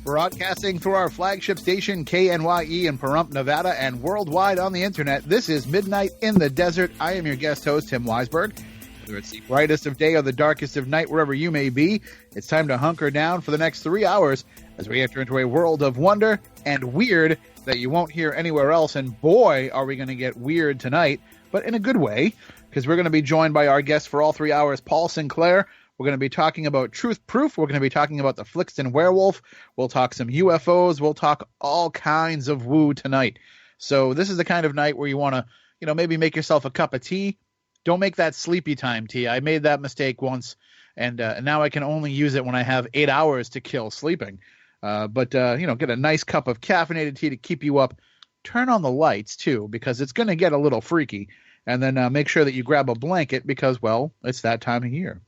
Broadcasting through our flagship station, KNYE in Pahrump, Nevada, and worldwide on the internet, this is Midnight in the Desert. I am your guest host, Tim Weisberg. Whether it's the brightest of day or the darkest of night, wherever you may be, it's time to hunker down for the next 3 hours as we enter into a world of wonder and weird that you won't hear anywhere else. And boy, are we going to get weird tonight, but in a good way, because we're going to be joined by our guest for all 3 hours, Paul Sinclair. We're going to be talking about Truth Proof. We're going to be talking about the Flixton Werewolf. We'll talk some UFOs. We'll talk all kinds of woo tonight. So this is the kind of night where you want to, maybe make yourself a cup of tea. Don't make that sleepy time tea. I made that mistake once, and now I can only use it when I have 8 hours to kill sleeping. But get a nice cup of caffeinated tea to keep you up. Turn on the lights, too, because it's going to get a little freaky. And then make sure that you grab a blanket because, well, it's that time of year.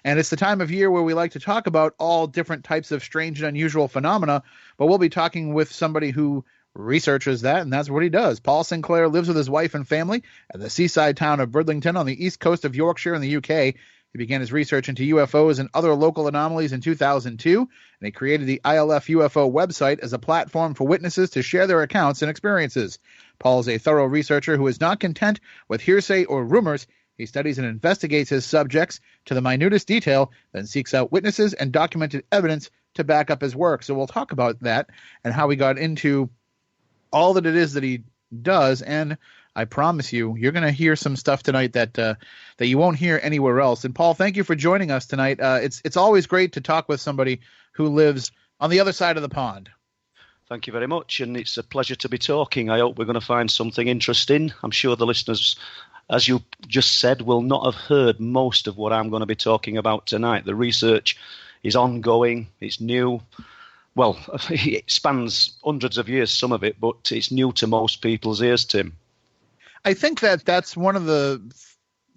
And it's the time of year where we like to talk about all different types of strange and unusual phenomena, but we'll be talking with somebody who researches that, and that's what he does. Paul Sinclair lives with his wife and family at the seaside town of Bridlington on the east coast of Yorkshire in the UK. He began his research into UFOs and other local anomalies in 2002, and he created the ILF UFO website as a platform for witnesses to share their accounts and experiences. Paul is a thorough researcher who is not content with hearsay or rumors. He studies and investigates his subjects to the minutest detail, then seeks out witnesses and documented evidence to back up his work. So we'll talk about that and how he got into all that it is that he does. And I promise you, you're going to hear some stuff tonight that you won't hear anywhere else. And Paul, thank you for joining us tonight. It's always great to talk with somebody who lives on the other side of the pond. Thank you very much, and it's a pleasure to be talking. I hope we're going to find something interesting. I'm sure the listeners, as you just said, will not have heard most of what I'm going to be talking about tonight. The research is ongoing, it's new. Well, it spans hundreds of years, some of it, but it's new to most people's ears, Tim. I think that's one of the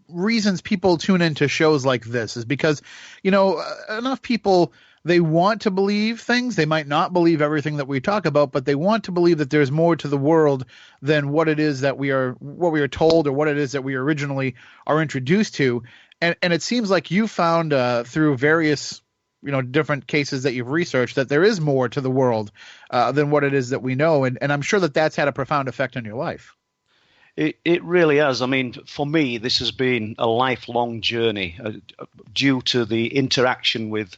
reasons people tune into shows like this is because, enough people, they want to believe things. They might not believe everything that we talk about, but they want to believe that there's more to the world than what it is that we are told or what it is that we originally are introduced to. And it seems like you found through various, different cases that you've researched that there is more to the world than what it is that we know. And I'm sure that that's had a profound effect on your life. It really has. I mean, for me, this has been a lifelong journey due to the interaction with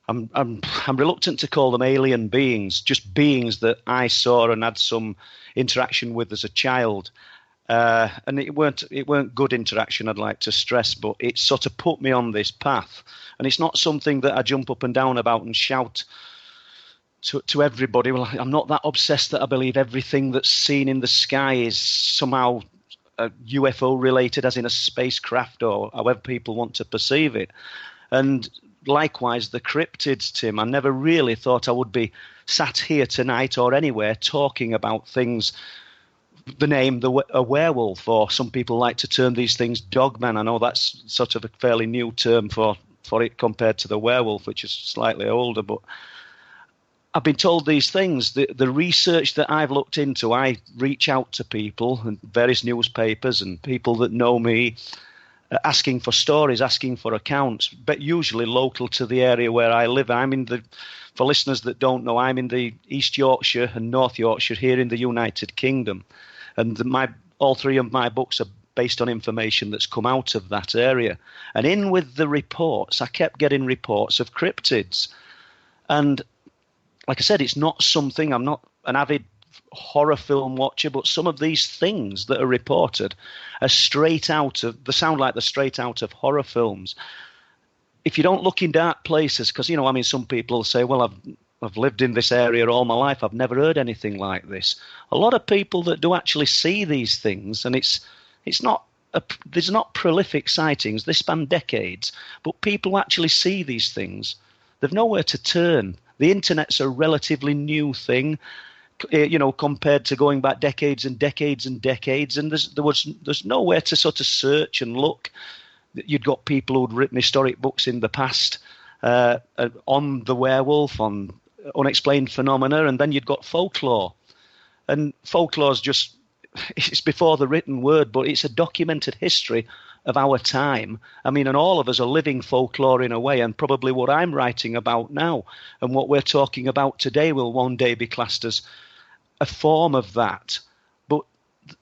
I'm reluctant to call them alien beings, just beings that I saw and had some interaction with as a child. And it weren't good interaction, I'd like to stress, but it sort of put me on this path. And it's not something that I jump up and down about and shout to everybody. Well, I'm not that obsessed that I believe everything that's seen in the sky is somehow UFO related, as in a spacecraft or however people want to perceive it. And likewise, the cryptids, Tim. I never really thought I would be sat here tonight or anywhere talking about things. The name, a werewolf, or some people like to term these things dogman. I know that's sort of a fairly new term for it compared to the werewolf, which is slightly older. But I've been told these things. The research that I've looked into, I reach out to people and various newspapers and people that know me, asking for stories, asking for accounts, but usually local to the area where I live. For listeners that don't know, I'm in the East Yorkshire and North Yorkshire here in the United Kingdom. And all three of my books are based on information that's come out of that area. And in with the reports, I kept getting reports of cryptids. And like I said, it's not something, I'm not an avid horror film watcher, but some of these things that are reported are they sound like they're straight out of horror films. If you don't look in dark places, because some people will say, well, I've lived in this area all my life, I've never heard anything like this. A lot of people that do actually see these things, and there's not prolific sightings, they span decades, but people who actually see these things, they've nowhere to turn. The internet's a relatively new thing, compared to going back decades and decades and decades, and there's nowhere to sort of search and look. You'd got people who'd written historic books in the past on the werewolf, on unexplained phenomena, and then you'd got folklore. And folklore's it's before the written word, but it's a documented history of our time. I mean, and all of us are living folklore in a way, and probably what I'm writing about now and what we're talking about today will one day be classed as a form of that. But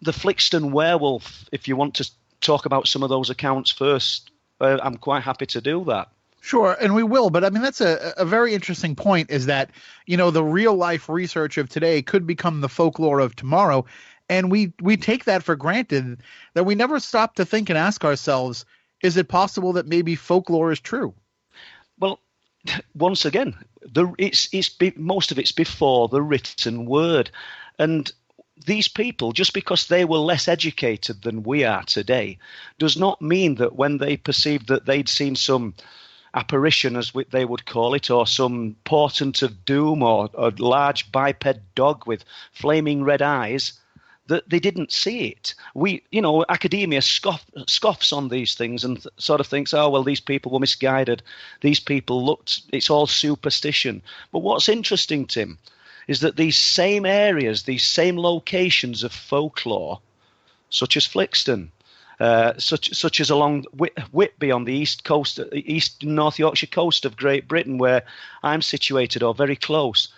the Flixton Werewolf, if you want to talk about some of those accounts first, I'm quite happy to do that. Sure, and we will, but I mean, that's a very interesting point, is that, you know, the real life research of today could become the folklore of tomorrow, and we take that for granted, that we never stop to think and ask ourselves, is it possible that maybe folklore is true? Well, once again, most of it's before the written word, and these people, just because they were less educated than we are today, does not mean that when they perceived that they'd seen some apparition, as they would call it, or some portent of doom, or a large biped dog with flaming red eyes, that they didn't see it. Academia scoffs on these things and sort of thinks, oh, well, these people were misguided. These people looked, it's all superstition. But what's interesting, Tim, is that these same areas, these same locations of folklore, such as Flixton, such as along Whitby on the East and North Yorkshire coast of Great Britain, where I'm situated, or very close,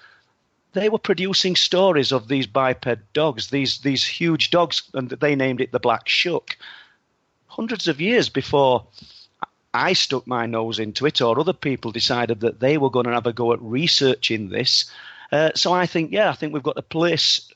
they were producing stories of these biped dogs, these huge dogs, and they named it the Black Shuck, hundreds of years before I stuck my nose into it, or other people decided that they were going to have a go at researching this. So I think we've got to place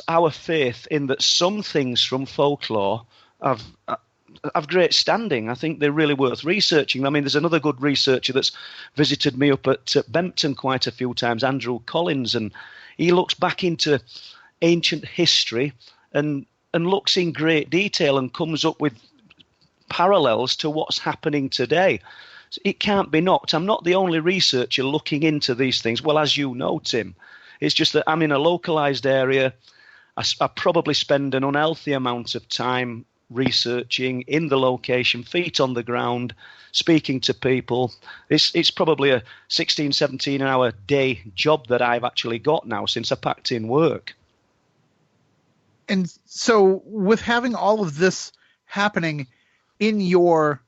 our faith in that some things from folklore have great standing. I think they're really worth researching. I mean, there's another good researcher that's visited me up at Bempton quite a few times, Andrew Collins, and he looks back into ancient history and looks in great detail and comes up with parallels to what's happening today. It can't be knocked. I'm not the only researcher looking into these things. Well, as you know, Tim, it's just that I'm in a localized area. I probably spend an unhealthy amount of time researching in the location, feet on the ground, speaking to people. It's probably a 16, 17 hour day job that I've actually got now since I packed in work. And so with having all of this happening in your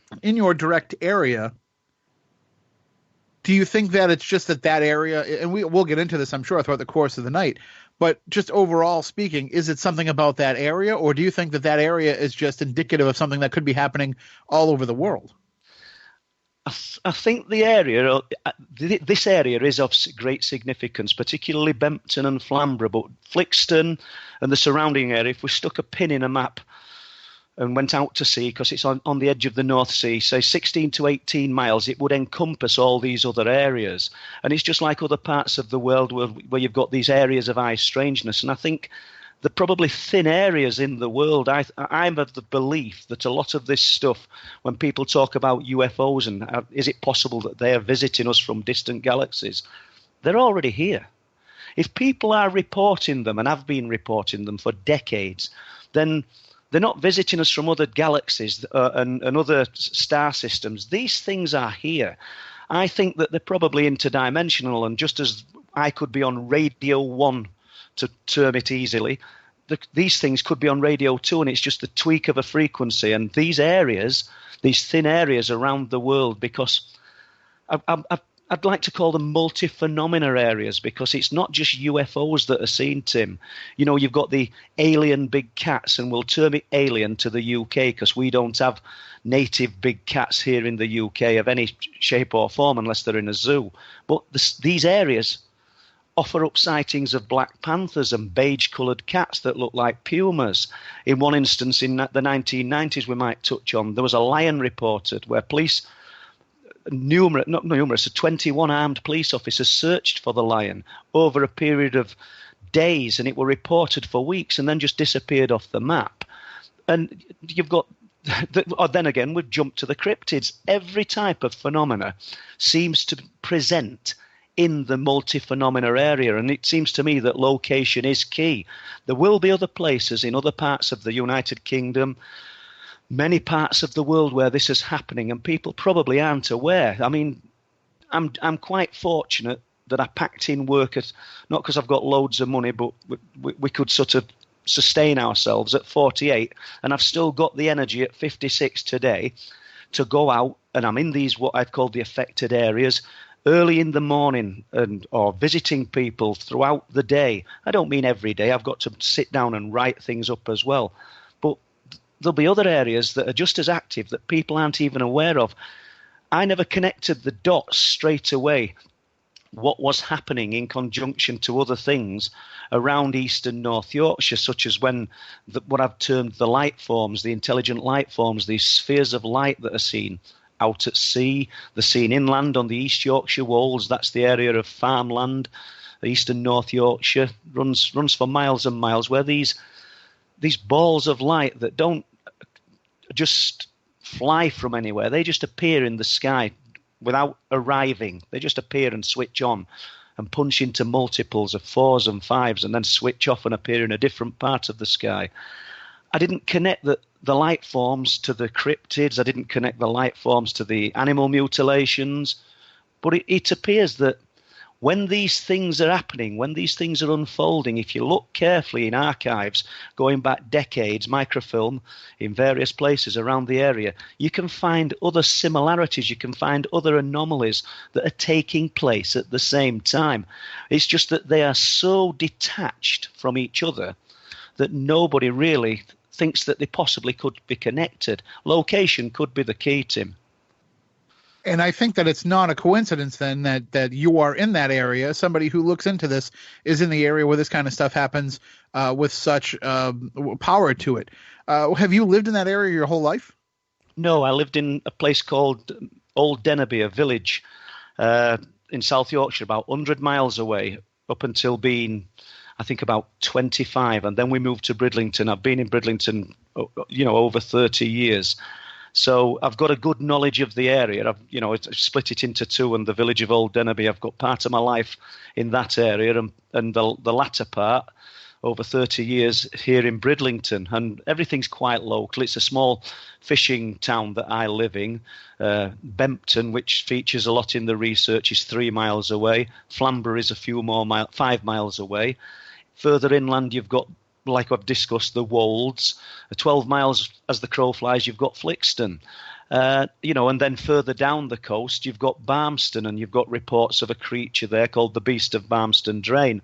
direct area, do you think that it's just that area, and we'll get into this, I'm sure, throughout the course of the night, but just overall speaking, is it something about that area, or do you think that area is just indicative of something that could be happening all over the world? I think this area is of great significance, particularly Bempton and Flamborough, but Flixton and the surrounding area, if we stuck a pin in a map and went out to sea, because it's on the edge of the North Sea, say 16 to 18 miles, it would encompass all these other areas. And it's just like other parts of the world where you've got these areas of high strangeness. And I think they're probably thin areas in the world. I'm of the belief that a lot of this stuff, when people talk about UFOs and is it possible that they are visiting us from distant galaxies, they're already here. If people are reporting them, and have been reporting them for decades, then they're not visiting us from other galaxies and other star systems. These things are here. I think that they're probably interdimensional, and just as I could be on Radio 1, to term it easily, these things could be on Radio 2, and it's just the tweak of a frequency. And these areas, these thin areas around the world, because I'd like to call them multi-phenomena areas, because it's not just UFOs that are seen, Tim. You know, you've got the alien big cats, and we'll term it alien to the UK because we don't have native big cats here in the UK of any shape or form unless they're in a zoo. But these areas offer up sightings of black panthers and beige-coloured cats that look like pumas. In one instance in the 1990s we might touch on, there was a lion reported where police... 21 armed police officers searched for the lion over a period of days, and it were reported for weeks and then just disappeared off the map. And you've got, then again, we've jumped to the cryptids. Every type of phenomena seems to present in the multi-phenomena area, and it seems to me that location is key. There will be other places in other parts of the United Kingdom, many parts of the world where this is happening, and people probably aren't aware. I mean, I'm quite fortunate that I packed in work not because I've got loads of money, but we could sort of sustain ourselves at 48, and I've still got the energy at 56 today to go out, and I'm in these what I've called the affected areas early in the morning or visiting people throughout the day. I don't mean every day. I've got to sit down and write things up as well. But there'll be other areas that are just as active that people aren't even aware of. I never connected the dots straight away, what was happening in conjunction to other things around East and North Yorkshire, such as when what I've termed the light forms, the intelligent light forms, these spheres of light that are seen out at sea, the seen inland on the East Yorkshire wolds. That's the area of farmland. East and North Yorkshire runs for miles and miles, where these balls of light that don't just fly from anywhere, they just appear in the sky without arriving. They just appear and switch on and punch into multiples of 4s and 5s and then switch off and appear in a different part of the sky. I didn't connect the light forms to the cryptids. I didn't connect the light forms to the animal mutilations. But it appears that when these things are happening, when these things are unfolding, if you look carefully in archives going back decades, microfilm in various places around the area, you can find other similarities, you can find other anomalies that are taking place at the same time. It's just that they are so detached from each other that nobody really thinks that they possibly could be connected. Location could be the key, Tim. And I think that it's not a coincidence then that you are in that area. Somebody who looks into this is in the area where this kind of stuff happens with such power to it. Have you lived in that area your whole life? No, I lived in a place called Old Dennerby, a village in South Yorkshire, about 100 miles away, up until being, I think, about 25. And then we moved to Bridlington. I've been in Bridlington, over 30 years. So I've got a good knowledge of the area. I've split it into two, and the village of Old Dennerby, I've got part of my life in that area, and the latter part, over 30 years here in Bridlington. And everything's quite local. It's a small fishing town that I live in. Bempton, which features a lot in the research, is 3 miles away. Flamborough is a few more 5 miles away. Further inland, you've got, like I've discussed, the Wolds. 12 miles as the crow flies, you've got Flixton. And then further down the coast, you've got Barmston, and you've got reports of a creature there called the Beast of Barmston Drain.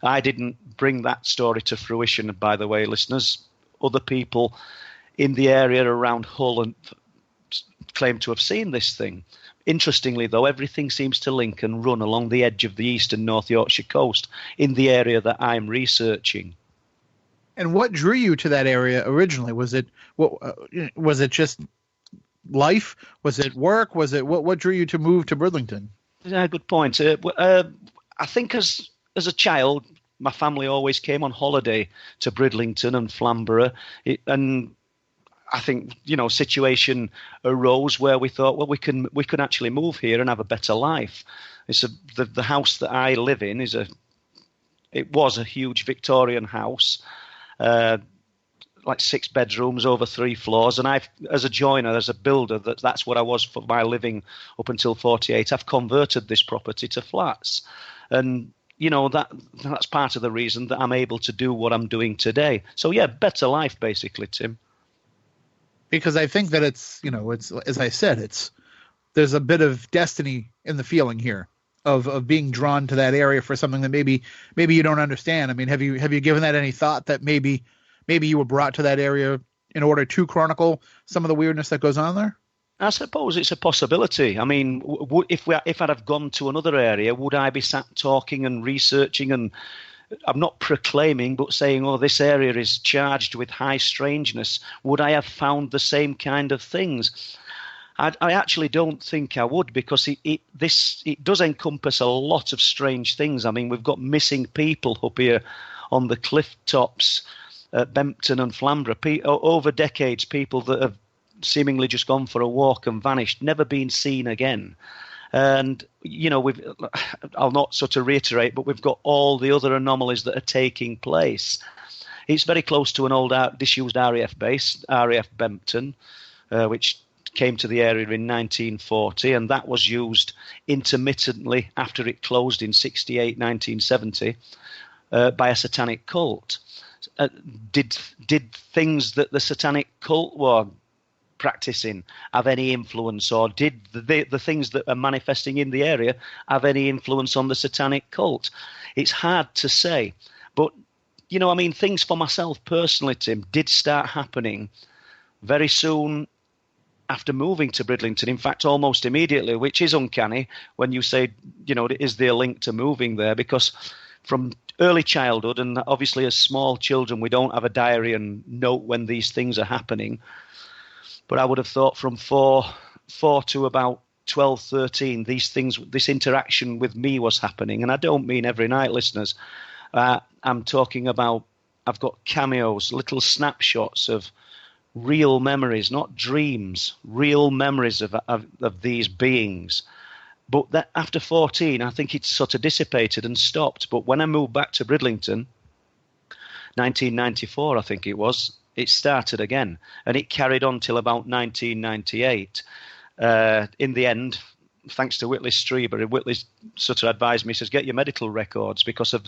I didn't bring that story to fruition, by the way, listeners. Other people in the area around Hull and claim to have seen this thing. Interestingly, though, everything seems to link and run along the edge of the East and North Yorkshire coast in the area that I'm researching. And what drew you to that area originally? Was it just life? Was it work? Was it what drew you to move to Bridlington? Yeah, good point. I think as a child, my family always came on holiday to Bridlington and Flamborough, and I think situation arose where we thought, well, we can actually move here and have a better life. It's the house that I live in was a huge Victorian house. Like 6 bedrooms over 3 floors, and I've, as a joiner, as a builder, that's what I was for my living up until 48. I've converted this property to flats, and that's part of the reason that I'm able to do what I'm doing today. So yeah, better life, basically, Tim. Because I think that it's as I said, there's a bit of destiny in the feeling here of being drawn to that area for something that maybe you don't understand. I mean, have you given that any thought, that maybe you were brought to that area in order to chronicle some of the weirdness that goes on there? I suppose it's a possibility. I mean, if I'd have gone to another area, would I be sat talking and researching? And I'm not proclaiming, but saying, oh, this area is charged with high strangeness. Would I have found the same kind of things? I actually don't think I would, because it does encompass a lot of strange things. I mean, we've got missing people up here on the cliff tops at Bempton and Flamborough. Over decades, people that have seemingly just gone for a walk and vanished, never been seen again. And, I'll not sort of reiterate, but we've got all the other anomalies that are taking place. It's very close to an old disused RAF base, RAF Bempton, which came to the area in 1940, and that was used intermittently after it closed in 1970 by a satanic cult. Did things that the satanic cult were practicing have any influence, or did the things that are manifesting in the area have any influence on the satanic cult? It's hard to say. But, things for myself personally, Tim, did start happening very soon after moving to Bridlington. In fact, almost immediately, which is uncanny when you say, is there a link to moving there? Because from early childhood, and obviously as small children, we don't have a diary and note when these things are happening. But I would have thought from four to about 12, 13, this interaction with me was happening. And I don't mean every night, listeners. I'm talking about, I've got cameos, little snapshots of real memories, not dreams, real memories of these beings. But that after 14, I think it's sort of dissipated and stopped. But when I moved back to Bridlington, 1994, I think it was, it started again, and it carried on till about 1998. In the end, thanks to Whitley Strieber, Whitley sort of advised me, he says, get your medical records because of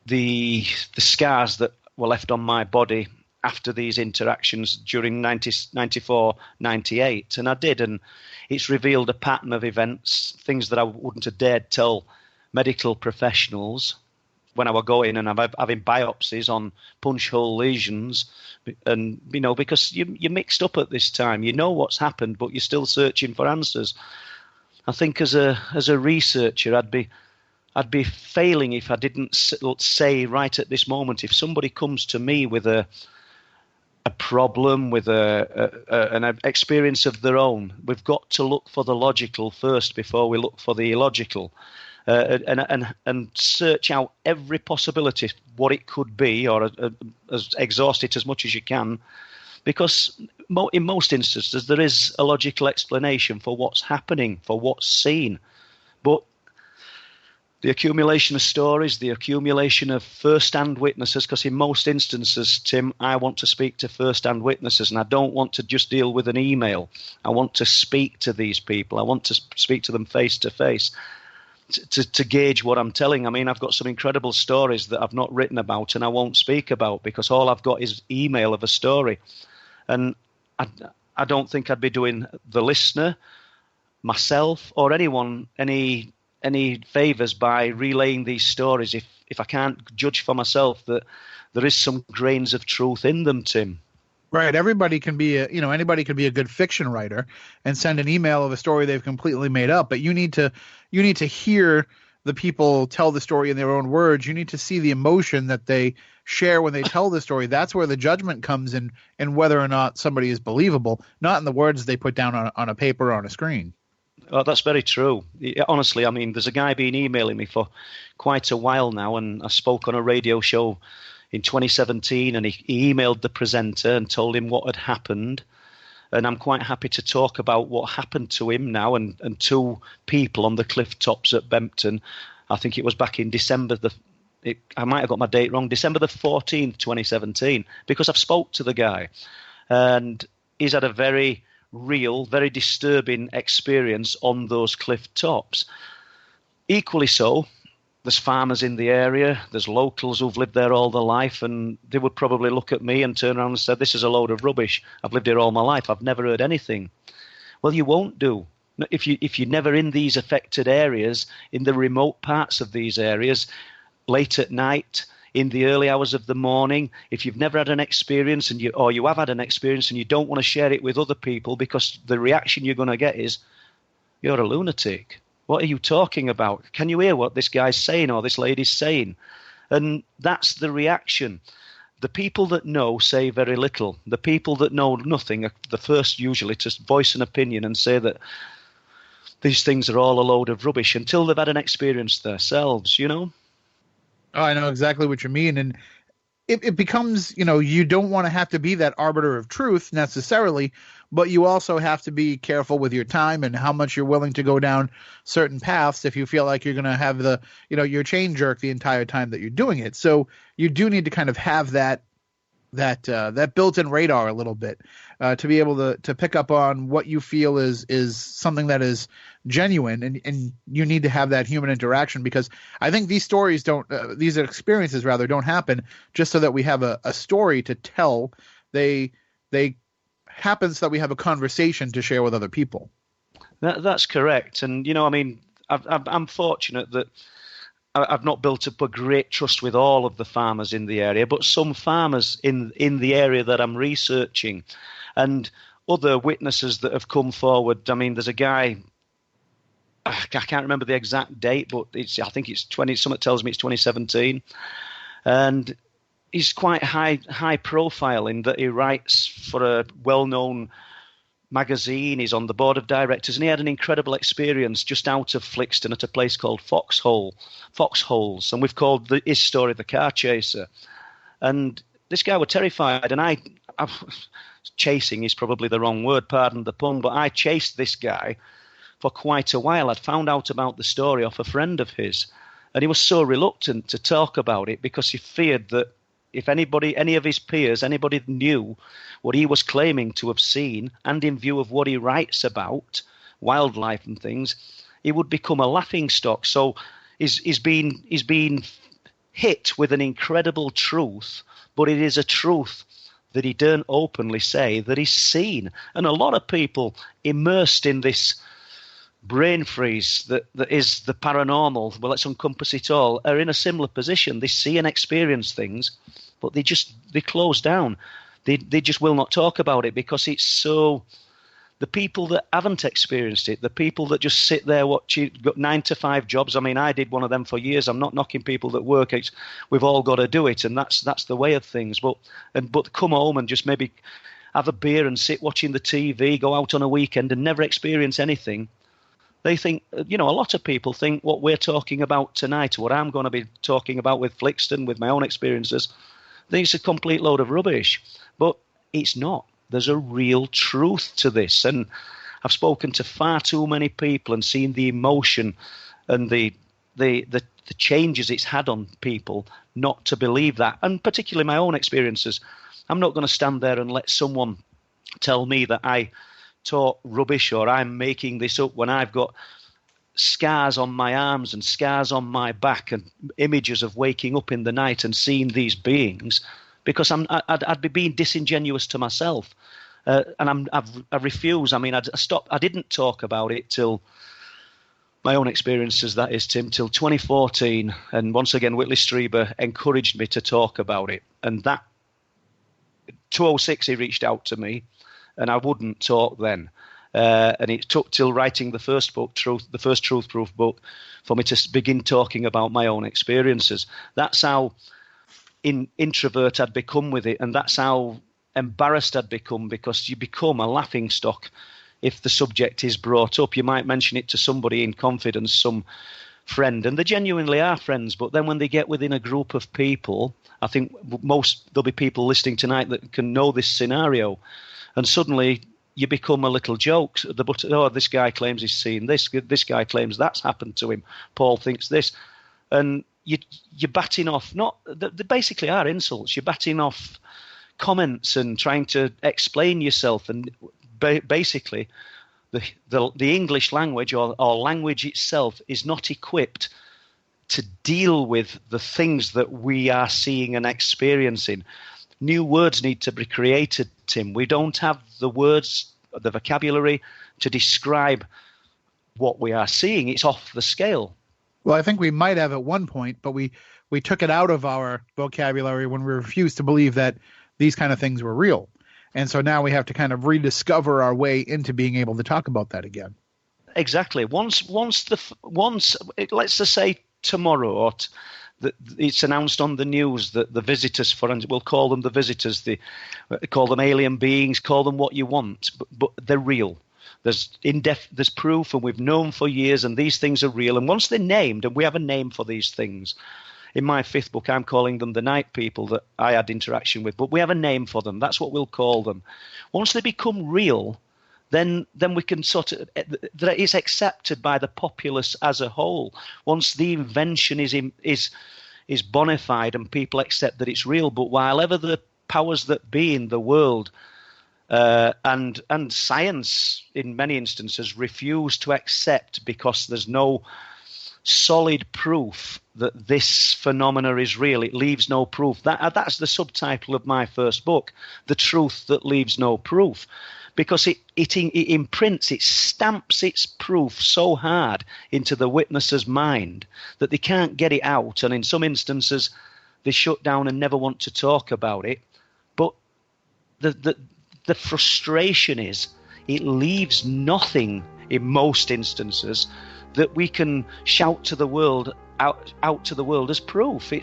the scars that were left on my body after these interactions during 94, 98. And I did, and it's revealed a pattern of events, things that I wouldn't have dared tell medical professionals when I were going, and I'm having biopsies on punch hole lesions, and because you're mixed up at this time, what's happened, but you're still searching for answers. I think as a researcher, I'd be failing if I didn't say right at this moment, if somebody comes to me with a problem, with an experience of their own, we've got to look for the logical first before we look for the illogical. And search out every possibility, what it could be, or exhaust it as much as you can, because in most instances there is a logical explanation for what's happening, for what's seen. But the accumulation of stories, the accumulation of first-hand witnesses, because in most instances, Tim, I want to speak to first-hand witnesses, and I don't want to just deal with an email. I want to speak to these people. I want to speak to them face-to-face. To gauge what I'm telling. I mean, I've got some incredible stories that I've not written about and I won't speak about because all I've got is email of a story. And I don't think I'd be doing the listener, myself, or anyone any favours by relaying these stories if I can't judge for myself that there is some grains of truth in them, Tim. Right. Everybody can be anybody can be a good fiction writer and send an email of a story they've completely made up. But you need to hear the people tell the story in their own words. You need to see the emotion that they share when they tell the story. That's where the judgment comes in whether or not somebody is believable, not in the words they put down on a paper or on a screen. Oh, that's very true. Honestly, I mean, there's a guy been emailing me for quite a while now, and I spoke on a radio show in 2017, and he emailed the presenter and told him what had happened. And I'm quite happy to talk about what happened to him now and two people on the cliff tops at Bempton. I think it was back in December. I might have got my date wrong. December the 14th, 2017, because I've spoke to the guy. And he's had a very real, very disturbing experience on those cliff tops. Equally so, there's farmers in the area, there's locals who've lived there all their life, and they would probably look at me and turn around and say, this is a load of rubbish. I've lived here all my life. I've never heard anything. Well, you won't do. If you're never in these affected areas, in the remote parts of these areas, late at night, in the early hours of the morning, if you've never had an experience or you have had an experience and you don't want to share it with other people because the reaction you're going to get is, you're a lunatic. What are you talking about? Can you hear what this guy's saying or this lady's saying? And that's the reaction. The people that know say very little. The people that know nothing are the first usually to voice an opinion and say that these things are all a load of rubbish until they've had an experience themselves, Oh, I know exactly what you mean. And it becomes, you don't want to have to be that arbiter of truth necessarily, but you also have to be careful with your time and how much you're willing to go down certain paths if you feel like you're going to have your chain jerk the entire time that you're doing it. So you do need to kind of have that that built-in radar a little bit, to be able to pick up on what you feel is something that is genuine, and you need to have that human interaction, because I think these stories these experiences rather don't happen just so that we have a story to tell. They happen so that we have a conversation to share with other people. That's correct. And, I mean, I'm fortunate that I've not built up a great trust with all of the farmers in the area, but some farmers in the area that I'm researching, and other witnesses that have come forward. I mean, there's a guy, I can't remember the exact date, but I think it's 20. Something tells me it's 2017, and he's quite high profile in that he writes for a well-known magazine. He's on the board of directors, and he had an incredible experience just out of Flixton at a place called Foxholes, and we've called his story The Car Chaser. And this guy was terrified, and I chasing is probably the wrong word, pardon the pun, but I chased this guy for quite a while. I'd found out about the story off a friend of his, and he was so reluctant to talk about it because he feared that if any of his peers, anybody knew what he was claiming to have seen, and in view of what he writes about, wildlife and things, he would become a laughingstock. So he's been hit with an incredible truth, but it is a truth that he don't openly say that he's seen. And a lot of people immersed in this brain freeze that is the paranormal, well, let's encompass it all, are in a similar position. They see and experience things, but they close down. They just will not talk about it because it's so. The people that haven't experienced it, the people that just sit there watching, got 9-to-5 jobs. I mean, I did one of them for years. I'm not knocking people that work. We've all got to do it, and that's the way of things. But come home and just maybe have a beer and sit watching the TV, go out on a weekend and never experience anything. They think, a lot of people think what we're talking about tonight, what I'm going to be talking about with Flixton, with my own experiences, think it's a complete load of rubbish. But it's not. There's a real truth to this. And I've spoken to far too many people and seen the emotion and the changes it's had on people not to believe that. And particularly my own experiences. I'm not going to stand there and let someone tell me that I talk rubbish or I'm making this up when I've got scars on my arms and scars on my back and images of waking up in the night and seeing these beings, because I'd be being disingenuous to myself, and I refuse. I mean, I didn't talk about it till my own experiences. That is, Tim, till 2014, and once again, Whitley Strieber encouraged me to talk about it, and that 2006 he reached out to me, and I wouldn't talk then. And it took till writing the first book, the first Truth Proof book, for me to begin talking about my own experiences. That's how introvert I'd become with it, and that's how embarrassed I'd become, because you become a laughingstock if the subject is brought up. You might mention it to somebody in confidence, some friend, and they genuinely are friends, but then when they get within a group of people, I think there'll be people listening tonight that can know this scenario, and suddenly you become a little joke. This guy claims he's seen this. This guy claims that's happened to him. Paul thinks this. And you're batting off, they basically are insults. You're batting off comments and trying to explain yourself. And basically, the English language or language itself is not equipped to deal with the things that we are seeing and experiencing. New words need to be created, Tim. We don't have the words, the vocabulary to describe what we are seeing. It's off the scale. Well, I think we might have at one point, but we took it out of our vocabulary when we refused to believe that these kind of things were real. And so now we have to kind of rediscover our way into being able to talk about that again. Exactly. Once let's just say tomorrow, or it's announced on the news that the visitors, we'll call them the visitors, call them alien beings, call them what you want, but they're real. There's proof, and we've known for years, and these things are real. And once they're named, and we have a name for these things, in my 5th book, I'm calling them the night people that I had interaction with, but we have a name for them. That's what we'll call them. Once they become real, then we can that it's accepted by the populace as a whole. Once the invention is bona fide and people accept that it's real, but while ever the powers that be in the world and science, in many instances, refuse to accept because there's no solid proof that this phenomena is real. It leaves no proof. That's the subtitle of my first book, The Truth That Leaves No Proof, because it imprints, it stamps its proof so hard into the witnesser's mind that they can't get it out, and in some instances they shut down and never want to talk about it. But the frustration is it leaves nothing in most instances that we can shout to the world out to the world as proof.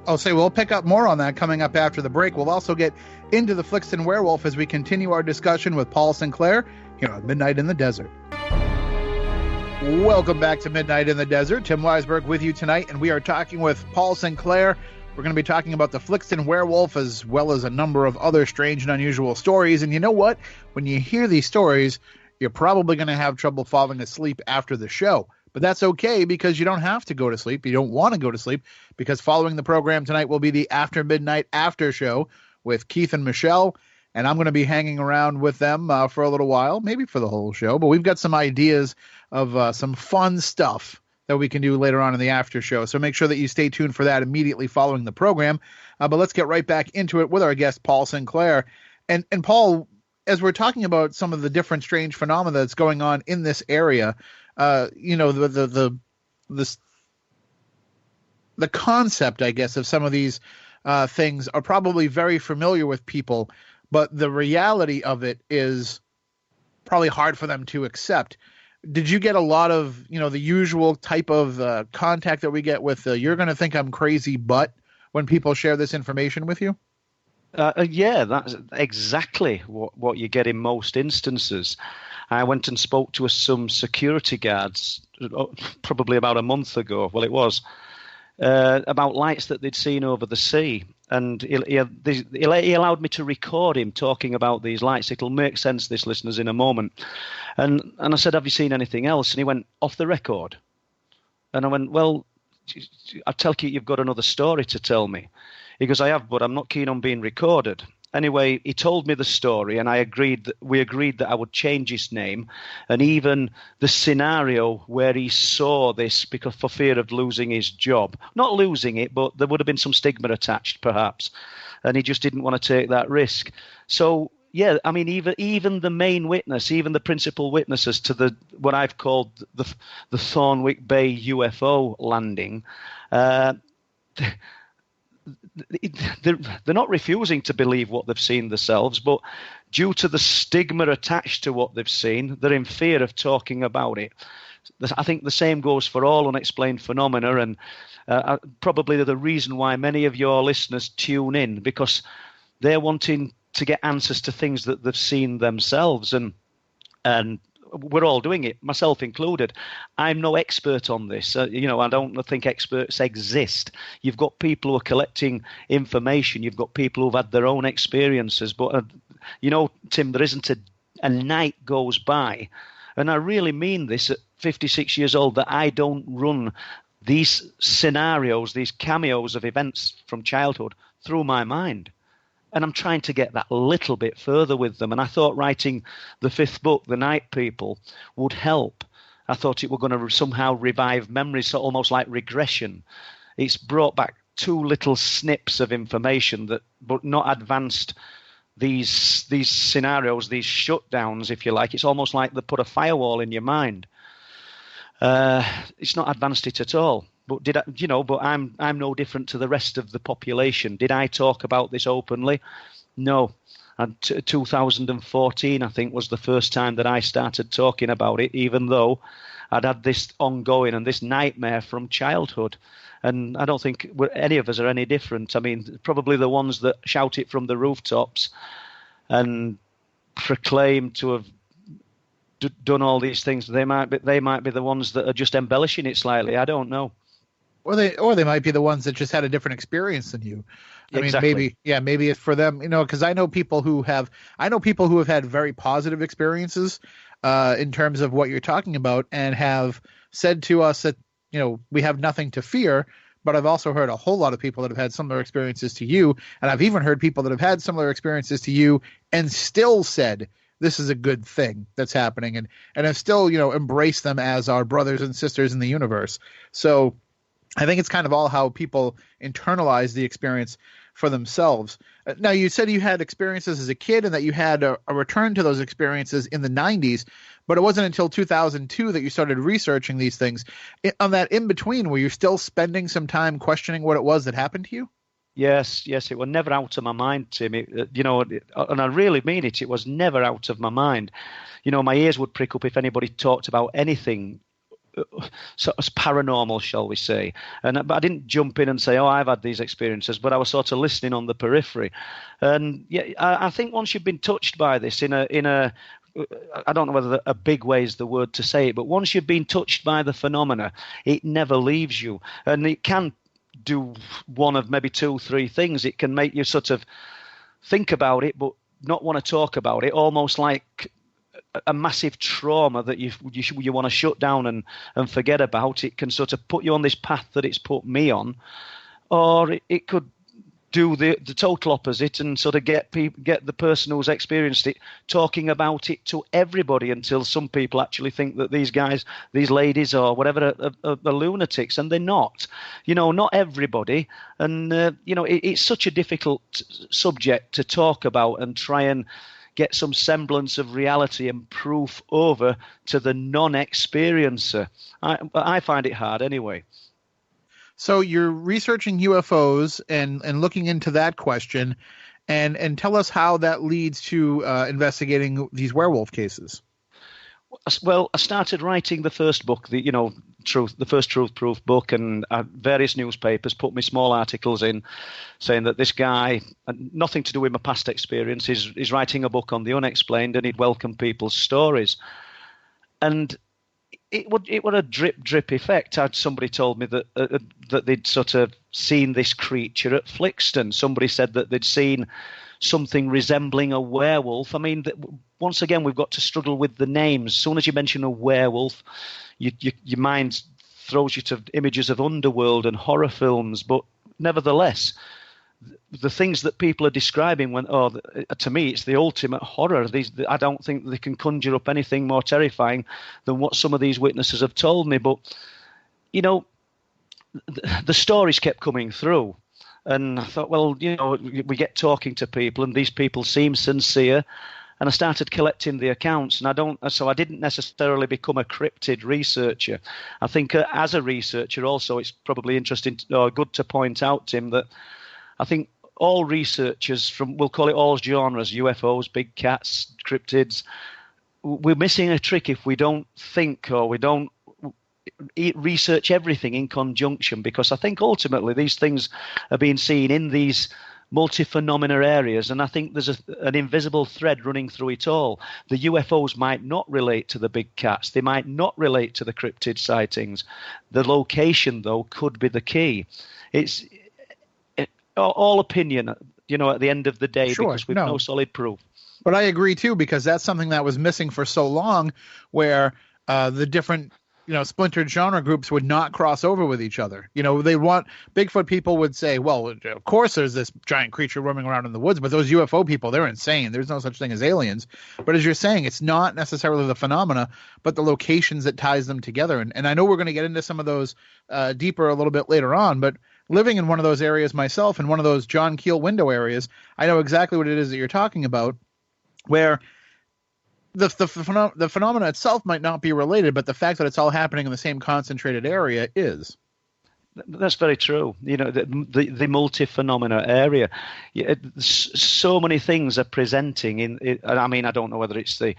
I'll say we'll pick up more on that coming up after the break. We'll also get into the Flixton Werewolf as we continue our discussion with Paul Sinclair here on Midnight in the Desert. Welcome back to Midnight in the Desert. Tim Weisberg with you tonight, and we are talking with Paul Sinclair. We're going to be talking about the Flixton Werewolf as well as a number of other strange and unusual stories. And you know what? When you hear these stories, you're probably going to have trouble falling asleep after the show. But that's okay, because you don't have to go to sleep. You don't want to go to sleep, because following the program tonight will be the After Midnight After Show with Keith and Michelle. And I'm going to be hanging around with them for a little while, maybe for the whole show. But we've got some ideas of some fun stuff that we can do later on in the after show. So make sure that you stay tuned for that immediately following the program. But let's get right back into it with our guest, Paul Sinclair. And Paul, as we're talking about some of the different strange phenomena that's going on in this area, the concept, I guess, of some of these things are probably very familiar with people, but the reality of it is probably hard for them to accept. Did you get a lot of, the usual type of contact that we get with you're going to think I'm crazy, but when people share this information with you? Yeah, that's exactly what you get in most instances. I went and spoke to some security guards probably about a month ago. Well, it was about lights that they'd seen over the sea. And he allowed me to record him talking about these lights. It'll make sense, this, listeners, in a moment. And I said, have you seen anything else? And he went, off the record. And I went, well, I tell you, you've got another story to tell me. He goes, I have, but I'm not keen on being recorded. Anyway, he told me the story, and we agreed that I would change his name, and even the scenario where he saw this because for fear of losing his job. Not losing it, but there would have been some stigma attached, perhaps, and he just didn't want to take that risk. So, yeah, I mean, even the main witness, even the principal witnesses to what I've called the Thornwick Bay UFO landing, they're not refusing to believe what they've seen themselves, but due to the stigma attached to what they've seen, they're in fear of talking about it. I think the same goes for all unexplained phenomena, and probably the reason why many of your listeners tune in, because they're wanting to get answers to things that they've seen themselves, and we're all doing it, myself included. I'm no expert on this. I don't think experts exist. You've got people who are collecting information. You've got people who've had their own experiences. But, Tim, there isn't a night goes by, and I really mean this at 56 years old, that I don't run these scenarios, these cameos of events from childhood through my mind. And I'm trying to get that a little bit further with them. And I thought writing the fifth book, The Night People, would help. I thought it were going to somehow revive memories, so almost like regression. It's brought back two little snips of information but not advanced these scenarios, these shutdowns, if you like. It's almost like they put a firewall in your mind. It's not advanced it at all. But but I'm no different to the rest of the population. Did I talk about this openly? No. And 2014, I think, was the first time that I started talking about it, even though I'd had this ongoing and this nightmare from childhood. And I don't think any of us are any different. I mean, probably the ones that shout it from the rooftops and proclaim to have done all these things, they might be the ones that are just embellishing it slightly. I don't know. Or they might be the ones that just had a different experience than you. I Exactly. mean, maybe it's for them, because I know people who have had very positive experiences in terms of what you're talking about, and have said to us that, we have nothing to fear, but I've also heard a whole lot of people that have had similar experiences to you, and I've even heard people that have had similar experiences to you and still said this is a good thing that's happening, and have still, embraced them as our brothers and sisters in the universe. So I think it's kind of all how people internalize the experience for themselves. Now, you said you had experiences as a kid and that you had a return to those experiences in the 90s, but it wasn't until 2002 that you started researching these things. On that in-between, were you still spending some time questioning what it was that happened to you? Yes, it was never out of my mind, Tim. And I really mean it. It was never out of my mind. My ears would prick up if anybody talked about anything sort of paranormal, shall we say. But I didn't jump in and say, "Oh, I've had these experiences," but I was sort of listening on the periphery. And yeah, I think once you've been touched by this in a I don't know whether a big way is the word to say it, but once you've been touched by the phenomena, it never leaves you, and it can do one of maybe 2-3 things. It can make you sort of think about it, but not want to talk about it, almost like a massive trauma that you want to shut down and forget about. It can sort of put you on this path that it's put me on, or it could do the total opposite and sort of get the person who's experienced it talking about it to everybody, until some people actually think that these guys, these ladies or whatever are lunatics, and they're not. Not everybody. And it's such a difficult subject to talk about and try and get some semblance of reality and proof over to the non-experiencer. I find it hard anyway. So you're researching UFOs and looking into that question, and tell us how that leads to investigating these werewolf cases. Well, I started writing the first book, the first Truth Proof book, and various newspapers put me small articles in saying that this guy, nothing to do with my past experience, is writing a book on the unexplained, and he'd welcome people's stories. And it would a drip effect. Somebody told me that they'd sort of seen this creature at Flixton. Somebody said that they'd seen something resembling a werewolf. I mean, once again, we've got to struggle with the names. As soon as you mention a werewolf, your mind throws you to images of underworld and horror films. But nevertheless, the things that people are describing, to me, it's the ultimate horror. I don't think they can conjure up anything more terrifying than what some of these witnesses have told me. But, the stories kept coming through. And I thought, well, we get talking to people, and these people seem sincere. And I started collecting the accounts, and so I didn't necessarily become a cryptid researcher. I think as a researcher also, it's probably interesting or good to point out, Tim, that I think all researchers we'll call it all genres, UFOs, big cats, cryptids, we're missing a trick if we don't think or we don't research everything in conjunction, because I think ultimately these things are being seen in these multi-phenomena areas, and I think there's an invisible thread running through it all. The UFOs might not relate to the big cats. They might not relate to the cryptid sightings. The location, though, could be the key. It's all opinion, at the end of the day, sure, because we've no solid proof. But I agree, too, because that's something that was missing for so long, where the different splintered genre groups would not cross over with each other. Bigfoot people would say, well, of course there's this giant creature roaming around in the woods, but those UFO people, they're insane. There's no such thing as aliens. But as you're saying, it's not necessarily the phenomena, but the locations that ties them together. And I know we're going to get into some of those deeper a little bit later on, but living in one of those areas myself, in one of those John Keel window areas, I know exactly what it is that you're talking about, where the phenomena itself might not be related, but the fact that it's all happening in the same concentrated area is. That's very true. The multi-phenomena area. So many things are presenting in. I mean, I don't know whether it's the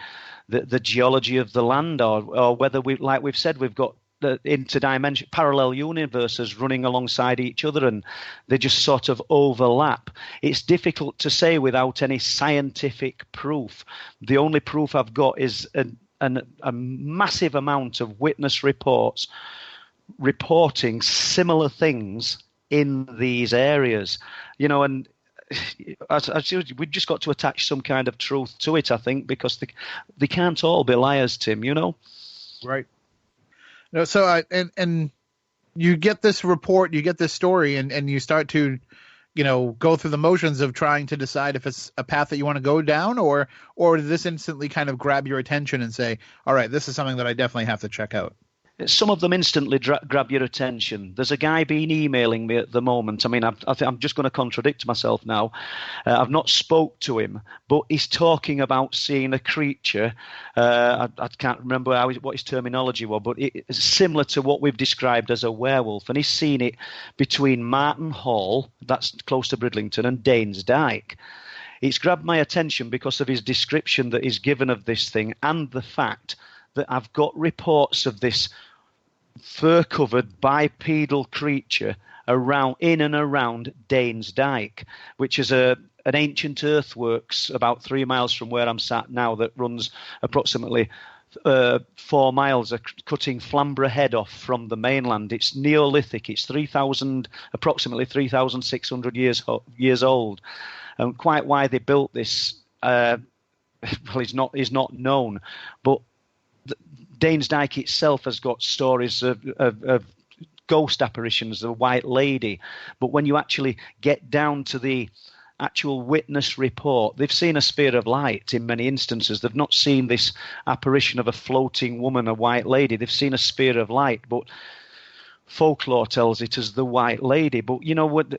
geology of the land or whether we've said, we've got the interdimension parallel universes running alongside each other, and they just sort of overlap. It's difficult to say without any scientific proof. The only proof I've got is a massive amount of witness reports reporting similar things in these areas, and we've just got to attach some kind of truth to it, I think, because they can't all be liars, Tim, Right. No, so you get this report, you get this story, and you start to, go through the motions of trying to decide if it's a path that you want to go down, or does this instantly kind of grab your attention and say, all right, this is something that I definitely have to check out? Some of them instantly grab your attention. There's a guy been emailing me at the moment. I mean, I think I'm just going to contradict myself now. I've not spoke to him, but he's talking about seeing a creature. I can't remember what his terminology was, but it's similar to what we've described as a werewolf. And he's seen it between Martin Hall, that's close to Bridlington, and Danes Dyke. It's grabbed my attention because of his description that he's given of this thing and the fact that I've got reports of this fur-covered bipedal creature in and around Danes Dyke, which is an ancient earthworks about 3 miles from where I'm sat now that runs approximately 4 miles, cutting Flamborough Head off from the mainland. It's Neolithic. It's approximately 3,600 years old. And quite why they built this, is not known, but Danes Dyke itself has got stories of ghost apparitions, the White Lady. But when you actually get down to the actual witness report, they've seen a sphere of light in many instances. They've not seen this apparition of a floating woman, a White Lady. They've seen a sphere of light, but folklore tells it as the White Lady. But,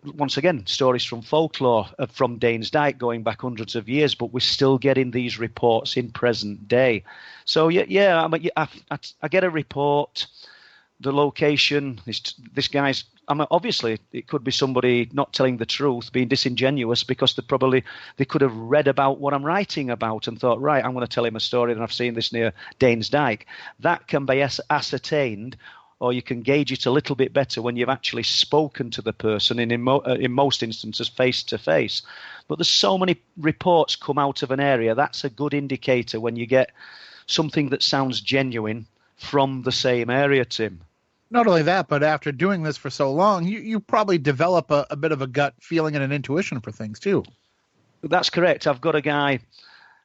once again, stories from folklore, from Danes Dyke going back hundreds of years, but we're still getting these reports in present day. So, I get a report, the location, this guy's, obviously it could be somebody not telling the truth, being disingenuous, because they could have read about what I'm writing about and thought, right, I'm going to tell him a story and I've seen this near Danes Dyke. That can be ascertained, or you can gauge it a little bit better when you've actually spoken to the person, in most instances face to face. But there's so many reports come out of an area. That's a good indicator when you get something that sounds genuine from the same area, Tim. Not only that, but after doing this for so long, you probably develop a bit of a gut feeling and an intuition for things too. That's correct. I've got a guy,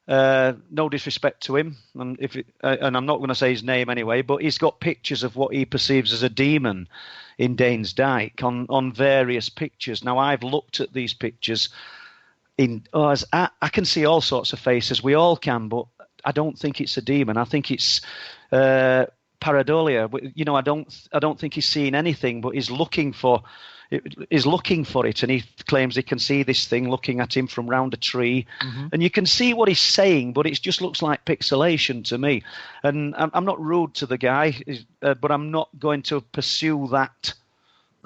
no disrespect to him, and I'm not going to say his name anyway, but he's got pictures of what he perceives as a demon in Danes Dyke on various pictures. Now, I've looked at these pictures I can see all sorts of faces. We all can, but I don't think it's a demon. I think it's pareidolia. I don't think he's seeing anything, but he's looking for it, and he claims he can see this thing looking at him from round a tree. Mm-hmm. And you can see what he's saying, but it just looks like pixelation to me. And I'm not rude to the guy, but I'm not going to pursue that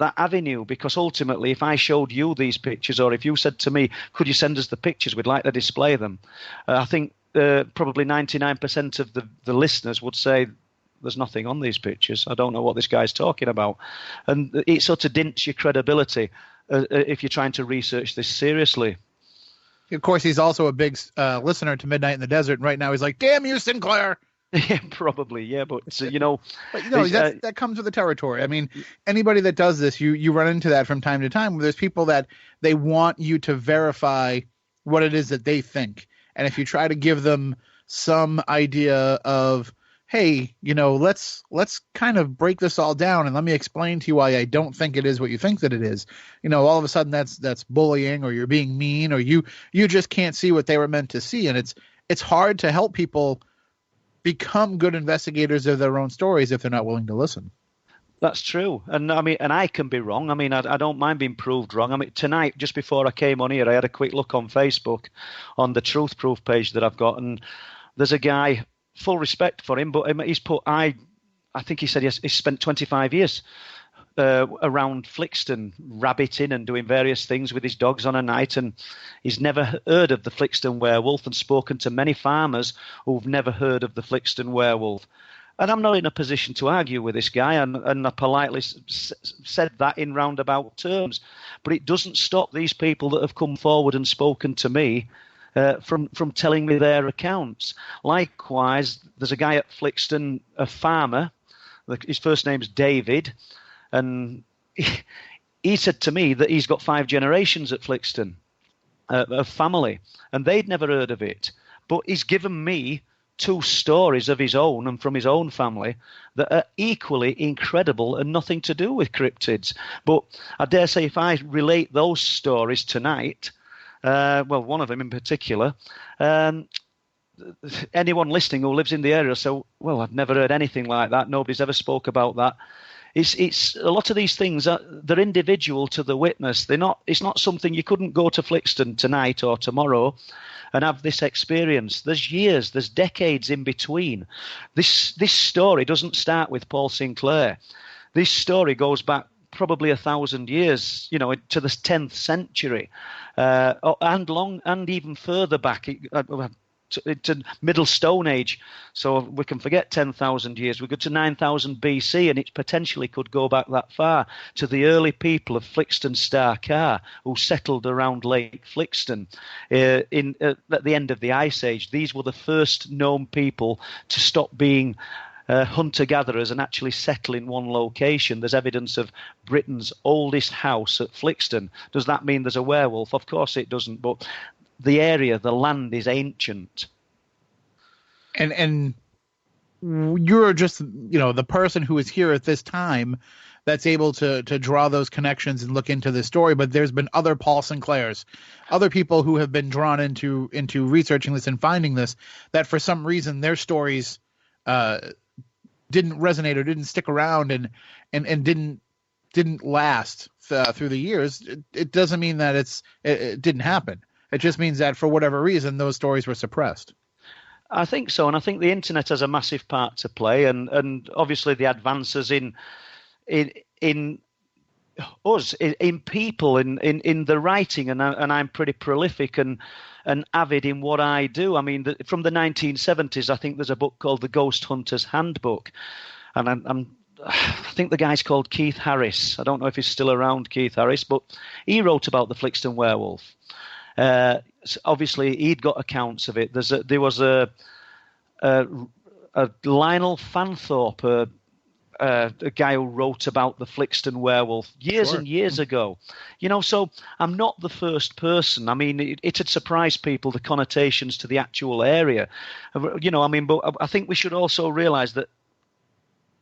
avenue, because ultimately, if I showed you these pictures, or if you said to me, could you send us the pictures, we'd like to display them, I think probably 99% of the listeners would say, there's nothing on these pictures. I don't know what this guy's talking about. And it sort of dints your credibility if you're trying to research this seriously. Of course, he's also a big listener to Midnight in the Desert, and right now he's like, damn you, Sinclair! Yeah, probably, yeah, but that comes with the territory. I mean, anybody that does this, you run into that from time to time, where there's people that they want you to verify what it is that they think. And if you try to give them some idea of, hey, let's kind of break this all down and let me explain to you why I don't think it is what you think that it is. All of a sudden that's bullying, or you're being mean, or you just can't see what they were meant to see. And it's hard to help people become good investigators of their own stories if they're not willing to listen. That's true. And I can be wrong. I don't mind being proved wrong. Tonight, just before I came on here, I had a quick look on Facebook on the Truth Proof page that I've got, and there's a guy, full respect for him, but he's put, I think he said he's spent 25 years around Flixton, rabbiting and doing various things with his dogs on a night, and he's never heard of the Flixton Werewolf, and spoken to many farmers who've never heard of the Flixton Werewolf. And I'm not in a position to argue with this guy, and I politely said that in roundabout terms. But it doesn't stop these people that have come forward and spoken to me from telling me their accounts. Likewise, there's a guy at Flixton, a farmer. His first name's David, and he said to me that he's got 5 generations at Flixton of family, and they'd never heard of it. But he's given me two stories of his own and from his own family that are equally incredible and nothing to do with cryptids. But I dare say if I relate those stories tonight, well, one of them in particular, anyone listening who lives in the area will say, well, I've never heard anything like that. Nobody's ever spoke about that. It's a lot of these things they're individual to the witness. It's not something you couldn't go to Flixton tonight or tomorrow and have this experience. There's years, there's decades in between. This story doesn't start with Paul Sinclair. This story goes back probably 1,000 years, to the 10th century, and even further back. To Middle Stone Age, so we can forget 10,000 years. We go to 9,000 BC, and it potentially could go back that far to the early people of Flixton Starcar who settled around Lake Flixton at the end of the Ice Age. These were the first known people to stop being hunter-gatherers and actually settle in one location. There's evidence of Britain's oldest house at Flixton. Does that mean there's a werewolf? Of course it doesn't, but the area, the land is ancient. And you're just, the person who is here at this time that's able to draw those connections and look into this story. But there's been other Paul Sinclairs, other people who have been drawn into researching this and finding this, that for some reason their stories didn't resonate or didn't stick around and didn't last through the years. It doesn't mean that it didn't happen. It just means that for whatever reason, those stories were suppressed. I think so, and I think the internet has a massive part to play, and obviously the advances in us, in people, in the writing, and I'm pretty prolific and avid in what I do. I mean, from the 1970s, I think there's a book called The Ghost Hunter's Handbook, and I think the guy's called Keith Harris. I don't know if he's still around, Keith Harris, but he wrote about the Flixton Werewolf. Obviously, he'd got accounts of it. There was a Lionel Fanthorpe, a guy who wrote about the Flixton Werewolf years and years ago. So I'm not the first person. I mean, it had surprised people, the connotations to the actual area. But I think we should also realise that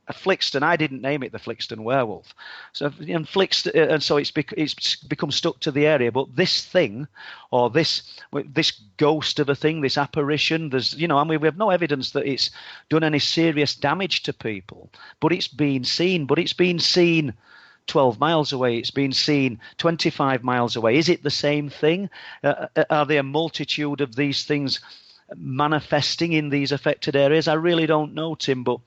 Flixton, I didn't name it the Flixton Werewolf. So Flixton, and so it's become stuck to the area. But this thing, or this ghost of a thing, this apparition, we have no evidence that it's done any serious damage to people. But it's been seen. But it's been seen 12 miles away. It's been seen 25 miles away. Is it the same thing? Are there a multitude of these things manifesting in these affected areas? I really don't know, Tim, but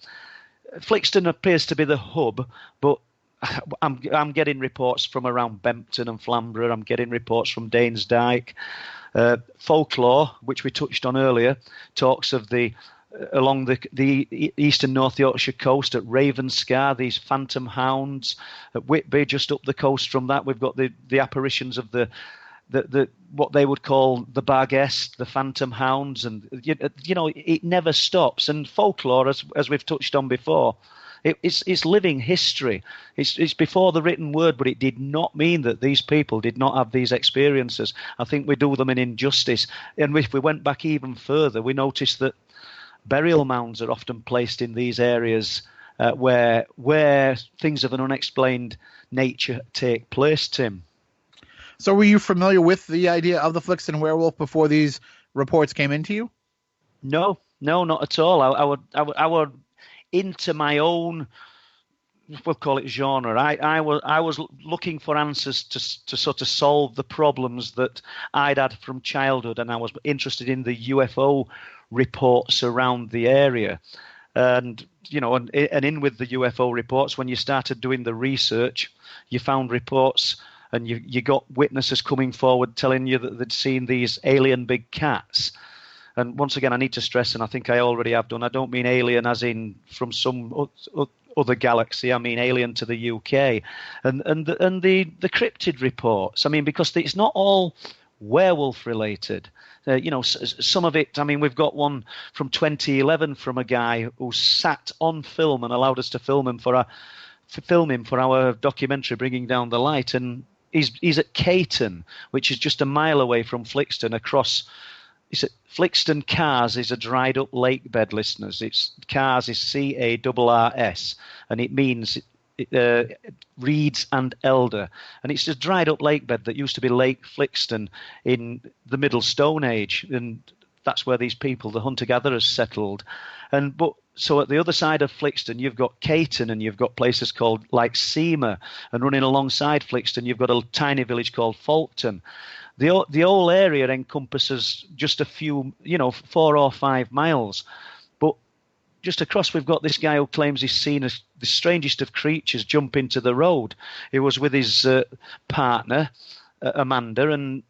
Flixton appears to be the hub, but I'm getting reports from around Bempton and Flamborough. I'm getting reports from Danesdyke. Folklore, which we touched on earlier, talks of along the East and North Yorkshire coast at Ravenscar, these phantom hounds. At Whitby, just up the coast from that, we've got the apparitions of the what they would call the Barguest, the phantom hounds, and it never stops. And folklore, as we've touched on before, it's living history. It's before the written word, but it did not mean that these people did not have these experiences. I think we do them an injustice. And if we went back even further, we noticed that burial mounds are often placed in these areas where things of an unexplained nature take place, Tim. So were you familiar with the idea of the Flixton Werewolf before these reports came into you? No, not at all. I would into my own, we'll call it genre. I was looking for answers to sort of solve the problems that I'd had from childhood, and I was interested in the UFO reports around the area. And and in with the UFO reports, when you started doing the research, you found reports. And you got witnesses coming forward telling you that they'd seen these alien big cats. And once again, I need to stress, and I think I already have done, I don't mean alien as in from some other galaxy. I mean alien to the UK. And the cryptid reports, I mean, because it's not all werewolf related. Some of it, I mean, we've got one from 2011 from a guy who sat on film and allowed us to film him for our documentary, Bringing Down the Light, and he's at Caton, which is just a mile away from Flixton, across It's Flixton Cars is a dried up lake bed, listeners. It's Cars is Carrs, and it means reeds and elder, and it's a dried up lake bed that used to be Lake Flixton in the Middle Stone Age, and that's where these people, the hunter-gatherers, settled. So at the other side of Flixton, you've got Caton, and you've got places called like Seamer, and running alongside Flixton, you've got a tiny village called Folkton. The whole area encompasses just a few, 4 or 5 miles. But just across, we've got this guy who claims he's seen the strangest of creatures jump into the road. He was with his partner, Amanda, and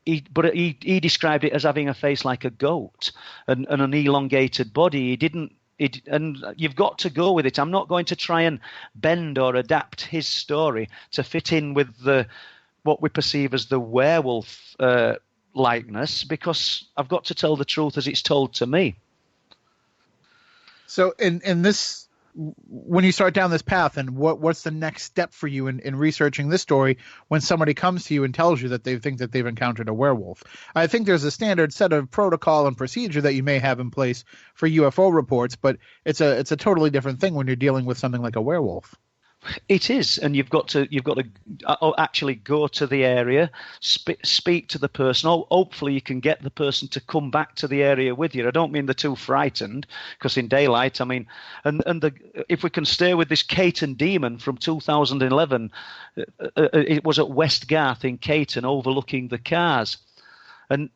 he described it as having a face like a goat and an elongated body. And you've got to go with it. I'm not going to try and bend or adapt his story to fit in with what we perceive as the werewolf likeness, because I've got to tell the truth as it's told to me. So in this, when you start down this path, and what's the next step for you in researching this story when somebody comes to you and tells you that they think that they've encountered a werewolf? I think there's a standard set of protocol and procedure that you may have in place for UFO reports, but it's a totally different thing when you're dealing with something like a werewolf. It is, and you've got to actually go to the area, speak to the person. Hopefully, you can get the person to come back to the area with you. I don't mean they're too frightened, because in daylight, if we can stay with this Caton demon from 2011, it was at West Garth in Caton, overlooking the Cars, and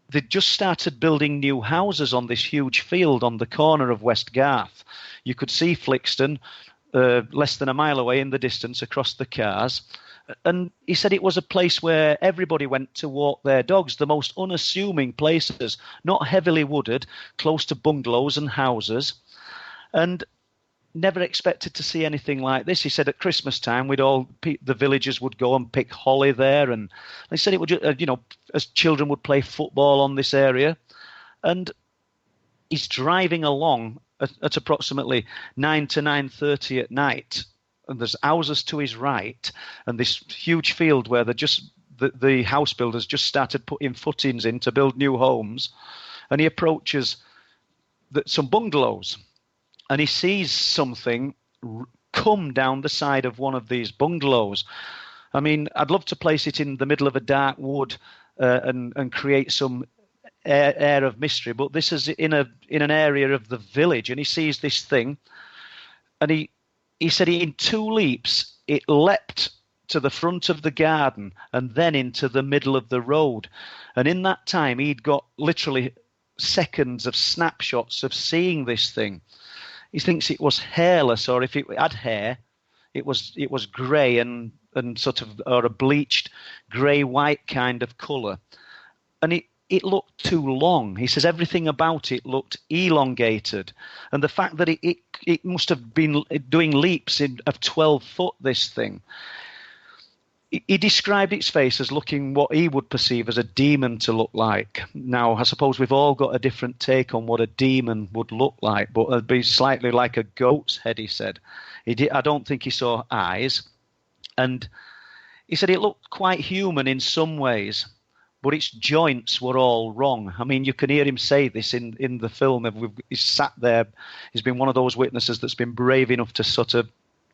they just started building new houses on this huge field on the corner of West Garth. You could see Flixton less than a mile away in the distance across the Cars. And he said it was a place where everybody went to walk their dogs, the most unassuming places, not heavily wooded, close to bungalows and houses, and never expected to see anything like this. He said at Christmas time, the villagers would go and pick holly there, and they said it would, as children would play football on this area. And he's driving along at approximately 9 to 9:30 at night, and there's houses to his right, and this huge field where the house builders just started putting footings in to build new homes, and he approaches some bungalows, and he sees something come down the side of one of these bungalows. I mean, I'd love to place it in the middle of a dark wood and create some air of mystery, but this is in an area of the village, and he sees this thing, and he said in 2 leaps it leapt to the front of the garden and then into the middle of the road, and in that time he'd got literally seconds of snapshots of seeing this thing. He thinks it was hairless, or if it had hair, it was grey and sort of, or a bleached grey-white kind of colour, and it looked too long. He says everything about it looked elongated. And the fact that it must have been doing leaps of 12 foot, this thing. He described its face as looking what he would perceive as a demon to look like. Now, I suppose we've all got a different take on what a demon would look like, but it'd be slightly like a goat's head, he said. I don't think he saw eyes. And he said it looked quite human in some ways, but its joints were all wrong. I mean, you can hear him say this in the film. He's sat there. He's been one of those witnesses that's been brave enough to sort of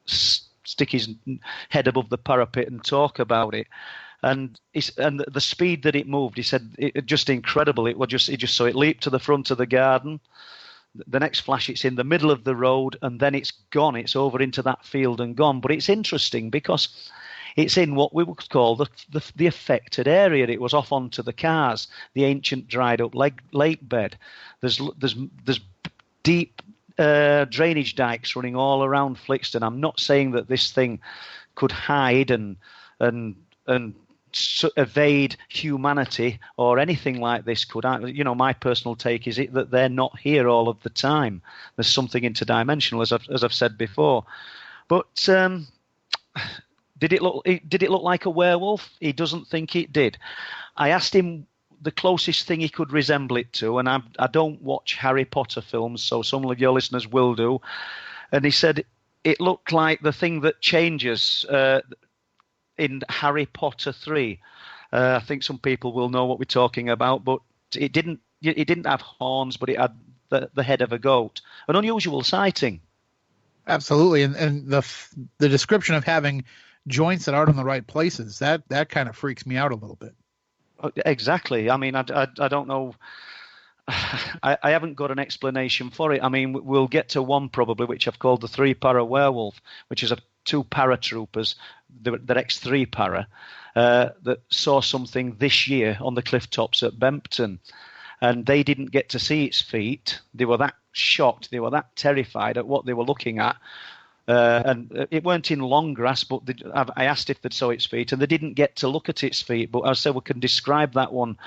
stick his head above the parapet and talk about it. And the speed that it moved, he said, it just incredible. He just saw it leap to the front of the garden. The next flash, it's in the middle of the road, and then it's gone. It's over into that field and gone. But it's interesting because it's in what we would call the affected area. It was off onto the Cars, the ancient dried up lake bed. There's deep drainage dikes running all around Flixton. I'm not saying that this thing could hide and evade humanity or anything like this could. My personal take is that they're not here all of the time. There's something interdimensional, as I've said before. But Did it look like a werewolf? He doesn't think it did. I asked him the closest thing he could resemble it to, and I don't watch Harry Potter films, so some of your listeners will do. And he said it looked like the thing that changes in Harry Potter 3. I think some people will know what we're talking about, but it didn't it didn't have horns, but it had the head of a goat. An unusual sighting. Absolutely, and the description of having joints that aren't in the right places, that kind of freaks me out a little bit. Exactly. I mean, I don't know. I haven't got an explanation for it. I mean, we'll get to one probably, which I've called the 3-para werewolf, which is 2 paratroopers, they're ex-3 para, that saw something this year on the cliff tops at Bempton. And they didn't get to see its feet. They were that shocked, they were that terrified at what they were looking at. And it weren't in long grass, but I asked if they'd saw its feet, and they didn't get to look at its feet. But I said we can describe that one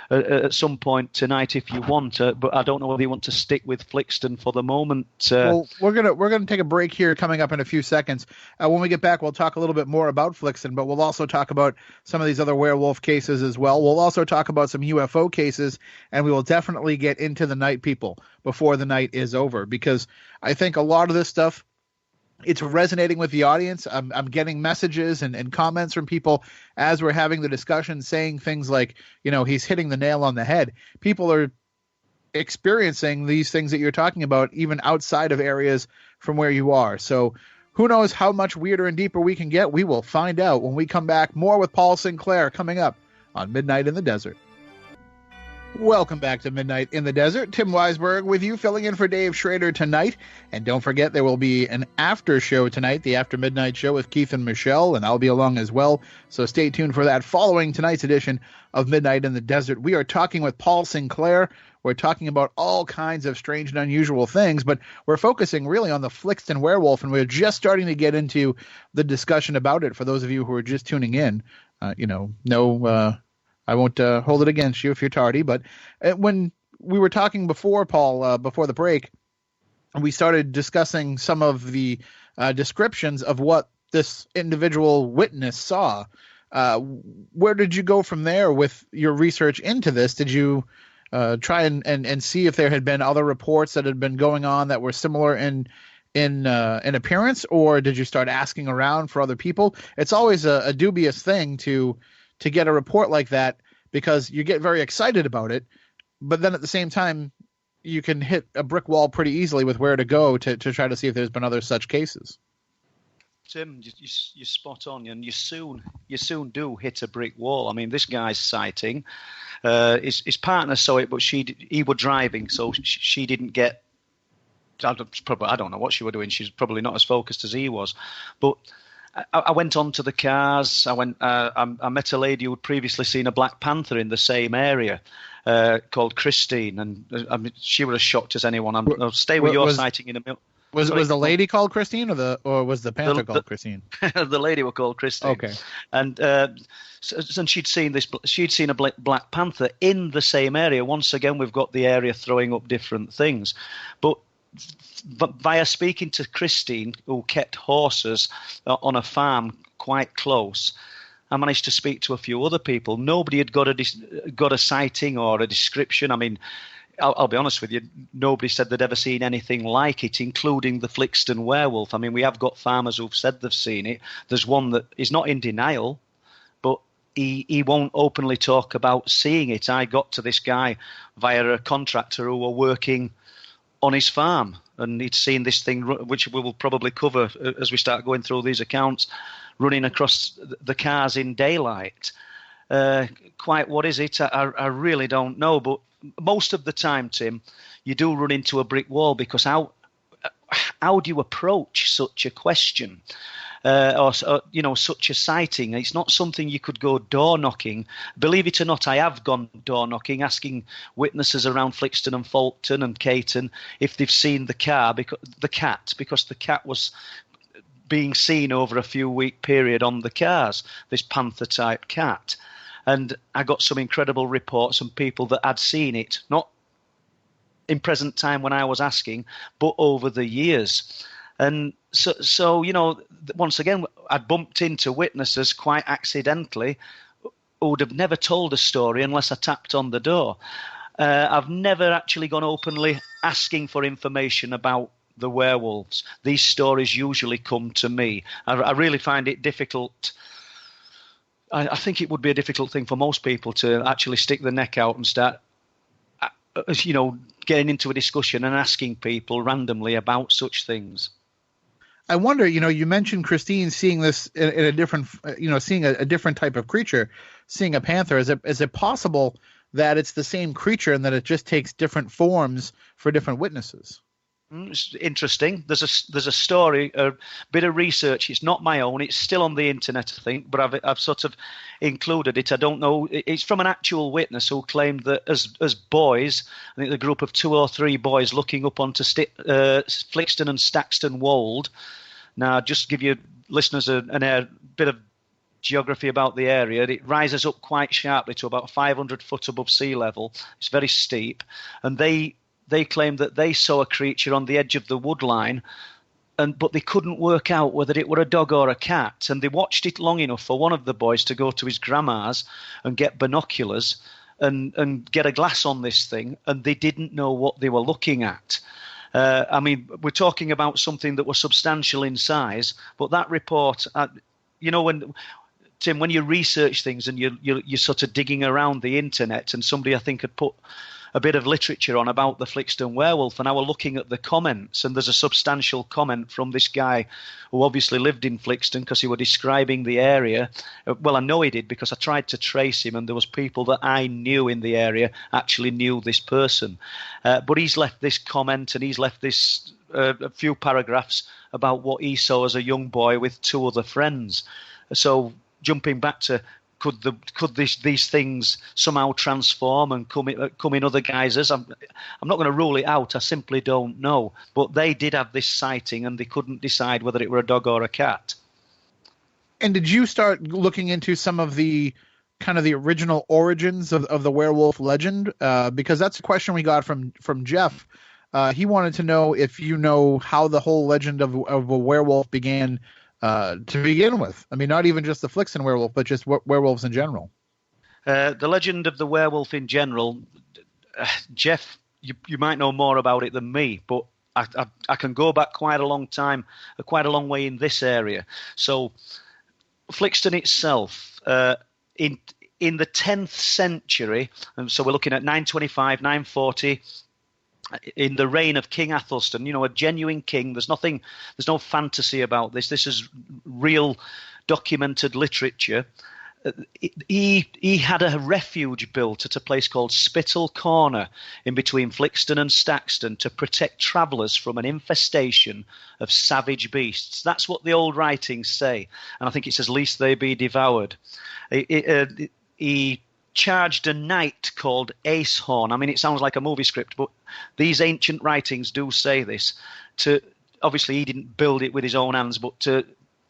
at some point tonight if you want. But I don't know whether you want to stick with Flixton for the moment. Well, we're gonna take a break here, coming up in a few seconds. When we get back, we'll talk a little bit more about Flixton, but we'll also talk about some of these other werewolf cases as well. We'll also talk about some UFO cases, and we will definitely get into the night people before the night is over, because I think a lot of this stuff, it's resonating with the audience. I'm getting messages and comments from people as we're having the discussion, saying things like, he's hitting the nail on the head. People are experiencing these things that you're talking about, even outside of areas from where you are. So who knows how much weirder and deeper we can get? We will find out when we come back. More with Paul Sinclair coming up on Midnight in the Desert. Welcome back to Midnight in the Desert. Tim Weisberg with you, filling in for Dave Schrader tonight. And don't forget, there will be an after show tonight, the After Midnight Show with Keith and Michelle, and I'll be along as well. So stay tuned for that following tonight's edition of Midnight in the Desert. We are talking with Paul Sinclair. We're talking about all kinds of strange and unusual things, but we're focusing really on the Flixton Werewolf, and we're just starting to get into the discussion about it for those of you who are just tuning in. I won't hold it against you if you're tardy, but when we were talking before, Paul, before the break, we started discussing some of the descriptions of what this individual witness saw. Where did you go from there with your research into this? Did you try and see if there had been other reports that had been going on that were similar in appearance, or did you start asking around for other people? It's always a dubious thing to get a report like that, because you get very excited about it, but then at the same time, you can hit a brick wall pretty easily with where to go to try to see if there's been other such cases. Tim, you're spot on, and you soon do hit a brick wall. I mean, this guy's sighting, his partner saw it, but he was driving, so she didn't get. I don't know what she was doing. She's probably not as focused as he was, but I went on to the cars. I met a lady who had previously seen a Black Panther in the same area, called Christine, and I mean, she was as shocked as anyone. I'll stay with your sighting in a minute. Was the lady called Christine, or was the Panther called Christine? The lady was called Christine. Okay. And she'd seen a Black Panther in the same area. Once again, we've got the area throwing up different things, but via speaking to Christine, who kept horses on a farm quite close, I managed to speak to a few other people. Nobody had got a sighting or a description. I mean, I'll be honest with you, nobody said they'd ever seen anything like it, including the Flixton Werewolf. I mean, we have got farmers who've said they've seen it. There's one that is not in denial, but he won't openly talk about seeing it. I got to this guy via a contractor who were working on his farm, and he'd seen this thing, which we will probably cover as we start going through these accounts, running across the cars in daylight. Quite what is it? I really don't know, but most of the time, Tim, you do run into a brick wall, because how do you approach such a question? Or such a sighting? It's not something you could go door knocking. Believe it or not, I have gone door knocking, asking witnesses around Flixton and Fulton and Caton if they've seen the cat, because the cat was being seen over a few week period on the cars, this panther type cat. And I got some incredible reports from people that had seen it, not in present time when I was asking, but over the years. And so once again, I bumped into witnesses quite accidentally who would have never told a story unless I tapped on the door. I've never actually gone openly asking for information about the werewolves. These stories usually come to me. I really find it difficult. I think it would be a difficult thing for most people to actually stick the neck out and start getting into a discussion and asking people randomly about such things. I wonder, you mentioned Christine seeing this in a different, seeing a different type of creature, seeing a panther. Is it possible that it's the same creature and that it just takes different forms for different witnesses? It's interesting. There's a story, a bit of research. It's not my own. It's still on the internet, I think, but I've sort of included it. I don't know. It's from an actual witness who claimed that as boys, I think the group of 2 or 3 boys looking up onto Flixton and Staxton Wold. Now, just to give your listeners a bit of geography about the area, it rises up quite sharply to about 500 foot above sea level. It's very steep, and they claimed that they saw a creature on the edge of the wood line, but they couldn't work out whether it were a dog or a cat. And they watched it long enough for one of the boys to go to his grandma's and get binoculars and get a glass on this thing, and they didn't know what they were looking at. We're talking about something that was substantial in size, but that report, Tim, when you research things and you're sort of digging around the internet, and somebody I think had put a bit of literature on about the Flixton werewolf, and I was looking at the comments, and there's a substantial comment from this guy who obviously lived in Flixton because he was describing the area. Well, I know he did because I tried to trace him, and there was people that I knew in the area actually knew this person. But he's left this comment, and he's left this a few paragraphs about what he saw as a young boy with 2 other friends. So jumping back to could these things somehow transform and come in other guises? I'm not going to rule it out. I simply don't know. But they did have this sighting, and they couldn't decide whether it were a dog or a cat. And did you start looking into some of the kind of the original origins of the werewolf legend? Because that's a question we got from Jeff. He wanted to know if you know how the whole legend of a werewolf began to begin with. I mean, not even just the Flixton werewolf, but just werewolves in general. The legend of the werewolf in general, Jeff, you might know more about it than me, but I can go back quite a long time, quite a long way in this area. So Flixton itself, in the 10th century, and so we're looking at 925, 940, in the reign of King Athelstan, a genuine king. There's no fantasy about this. This is real documented literature. He had a refuge built at a place called Spittal Corner in between Flixton and Staxton to protect travellers from an infestation of savage beasts. That's what the old writings say. And I think it says, "Lest they be devoured." He charged a knight called Acehorn. I mean, it sounds like a movie script, but these ancient writings do say this. Obviously, he didn't build it with his own hands, but to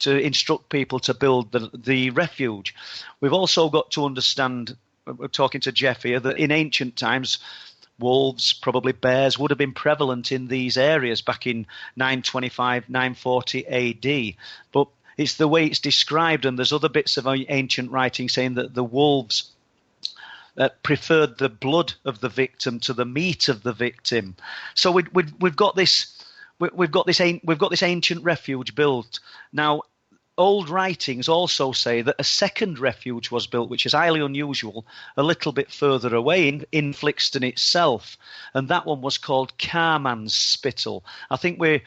instruct people to build the refuge. We've also got to understand, we're talking to Jeff here, that in ancient times, wolves, probably bears, would have been prevalent in these areas back in 925, 940 AD. But it's the way it's described, and there's other bits of ancient writing saying that the wolves preferred the blood of the victim to the meat of the victim. So we've got this ancient refuge built. Now, old writings also say that a second refuge was built, which is highly unusual, a little bit further away in Flixton itself, and that one was called Carman's Spittal. I think we've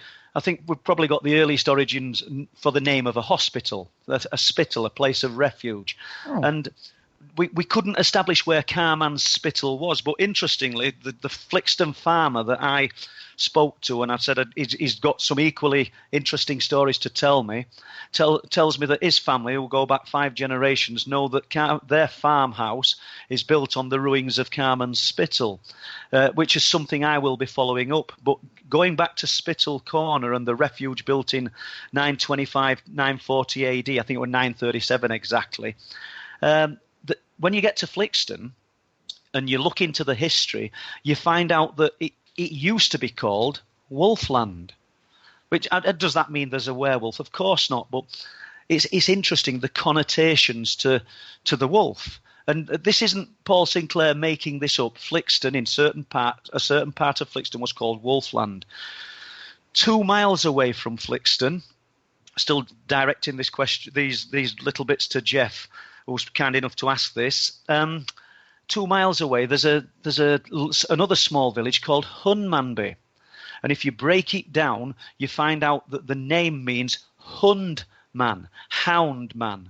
probably got the earliest origins for the name of a hospital, a spittle, a place of refuge. Oh. And we couldn't establish where Carman's Spittal was, but interestingly, the Flixton farmer that I spoke to, and I said he's got some equally interesting stories to tell me, tells me that his family, who go back 5 generations, know that their farmhouse is built on the ruins of Carman's Spittal, which is something I will be following up. But going back to Spittal Corner and the refuge built in 925, 940 AD, I think it was 937 exactly, when you get to Flixton and you look into the history, you find out that it used to be called Wolfland. Which does that mean there's a werewolf? Of course not, but it's interesting, the connotations to the wolf. And this isn't Paul Sinclair making this up. Flixton, a certain part of Flixton was called Wolfland. 2 miles away from Flixton, still directing this question, these little bits to Jeff, who was kind enough to ask this. 2 miles away, there's another small village called Hunmanby. And if you break it down, you find out that the name means Hundman, hound man,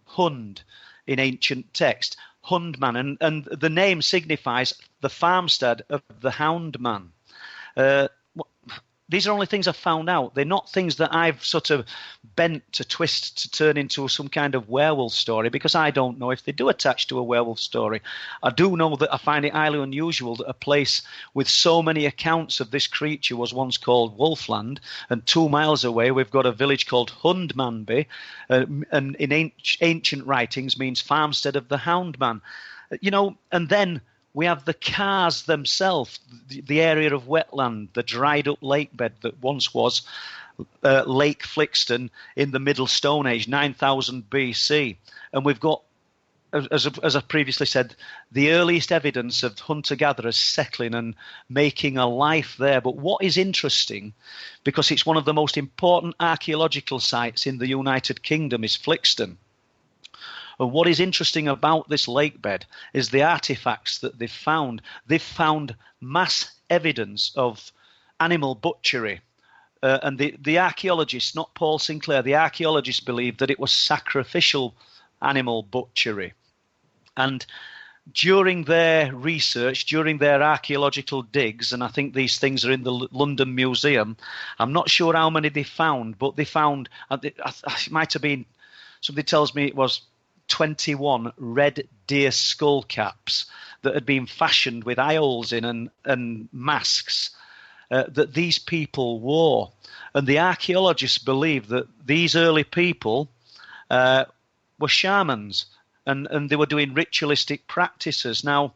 Hund in ancient text, Hundman. And the name signifies the farmstead of the hound man. These are only things I've found out. They're not things that I've sort of bent to twist to turn into some kind of werewolf story, because I don't know if they do attach to a werewolf story. I do know that I find it highly unusual that a place with so many accounts of this creature was once called Wolfland, and 2 miles away we've got a village called Hundmanby, and in ancient writings means farmstead of the hound man. And then we have the Cars themselves, the area of wetland, the dried up lake bed that once was Lake Flixton in the Middle Stone Age, 9000 BC. And we've got, as I previously said, the earliest evidence of hunter-gatherers settling and making a life there. But what is interesting, because it's one of the most important archaeological sites in the United Kingdom, is Flixton. And what is interesting about this lake bed is the artifacts that they've found. They've found mass evidence of animal butchery. And the archaeologists, not Paul Sinclair, the archaeologists believe that it was sacrificial animal butchery. And during their research, during their archaeological digs, and I think these things are in the London Museum, I'm not sure how many they found, but they found, it might have been, somebody tells me it was 21 red deer skull caps that had been fashioned with eye holes in and masks that these people wore. And the archaeologists believe that these early people were shamans and they were doing ritualistic practices. Now,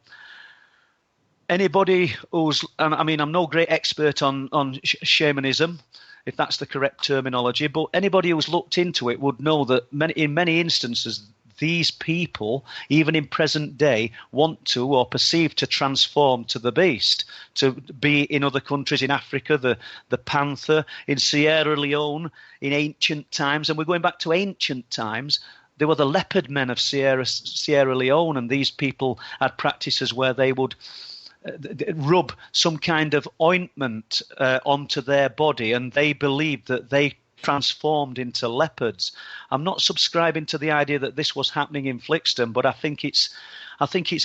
anybody who's, I mean, I'm no great expert on shamanism, if that's the correct terminology, but anybody who's looked into it would know that in many instances, these people, even in present day, want to or perceive to transform to the beast, to be in other countries in Africa, the panther, in Sierra Leone, in ancient times. And we're going back to ancient times. They were the leopard men of Sierra Leone, and these people had practices where they would rub some kind of ointment onto their body, and they believed that they transformed into leopards. I'm not subscribing to the idea that this was happening in Flixton, but I think it's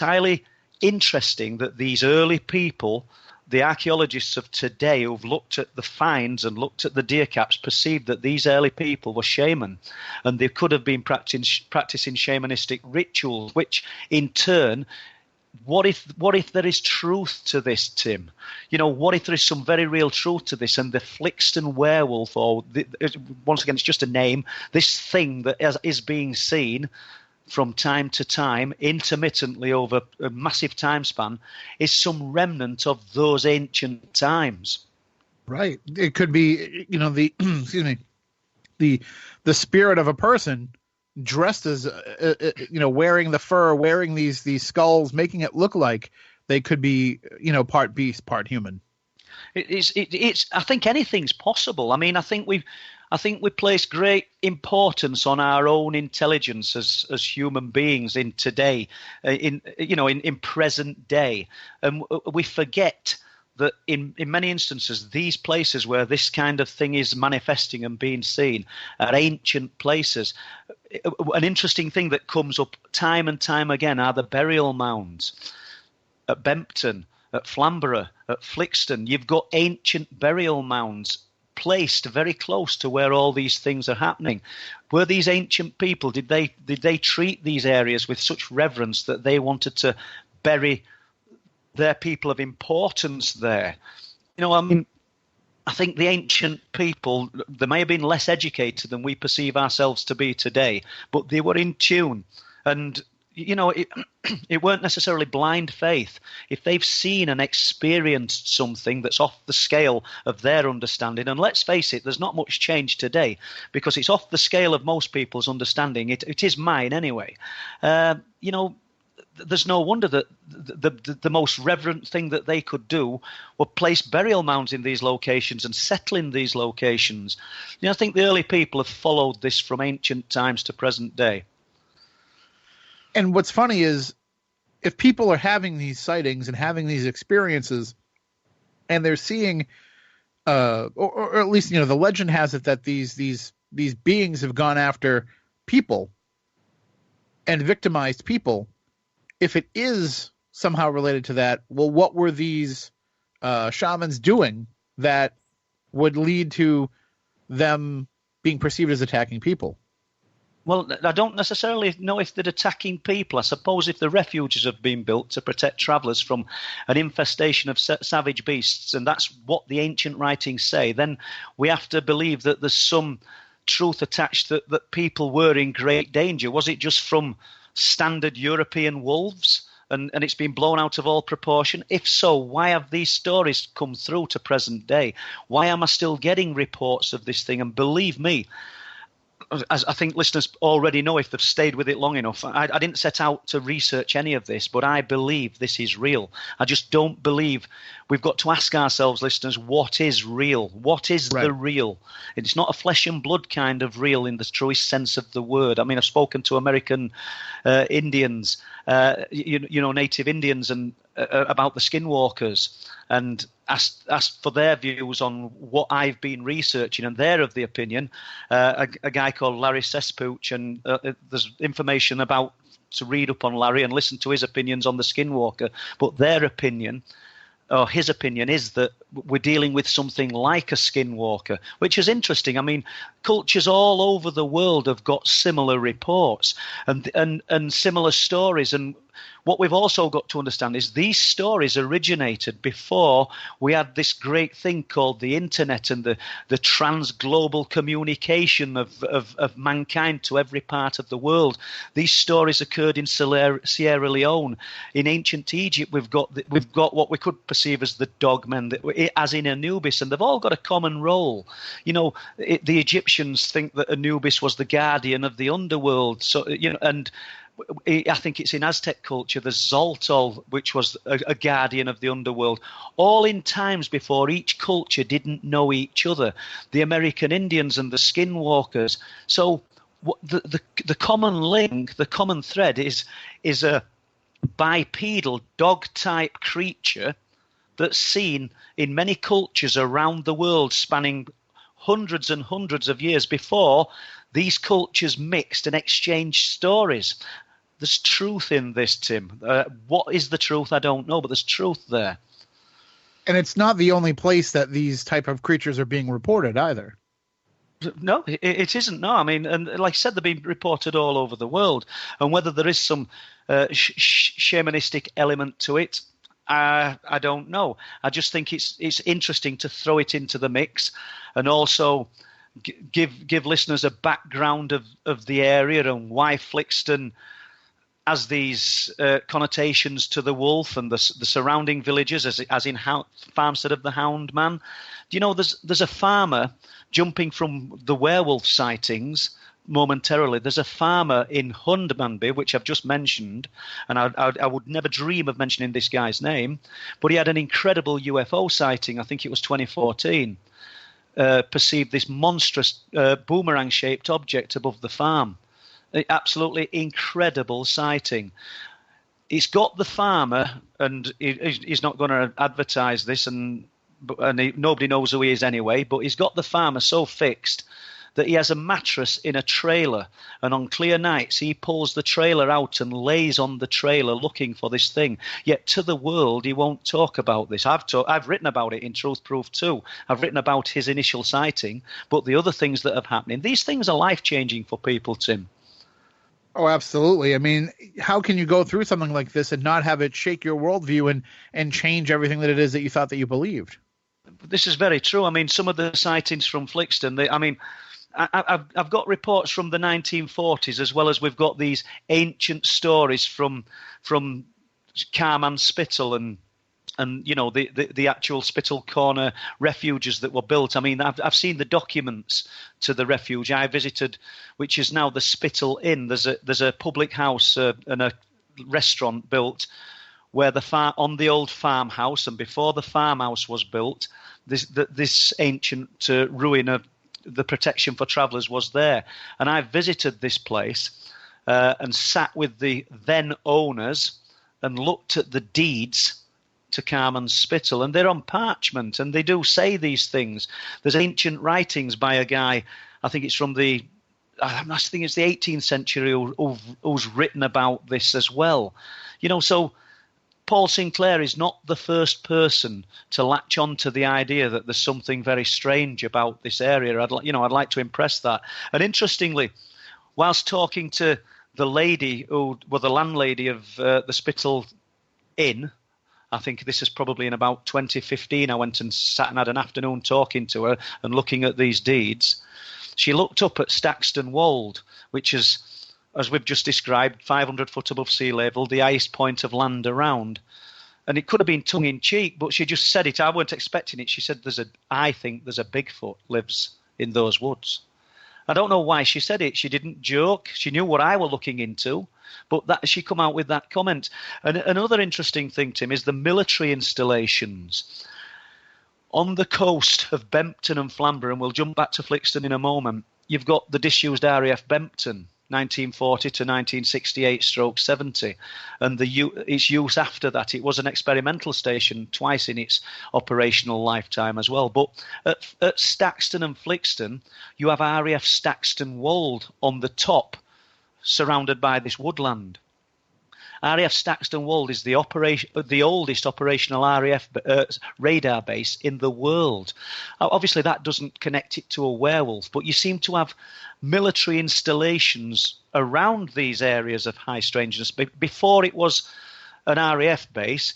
highly interesting that these early people, the archaeologists of today who've looked at the finds and looked at the deer caps, perceived that these early people were shaman, and they could have been practicing shamanistic rituals, which in turn, what if there is truth to this, Tim? What if there is some very real truth to this, and the Flixton Werewolf, once again, it's just a name, this thing that is being seen from time to time, intermittently over a massive time span, is some remnant of those ancient times. Right. It could be, the spirit of a person dressed as, wearing the fur, wearing these skulls, making it look like they could be, part beast, part human. It's. I think anything's possible. I mean, I think we place great importance on our own intelligence as human beings in today, in present day, and we forget that in many instances, these places where this kind of thing is manifesting and being seen are ancient places. An interesting thing that comes up time and time again are the burial mounds at Bempton, at Flamborough, at Flixton. You've got ancient burial mounds placed very close to where all these things are happening. Were these ancient people, did they treat these areas with such reverence that they wanted to bury their people of importance there? I think the ancient people, they may have been less educated than we perceive ourselves to be today, but they were in tune. And, it weren't necessarily blind faith. If they've seen and experienced something that's off the scale of their understanding, and let's face it, there's not much change today because it's off the scale of most people's understanding. It is mine anyway. There's no wonder that the most reverent thing that they could do were place burial mounds in these locations and settle in these locations. I think the early people have followed this from ancient times to present day. And what's funny is if people are having these sightings and having these experiences, and they're seeing, or at least the legend has it that these beings have gone after people and victimized people. If it is somehow related to that, well, what were these shamans doing that would lead to them being perceived as attacking people? Well, I don't necessarily know if they're attacking people. I suppose if the refuges have been built to protect travellers from an infestation of savage beasts, and that's what the ancient writings say, then we have to believe that there's some truth attached that people were in great danger. Was it just from standard European wolves? And it's been blown out of all proportion? If so, why have these stories come through to present day? Why am I still getting reports of this thing? And believe me, as I think listeners already know if they've stayed with it long enough, I didn't set out to research any of this, but I believe this is real. I just don't believe we've got to ask ourselves, listeners, what is real? What is the real? It's not a flesh and blood kind of real in the truest sense of the word. I mean, I've spoken to American Indians, native Indians, and about the skinwalkers, and asked for their views on what I've been researching, and they're of the opinion, a guy called Larry Sespooch, and there's information to read up on Larry and listen to his opinions on the skinwalker, but their opinion, or his opinion, is that we're dealing with something like a skinwalker, which is interesting. I mean, cultures all over the world have got similar reports and similar stories, and what we've also got to understand is these stories originated before we had this great thing called the internet and the trans-global communication of mankind to every part of the world. These stories occurred in Sierra Leone. In ancient Egypt, we've got what we could perceive as the dogmen, as in Anubis, and they've all got a common role. The Egyptians think that Anubis was the guardian of the underworld. So, and I think it's in Aztec culture, the Zoltol, which was a guardian of the underworld, all in times before each culture didn't know each other. The American Indians and the skinwalkers. So the common link, the common thread is a bipedal dog-type creature that's seen in many cultures around the world, spanning hundreds and hundreds of years before these cultures mixed and exchanged stories. There's truth in this, Tim. What is the truth? I don't know, but there's truth there. And it's not the only place that these type of creatures are being reported either. No, it isn't. No, I mean, and like I said, they're being reported all over the world. And whether there is some shamanistic element to it, I don't know. I just think it's interesting to throw it into the mix, and also give listeners a background of the area and why Flixton has these connotations to the wolf and the surrounding villages, as in Farmstead of the Hound Man. Do you know there's a farmer jumping from the werewolf sightings momentarily? There's a farmer in Hundmanby, which I've just mentioned, and I would never dream of mentioning this guy's name, but he had an incredible UFO sighting. I think it was 2014. Perceived this monstrous boomerang-shaped object above the farm. Absolutely incredible sighting. He's got the farmer, and he's not going to advertise this, and nobody knows who he is anyway, but he's got the farmer so fixed that he has a mattress in a trailer, and on clear nights he pulls the trailer out and lays on the trailer looking for this thing. Yet to the world he won't talk about this. I've written about it in Truth Proof 2. I've written about his initial sighting, but the other things that have happened. These things are life-changing for people, Tim. Oh, absolutely. I mean, how can you go through something like this and not have it shake your worldview and change everything that it is that you thought that you believed? This is very true. I mean, some of the sightings from Flixton, I've got reports from the 1940s, as well as we've got these ancient stories from Carman Spittal and the actual Spittal Corner refuges that were built. I mean, I've seen the documents to the refuge I visited, which is now the Spittal Inn. There's a public house and a restaurant built where on the old farmhouse, and before the farmhouse was built, this ancient ruin of the protection for travellers was there. And I visited this place and sat with the then owners and looked at the deeds to Carmen Spittal, and they're on parchment, and they do say these things. There's ancient writings by a guy, I think it's from the 18th century, who's written about this as well. So Paul Sinclair is not the first person to latch on to the idea that there's something very strange about this area. I'd like to impress that. And interestingly, whilst talking to the lady who was the landlady of the Spittal Inn, I think this is probably in about 2015, I went and sat and had an afternoon talking to her and looking at these deeds. She looked up at Staxton Wold, which is, as we've just described, 500 foot above sea level, the highest point of land around. And it could have been tongue-in-cheek, but she just said it. I weren't expecting it. She said, I think there's a Bigfoot lives in those woods. I don't know why she said it. She didn't joke. She knew what I were looking into, but she come out with that comment. And another interesting thing, Tim, is the military installations. On the coast of Bempton and Flamborough, and we'll jump back to Flixton in a moment, you've got the disused RAF Bempton, 1940 to 1968/70, and its use after that. It was an experimental station twice in its operational lifetime as well. But at Staxton and Flixton, you have RAF Staxton Wold on the top, surrounded by this woodland. RAF Staxton Wold is the oldest operational RAF radar base in the world. Obviously, that doesn't connect it to a werewolf, but you seem to have military installations around these areas of high strangeness. Before it was an RAF base,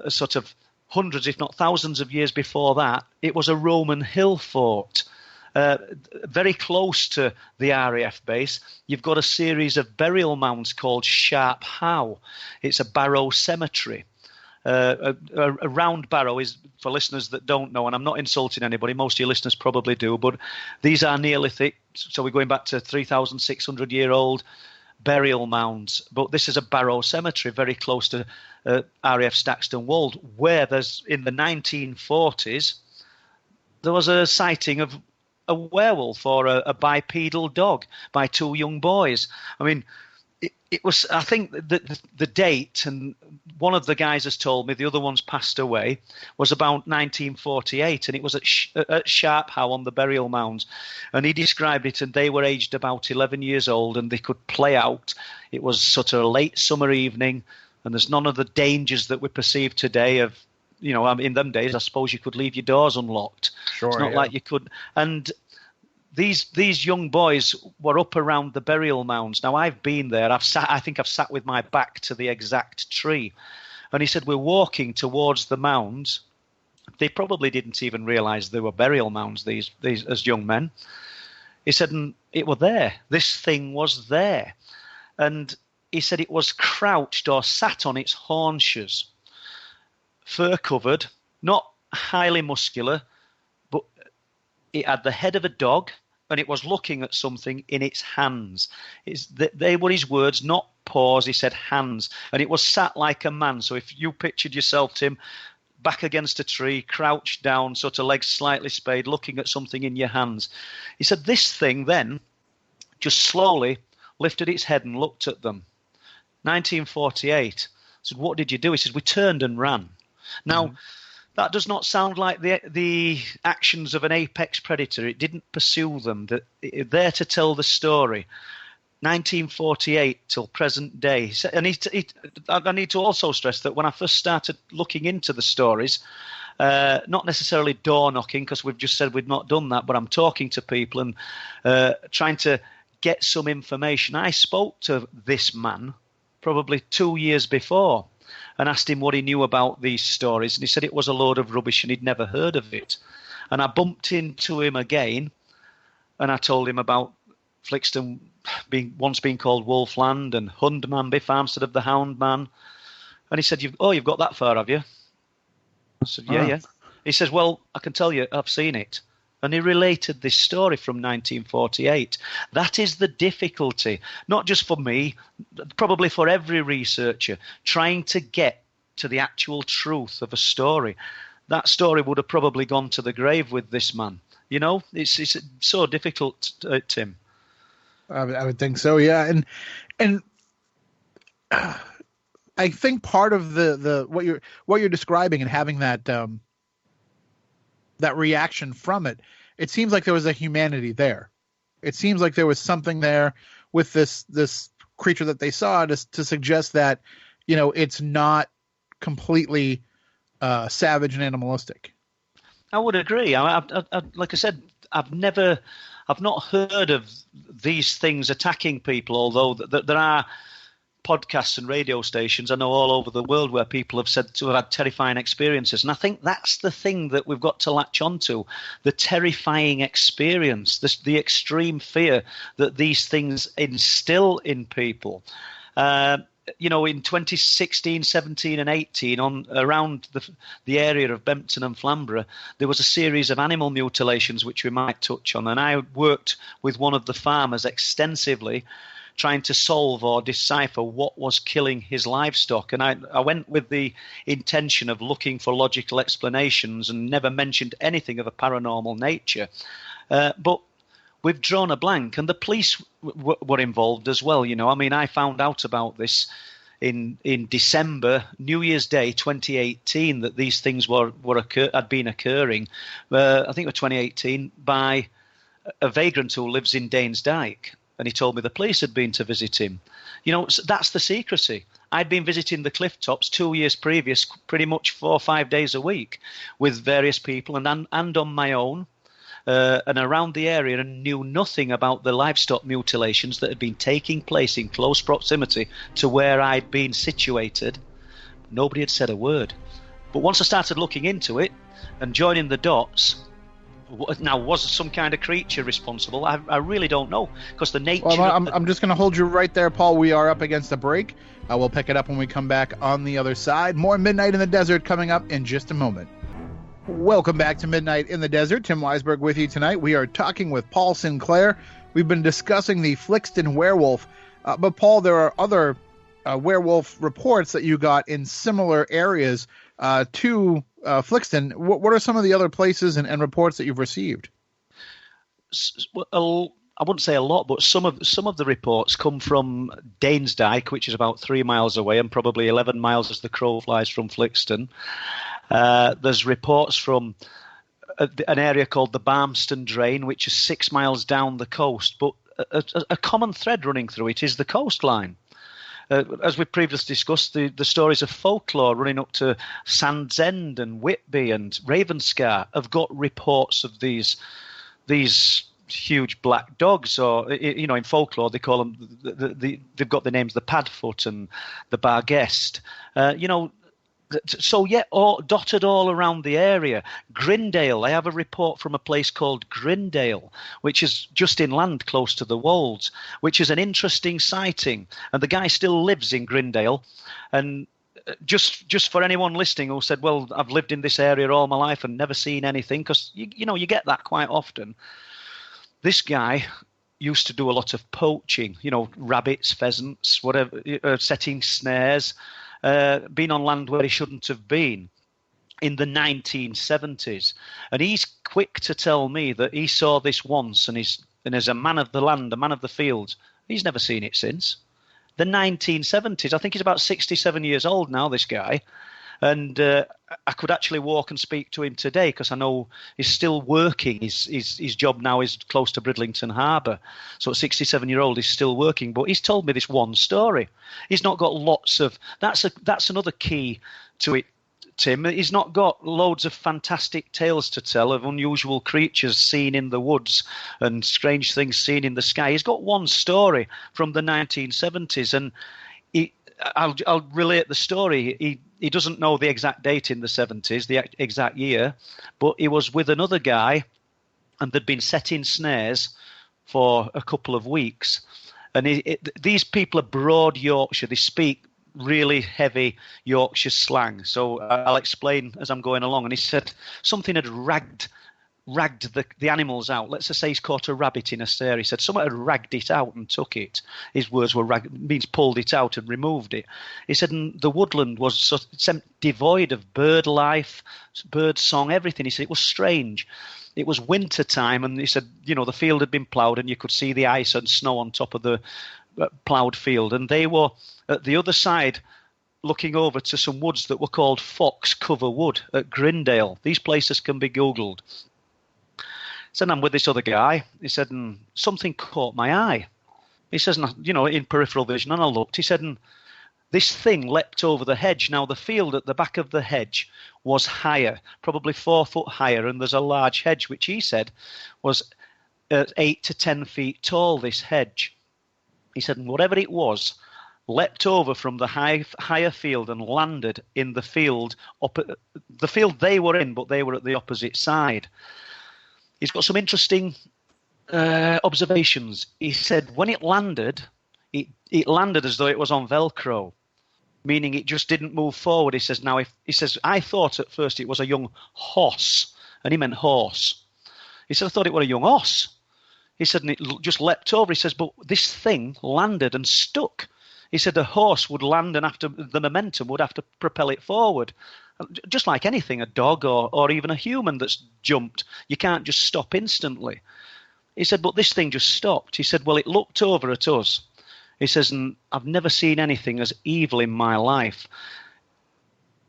sort of hundreds, if not thousands of years before that, it was a Roman hill fort. Very close to the RAF base, you've got a series of burial mounds called Sharp Howe. It's a barrow cemetery. A round barrow is, for listeners that don't know, and I'm not insulting anybody, most of your listeners probably do, but these are Neolithic, so we're going back to 3,600-year-old burial mounds. But this is a barrow cemetery very close to RAF Staxton Wold, where in the 1940s, there was a sighting of a werewolf or a bipedal dog by two young boys. I mean, it was, I think, the date, and one of the guys has told me, the other one's passed away, was about 1948, and it was at Sharp Howe on the burial mounds. And he described it, and they were aged about 11 years old, and they could play out. It was sort of a late summer evening, and there's none of the dangers that we perceive today of, in them days, I suppose you could leave your doors unlocked. Sure, it's not like you could. And these young boys were up around the burial mounds. Now, I've been there. I think I've sat with my back to the exact tree. And he said, we're walking towards the mounds. They probably didn't even realize they were burial mounds, these as young men. He said, and it were there. This thing was there. And he said it was crouched or sat on its haunches, fur covered, not highly muscular, but it had the head of a dog, and it was looking at something in its hands. They were his words, not paws. He said hands, and it was sat like a man. So if you pictured yourself, Tim, back against a tree, crouched down, sort of legs slightly spayed, looking at something in your hands. He said this thing then just slowly lifted its head and looked at them. 1948. I said, what did you do? He said, we turned and ran. Now, that does not sound like the actions of an apex predator. It didn't pursue them. They're there to tell the story. 1948 till present day. And I need to also stress that when I first started looking into the stories, not necessarily door knocking, because we've just said we've not done that, but I'm talking to people and trying to get some information. I spoke to this man probably 2 years before and asked him what he knew about these stories, and he said it was a load of rubbish and he'd never heard of it. And I bumped into him again, and I told him about Flixton once being called Wolfland and Hundmanby, Farmstead of the Hound Man. And he said, you've got that far, have you? I said, yeah. He says, well, I can tell you, I've seen it. And he related this story from 1948. That is the difficulty, not just for me, probably for every researcher, trying to get to the actual truth of a story. That story would have probably gone to the grave with this man. It's so difficult, Tim. I would think so, yeah. And I think part of the what you're describing and having that that reaction from it, it seems like there was a humanity there. It seems like there was something there with this creature that they saw to suggest that, it's not completely savage and animalistic. I would agree. Like I said, I've not heard of these things attacking people, although there are podcasts and radio stations I know all over the world where people have said to have had terrifying experiences. And I think that's the thing that we've got to latch onto, the terrifying experience, the extreme fear that these things instill in people. In 2016, 17 and 18, around the area of Bempton and Flamborough, there was a series of animal mutilations which we might touch on. And I worked with one of the farmers extensively trying to solve or decipher what was killing his livestock. And I went with the intention of looking for logical explanations and never mentioned anything of a paranormal nature. But we've drawn a blank, and the police were involved as well. I found out about this in December, New Year's Day 2018, that these things had been occurring. I think it was 2018 by a vagrant who lives in Danesdyke. And he told me the police had been to visit him. So that's the secrecy. I'd been visiting the cliff tops 2 years previous, pretty much 4 or 5 days a week with various people and on my own and around the area, and knew nothing about the livestock mutilations that had been taking place in close proximity to where I'd been situated. Nobody had said a word. But once I started looking into it and joining the dots, now, was some kind of creature responsible? I really don't know, because the nature... Well, I'm just going to hold you right there, Paul. We are up against a break. We'll pick it up when we come back on the other side. More Midnight in the Desert coming up in just a moment. Welcome back to Midnight in the Desert. Tim Weisberg with you tonight. We are talking with Paul Sinclair. We've been discussing the Flixton Werewolf. But, Paul, there are other werewolf reports that you got in similar areas to Flixton. What are some of the other places and reports that you've received? Well, I wouldn't say a lot, but some of the reports come from Danesdyke, which is about 3 miles away, and probably 11 miles as the crow flies from Flixton. There's reports from an area called the Barmston Drain, which is 6 miles down the coast, but a common thread running through it is the coastline. As we previously discussed, the stories of folklore running up to Sand's End and Whitby and Ravenscar have got reports of these huge black dogs, or in folklore they call them. They've got the names the Padfoot and the Barguest. So dotted all around the area. Grindale, I have a report from a place called Grindale, which is just inland close to the Wolds, which is an interesting sighting. And the guy still lives in Grindale. And just for anyone listening who said, well, I've lived in this area all my life and never seen anything, because you get that quite often. This guy used to do a lot of poaching, rabbits, pheasants, whatever, setting snares. Been on land where he shouldn't have been in the 1970s. And he's quick to tell me that he saw this once, and as a man of the land, a man of the fields, he's never seen it since. The 1970s. I think he's about 67 years old now, this guy. And I could actually walk and speak to him today, because I know he's still working. His job now is close to Bridlington Harbour. So at 67-year-old, he's still working. But he's told me this one story. He's not got lots of... That's another key to it, Tim. He's not got loads of fantastic tales to tell of unusual creatures seen in the woods and strange things seen in the sky. He's got one story from the 1970s, and I'll relate the story. He doesn't know the exact date in the 70s, the exact year, but he was with another guy, and they'd been setting snares for a couple of weeks. And these people are broad Yorkshire. They speak really heavy Yorkshire slang. So I'll explain as I'm going along. And he said something had ragged the animals out. Let's just say he's caught a rabbit in a snare. He said someone had ragged it out and took it. His words were means pulled it out and removed it. He said the woodland was devoid of bird life, bird song, everything. He said it was strange. It was winter time, and he said, the field had been ploughed, and you could see the ice and snow on top of the ploughed field. And they were at the other side, looking over to some woods that were called Fox Cover Wood at Grindale. These places can be Googled. Said, I'm with this other guy. He said, and something caught my eye. He says, in peripheral vision, and I looked. He said, and this thing leapt over the hedge. Now, the field at the back of the hedge was higher, probably 4 foot higher, and there's a large hedge, which he said was 8 to 10 feet tall, this hedge. He said, and whatever it was, leapt over from the higher field and landed in the field they were in, but they were at the opposite side. He's got some interesting observations. He said when it landed, it landed as though it was on Velcro, meaning it just didn't move forward. He says, I thought at first it was a young horse, and he meant horse. He said, I thought it was a young horse. He said, and it just leapt over. He says, but this thing landed and stuck. He said a horse would land, and after the momentum would have to propel it forward. Just like anything, a dog or even a human that's jumped, you can't just stop instantly. He said, but this thing just stopped. He said, well, it looked over at us. He says, and I've never seen anything as evil in my life.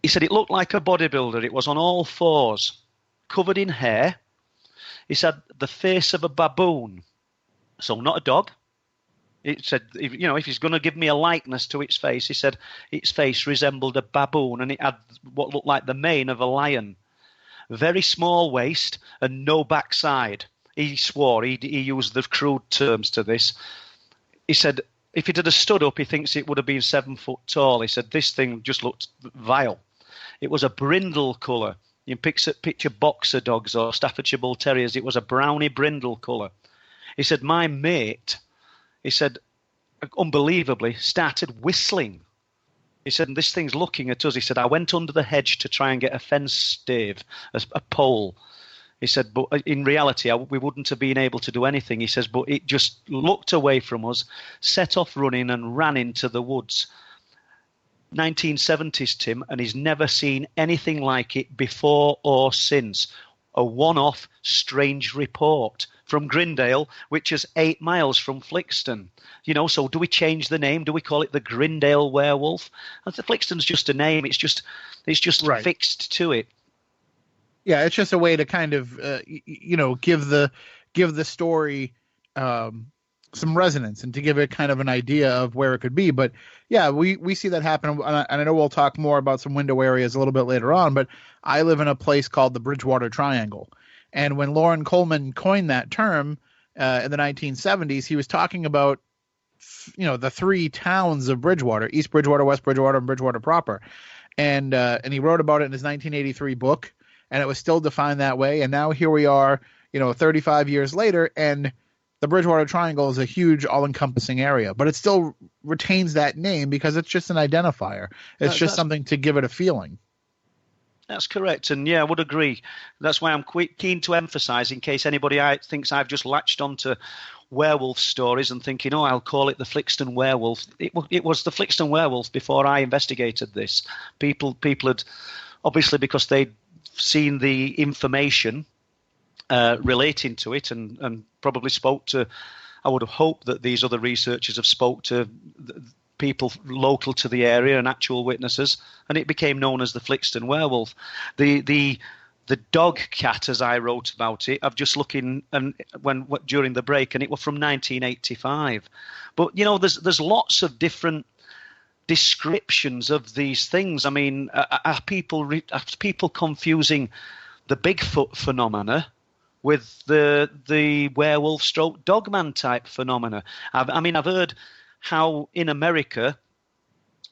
He said, it looked like a bodybuilder. It was on all fours, covered in hair. He said, the face of a baboon. So not a dog. It said, if he's going to give me a likeness to its face, he said its face resembled a baboon, and it had what looked like the mane of a lion. Very small waist and no backside. He swore, he used the crude terms to this. He said if it had stood up, he thinks it would have been 7 foot tall. He said this thing just looked vile. It was a brindle colour. You picture boxer dogs or Staffordshire Bull Terriers. It was a browny brindle colour. He said my mate... He said, unbelievably, started whistling. He said, and this thing's looking at us. He said, I went under the hedge to try and get a fence stave, a pole. He said, but in reality, we wouldn't have been able to do anything. He says, but it just looked away from us, set off running and ran into the woods. 1970s, Tim, and he's never seen anything like it before or since. A one-off strange report from Grindale, which is 8 miles from Flixton. So do we change the name? Do we call it the Grindale Werewolf? The Flixton's just a name. It's just right. Fixed to it. Yeah, it's just a way to kind of, give the story some resonance and to give it kind of an idea of where it could be. But yeah, we see that happen. And I know we'll talk more about some window areas a little bit later on, but I live in a place called the Bridgewater Triangle. And when Loren Coleman coined that term in the 1970s, he was talking about, the 3 towns of Bridgewater: East Bridgewater, West Bridgewater, and Bridgewater proper. And he wrote about it in his 1983 book, and it was still defined that way. And now here we are, 35 years later, and the Bridgewater Triangle is a huge, all-encompassing area, but it still retains that name because it's just an identifier. It's just something to give it a feeling. That's correct, and yeah, I would agree. That's why I'm keen to emphasise, in case anybody thinks I've just latched onto werewolf stories and thinking, I'll call it the Flixton Werewolf. It was the Flixton Werewolf before I investigated this. People had, obviously because they'd seen the information relating to it and probably spoke to, I would have hoped that these other researchers have spoke to people local to the area and actual witnesses, and it became known as the Flixton Werewolf. The dog cat, as I wrote about it, I've just looking and during the break, and it was from 1985. But there's lots of different descriptions of these things. I mean, are people confusing the Bigfoot phenomena with the werewolf stroke dogman type phenomena? I've heard how in America,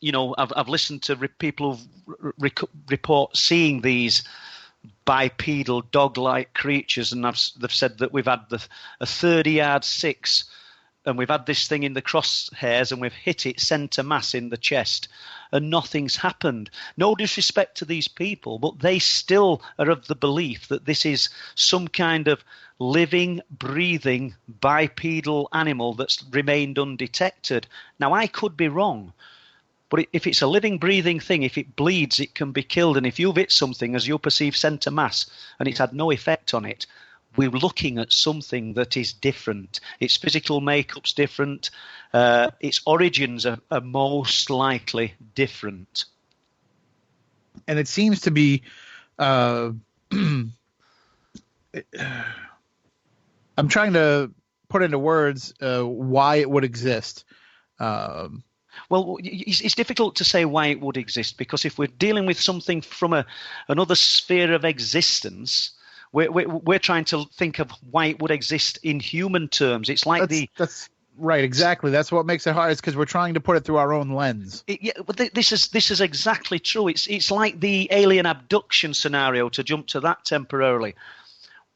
I've listened to people who report seeing these bipedal dog-like creatures, and they've said that we've had a 30-yard 6, and we've had this thing in the crosshairs, and we've hit it centre mass in the chest, and nothing's happened. No disrespect to these people, but they still are of the belief that this is some kind of living, breathing, bipedal animal that's remained undetected. Now, I could be wrong, but if it's a living, breathing thing, if it bleeds, it can be killed. And if you've hit something as you perceive centre mass and it's had no effect on it, we're looking at something that is different. Its physical makeup's different. Its origins are most likely different. and it seems to be. I'm trying to put into words why it would exist. Well, it's difficult to say why it would exist, because if we're dealing with something from another sphere of existence, we're trying to think of why it would exist in human terms. It's like that's right, exactly. That's what makes it hard, is because we're trying to put it through our own lens. But this is exactly true. It's like the alien abduction scenario, to jump to that temporarily.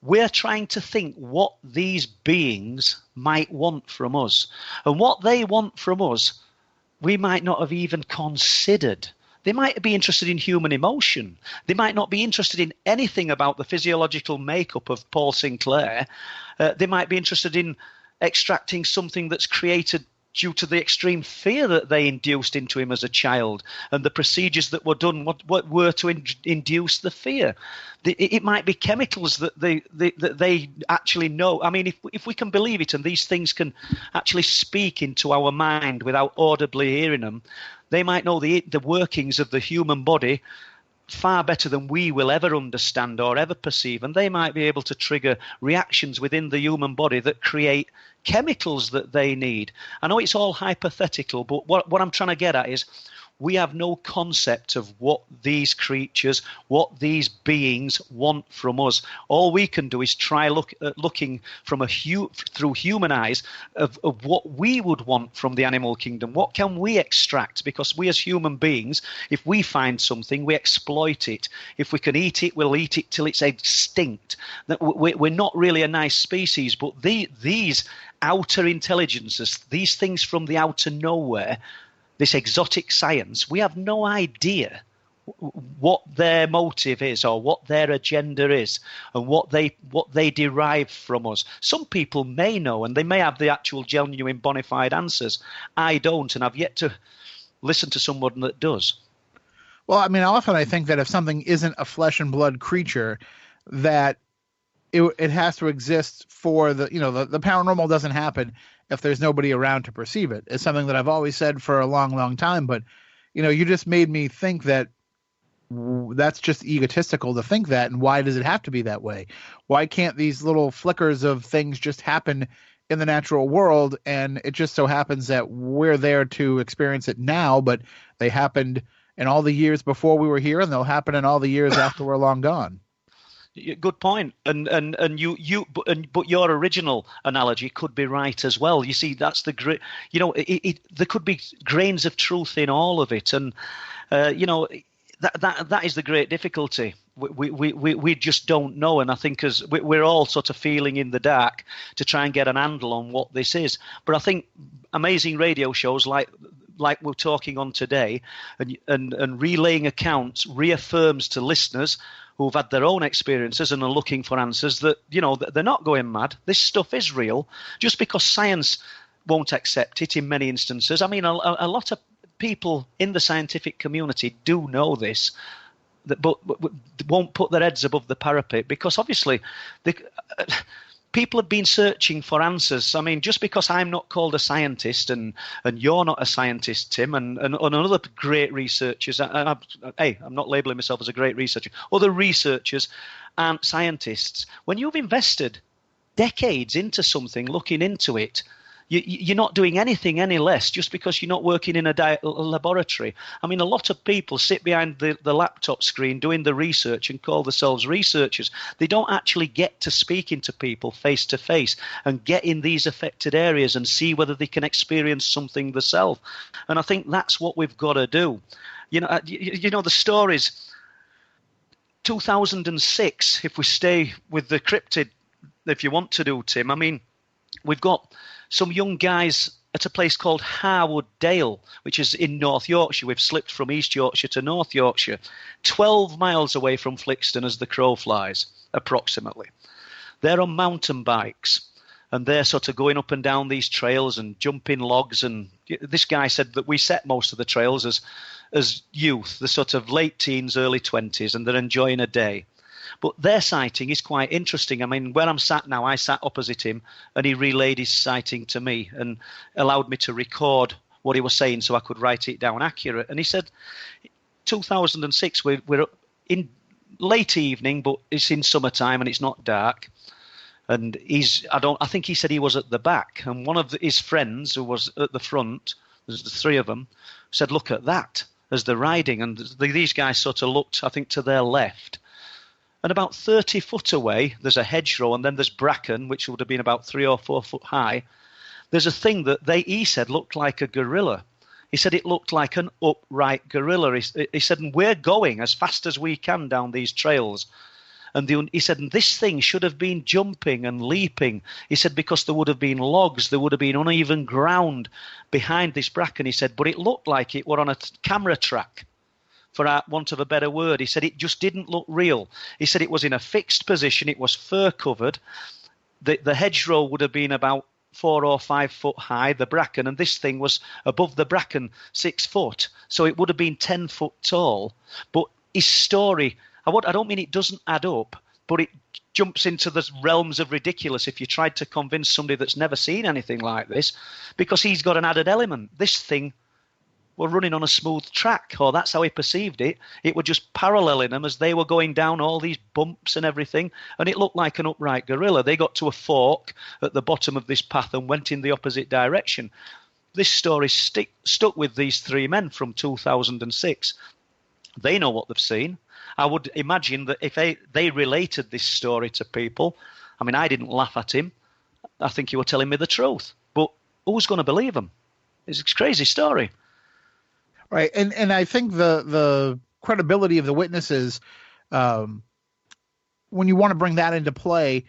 We're trying to think what these beings might want from us, and what they want from us we might not have even considered. They might be interested in human emotion. They might not be interested in anything about the physiological makeup of Paul Sinclair. They might be interested in extracting something that's created due to the extreme fear that they induced into him as a child, and the procedures that were done what were to induce the fear. It might be chemicals that they actually know. I mean, if we can believe it, and these things can actually speak into our mind without audibly hearing them, they might know the workings of the human body far better than we will ever understand or ever perceive, and they might be able to trigger reactions within the human body that create chemicals that they need. I know it's all hypothetical, but what I'm trying to get at is we have no concept of what these creatures, what these beings want from us. All we can do is try looking from through human eyes of what we would want from the animal kingdom. What can we extract? Because we as human beings, if we find something, we exploit it. If we can eat it, we'll eat it till it's extinct. We're not really a nice species, but these outer intelligences, these things from the outer nowhere, this exotic science, we have no idea what their motive is or what their agenda is and what they derive from us. Some people may know, and they may have the actual genuine bona fide answers. I don't, and I've yet to listen to someone that does. Well, I mean, often I think that if something isn't a flesh and blood creature, that it has to exist for the paranormal doesn't happen if there's nobody around to perceive it. It's something that I've always said for a long, long time. But, you just made me think that that's just egotistical to think that. And why does it have to be that way? Why can't these little flickers of things just happen in the natural world? And it just so happens that we're there to experience it now, but they happened in all the years before we were here, and they'll happen in all the years after we're long gone. Good point, but your original analogy could be right as well. You see, that's the great. There could be grains of truth in all of it, and that is the great difficulty. We just don't know, and I think as we're all sort of feeling in the dark to try and get an handle on what this is. But I think amazing radio shows like we're talking on today, and relaying accounts reaffirms to listeners who've had their own experiences and are looking for answers that, they're not going mad. This stuff is real. Just because science won't accept it in many instances. I mean, a lot of people in the scientific community do know this, but won't put their heads above the parapet, because obviously people have been searching for answers. I mean, just because I'm not called a scientist and you're not a scientist, Tim, and other great researchers, I'm not labeling myself as a great researcher. Other researchers aren't scientists. When you've invested decades into something, looking into it, you're not doing anything any less just because you're not working in a laboratory. I mean, a lot of people sit behind the laptop screen doing the research and call themselves researchers. They don't actually get to speaking to people face to face and get in these affected areas and see whether they can experience something themselves. And I think that's what we've got to do. The stories. 2006, if we stay with the cryptid, if you want to do, Tim, I mean, we've got some young guys at a place called Harwood Dale, which is in North Yorkshire. We've slipped from East Yorkshire to North Yorkshire, 12 miles away from Flixton as the crow flies, approximately. They're on mountain bikes, and they're sort of going up and down these trails and jumping logs. And this guy said that we set most of the trails as youth, the sort of late teens, early 20s, and they're enjoying a day. But their sighting is quite interesting. I mean, where I'm sat now, I sat opposite him, and he relayed his sighting to me and allowed me to record what he was saying so I could write it down accurate. And he said 2006. We're in late evening, but it's in summertime and it's not dark. And I think he said he was at the back, and one of his friends who was at the front, there's the three of them, said, "Look at that," as they're riding. And these guys sort of looked, I think, to their left. And about 30 foot away, there's a hedgerow, and then there's bracken, which would have been about 3 or 4 foot high. There's a thing that he said looked like a gorilla. He said it looked like an upright gorilla. He said, and we're going as fast as we can down these trails. And he said, and this thing should have been jumping and leaping. He said, because there would have been logs, there would have been uneven ground behind this bracken. He said, but it looked like it were on a camera track, for want of a better word. He said it just didn't look real. He said it was in a fixed position. It was fur covered. The hedgerow would have been about 4 or 5 foot high, the bracken, and this thing was above the bracken 6 foot. So it would have been 10 foot tall. But his story, I don't mean it doesn't add up, but it jumps into the realms of ridiculous if you tried to convince somebody that's never seen anything like this, because he's got an added element. This thing were running on a smooth track, or that's how he perceived it. It were just paralleling them as they were going down all these bumps and everything, and it looked like an upright gorilla. They got to a fork at the bottom of this path and went in the opposite direction. This story stuck with these three men from 2006. They know what they've seen. I would imagine that if they related this story to people, I mean, I didn't laugh at him. I think you were telling me the truth. But who's going to believe him? It's a crazy story. Right. And I think the credibility of the witnesses, when you want to bring that into play,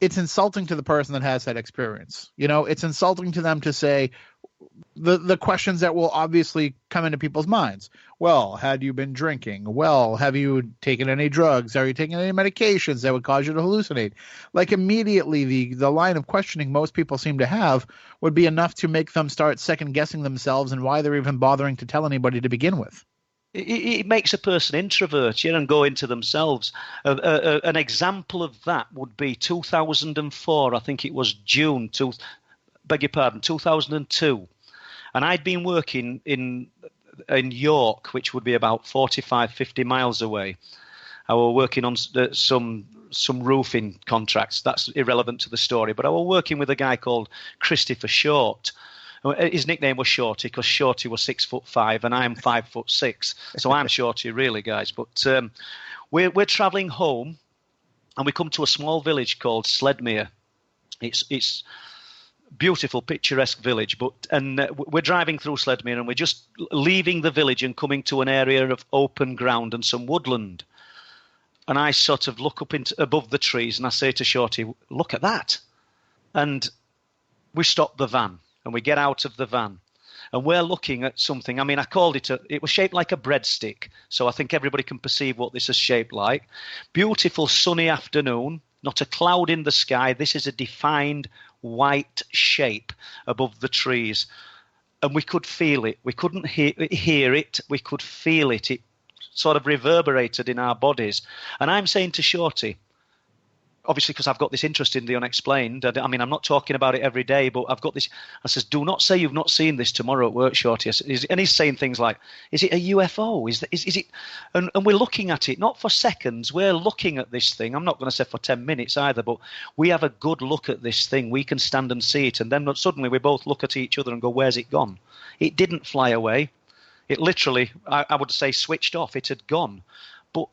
it's insulting to the person that has that experience. You know, it's insulting to them to say the questions that will obviously come into people's minds. Well, had you been drinking? Well, have you taken any drugs? Are you taking any medications that would cause you to hallucinate? Like immediately the line of questioning most people seem to have would be enough to make them start second guessing themselves and why they're even bothering to tell anybody to begin with. It makes a person introvert, and go into themselves. An example of that would be 2004. I think it was June. 2002. And I'd been working in York, which would be about 45, 50 miles away. I was working on some roofing contracts. That's irrelevant to the story. But I was working with a guy called Christopher Short. His nickname was Shorty because Shorty was 6'5" and I'm 5'6". So I'm Shorty, really, guys. But we're travelling home, and we come to a small village called Sledmere. It's beautiful, picturesque village, and we're driving through Sledmere, and we're just leaving the village and coming to an area of open ground and some woodland. And I sort of look up above the trees, and I say to Shorty, "Look at that!" And we stop the van, and we get out of the van, and we're looking at something. I mean, I called it was shaped like a breadstick, so I think everybody can perceive what this is shaped like. Beautiful sunny afternoon, not a cloud in the sky. This is a defined white shape above the trees, and we could feel it. We couldn't hear it. We could feel it. It sort of reverberated in our bodies. And I'm saying to Shorty, obviously because I've got this interest in the unexplained. I mean, I'm not talking about it every day, but I've got this. I says, do not say you've not seen this tomorrow at work, Shorty. And he's saying things like, is it a UFO? Is it? And we're looking at it, not for seconds. We're looking at this thing. I'm not going to say for 10 minutes either, but we have a good look at this thing. We can stand and see it. And then suddenly we both look at each other and go, where's it gone? It didn't fly away. It literally, I would say, switched off. It had gone. But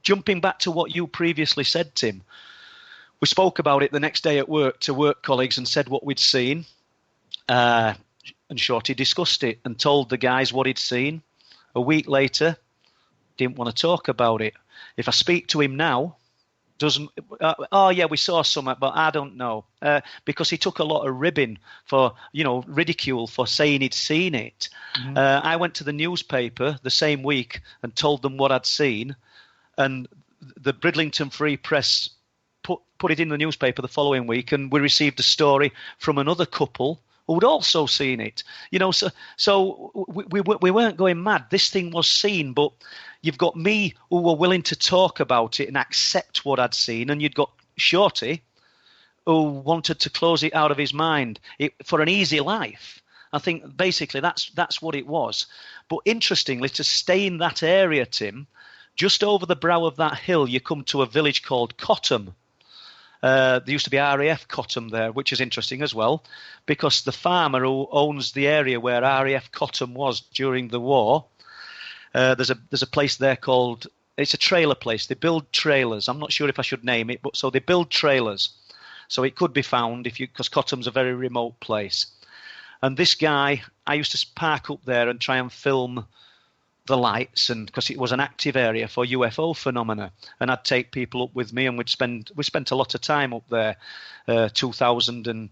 jumping back to what you previously said, Tim, we spoke about it the next day at work to work colleagues and said what we'd seen. And Shorty discussed it and told the guys what he'd seen. A week later, didn't want to talk about it. If I speak to him now, oh yeah, we saw something, but I don't know. Because he took a lot of ridicule for saying he'd seen it. Mm-hmm. I went to the newspaper the same week and told them what I'd seen. And the Bridlington Free Press put it in the newspaper the following week, and we received a story from another couple who'd also seen it. So we weren't going mad. This thing was seen, but you've got me who were willing to talk about it and accept what I'd seen, and you'd got Shorty who wanted to close it out of his mind for an easy life. I think basically that's what it was. But interestingly, to stay in that area, Tim, just over the brow of that hill, you come to a village called Cottam. There used to be RAF Cottam there, which is interesting as well, because the farmer who owns the area where RAF Cottam was during the war, there's a place there called, it's a trailer place. They build trailers. I'm not sure if I should name it, but so they build trailers. So it could be found because Cottam's a very remote place. And this guy, I used to park up there and try and film the lights, and because it was an active area for UFO phenomena, and I'd take people up with me, and we spent a lot of time up there. 2000 and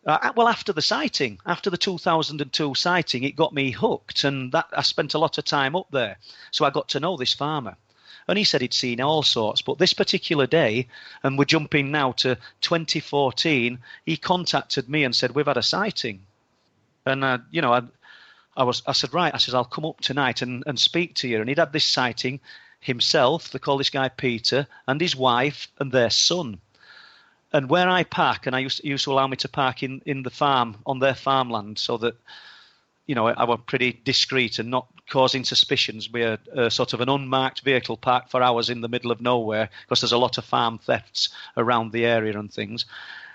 after the sighting, after the 2002 sighting, it got me hooked, and that I spent a lot of time up there. So I got to know this farmer, and he said he'd seen all sorts, but this particular day, and we're jumping now to 2014, he contacted me and said, we've had a sighting. And I said, right, I said, I'll come up tonight and speak to you. And he'd had this sighting himself, they call this guy Peter, and his wife and their son. And where I park, and I used to allow me to park in the farm, on their farmland, so that, I was pretty discreet and not causing suspicions. We're sort of an unmarked vehicle parked for hours in the middle of nowhere, because there's a lot of farm thefts around the area and things.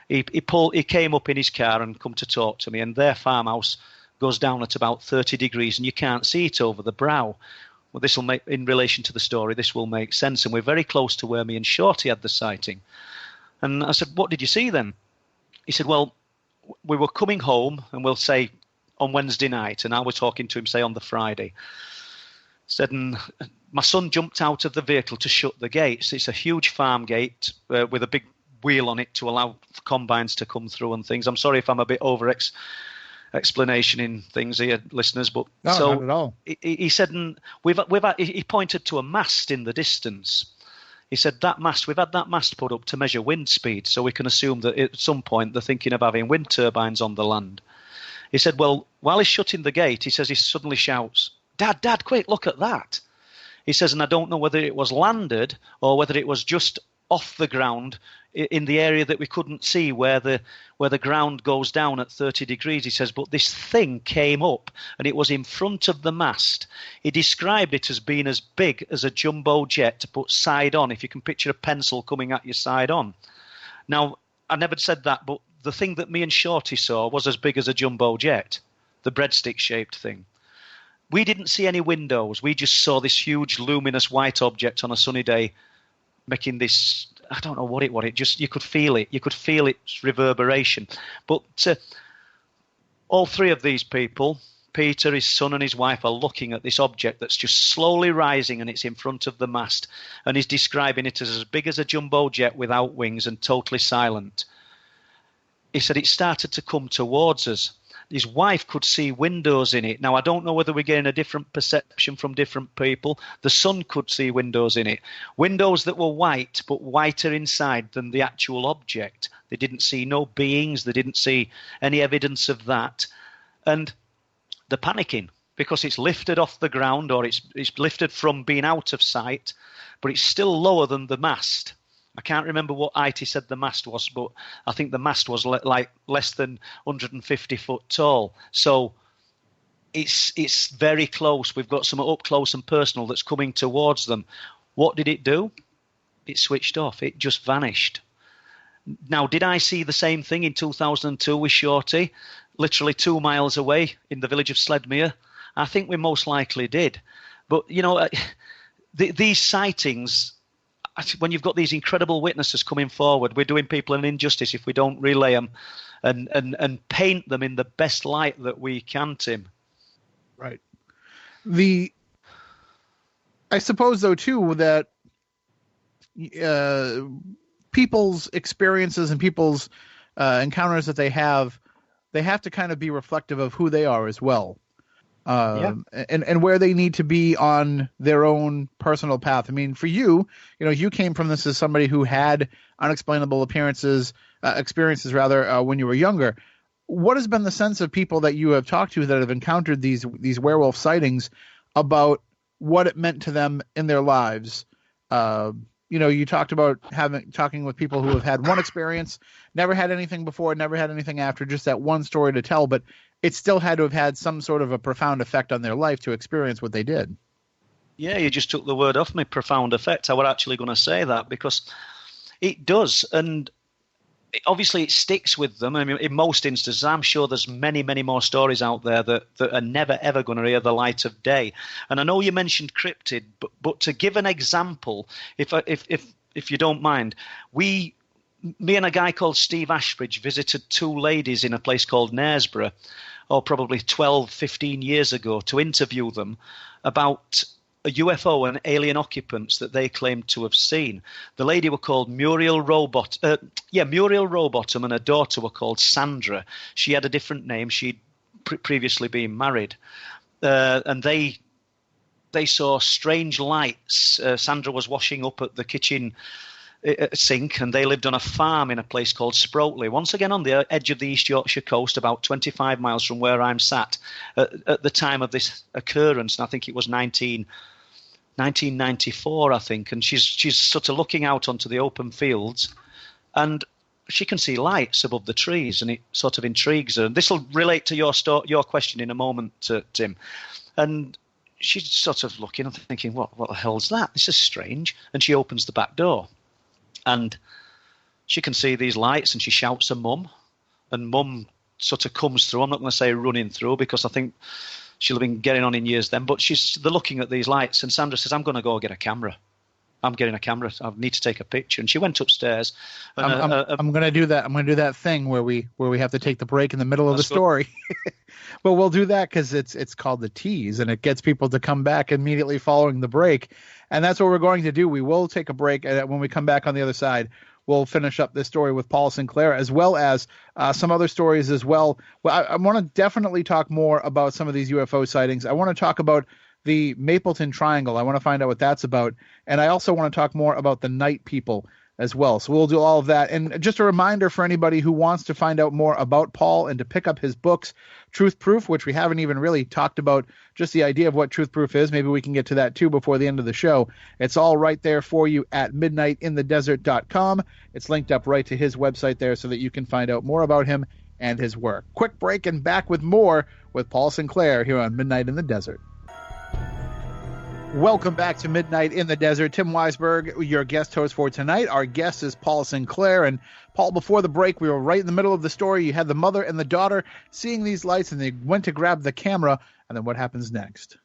He came up in his car and come to talk to me, and their farmhouse goes down at about 30 degrees, and you can't see it over the brow. Well, this will make, in relation to the story, this will make sense. And we're very close to where me and Shorty had the sighting. And I said, what did you see then? He said, well, we were coming home, and we'll say on Wednesday night, and I was talking to him, say, on the Friday. Said, and my son jumped out of the vehicle to shut the gates. It's a huge farm gate with a big wheel on it to allow combines to come through and things. I'm sorry if I'm a bit explanation in things here, listeners, but no, so not at all. He said, and he pointed to a mast in the distance. He said that mast, we've had that mast put up to measure wind speed, so we can assume that at some point they're thinking of having wind turbines on the land. He said, well, while he's shutting the gate, he says he suddenly shouts, Dad, quick, look at that. He says, and I don't know whether it was landed or whether it was just off the ground in the area that we couldn't see where the ground goes down at 30 degrees. He says, but this thing came up and it was in front of the mast. He described it as being as big as a jumbo jet, but side on, if you can picture a pencil coming at you side on. Now, I never said that, but the thing that me and Shorty saw was as big as a jumbo jet, the breadstick-shaped thing. We didn't see any windows. We just saw this huge luminous white object on a sunny day making this, I don't know what it was. It just, you could feel it. You could feel its reverberation. But all three of these people, Peter, his son, and his wife, are looking at this object that's just slowly rising, and it's in front of the mast. And he's describing it as big as a jumbo jet without wings and totally silent. He said it started to come towards us. His wife could see windows in it. Now, I don't know whether we're getting a different perception from different people. The son could see windows in it. Windows that were white, but whiter inside than the actual object. They didn't see no beings. They didn't see any evidence of that. And they're panicking because it's lifted off the ground, or it's lifted from being out of sight, but it's still lower than the mast. I can't remember what height he said the mast was, but I think the mast was like less than 150 foot tall. So it's very close. We've got some up close and personal that's coming towards them. What did it do? It switched off. It just vanished. Now, did I see the same thing in 2002 with Shorty, literally 2 miles away in the village of Sledmere? I think we most likely did. But, these sightings, when you've got these incredible witnesses coming forward, we're doing people an injustice if we don't relay them and paint them in the best light that we can, Tim. Right. I suppose, though, too, that people's experiences and people's encounters that they have to kind of be reflective of who they are as well. And where they need to be on their own personal path. I mean, for you, you came from this as somebody who had unexplainable experiences when you were younger. What has been the sense of people that you have talked to that have encountered these werewolf sightings about what it meant to them in their lives? You talked about talking with people who have had one experience, never had anything before, never had anything after, just that one story to tell. But it still had to have had some sort of a profound effect on their life to experience what they did. Yeah, you just took the word off me, profound effect. I was actually going to say that because it does. And obviously it sticks with them. I mean, in most instances, I'm sure there's many, many more stories out there that are never, ever going to hear the light of day. And I know you mentioned cryptid, but to give an example, if you don't mind, me and a guy called Steve Ashbridge visited two ladies in a place called Knaresborough, probably 12, 15 years ago, to interview them about a UFO and alien occupants that they claimed to have seen. The lady were called Muriel Rowbottom, and her daughter were called Sandra. She had a different name. She'd previously been married. And they saw strange lights. Sandra was washing up at the kitchen sink, and they lived on a farm in a place called Sproatley, once again on the edge of the East Yorkshire coast, about 25 miles from where I'm sat at the time of this occurrence. And I think it was 1994, I think, and she's sort of looking out onto the open fields, and she can see lights above the trees, and it sort of intrigues her. And this will relate to your question in a moment, Tim. And she's sort of looking and thinking, what the hell's that? This is strange. And she opens the back door, and she can see these lights, and she shouts her mum, and mum sort of comes through. I'm not going to say running through, because I think she'll have been getting on in years then, but they're looking at these lights, and Sandra says, I'm going to go get a camera. I'm getting a camera. I need to take a picture. And she went upstairs. And, I'm going to do that. I'm going to do that thing where we have to take the break in the middle of the story. But we'll do that because it's called the tease, and it gets people to come back immediately following the break. And that's what we're going to do. We will take a break, and when we come back on the other side, we'll finish up this story with Paul Sinclair, as well as some other stories as well. Well, I want to definitely talk more about some of these UFO sightings. I want to talk about the Mapleton Triangle. I want to find out what that's about. And I also want to talk more about the night people as well. So we'll do all of that. And just a reminder for anybody who wants to find out more about Paul and to pick up his books, Truth Proof, which we haven't even really talked about, just the idea of what Truth Proof is. Maybe we can get to that too before the end of the show. It's all right there for you at midnightinthedesert.com. It's linked up right to his website there so that you can find out more about him and his work. Quick break and back with more with Paul Sinclair here on Midnight in the Desert. Welcome back to Midnight in the Desert. Tim Weisberg, your guest host for tonight. Our guest is Paul Sinclair. And Paul, before the break, we were right in the middle of the story. You had the mother and the daughter seeing these lights, and they went to grab the camera. And then what happens next?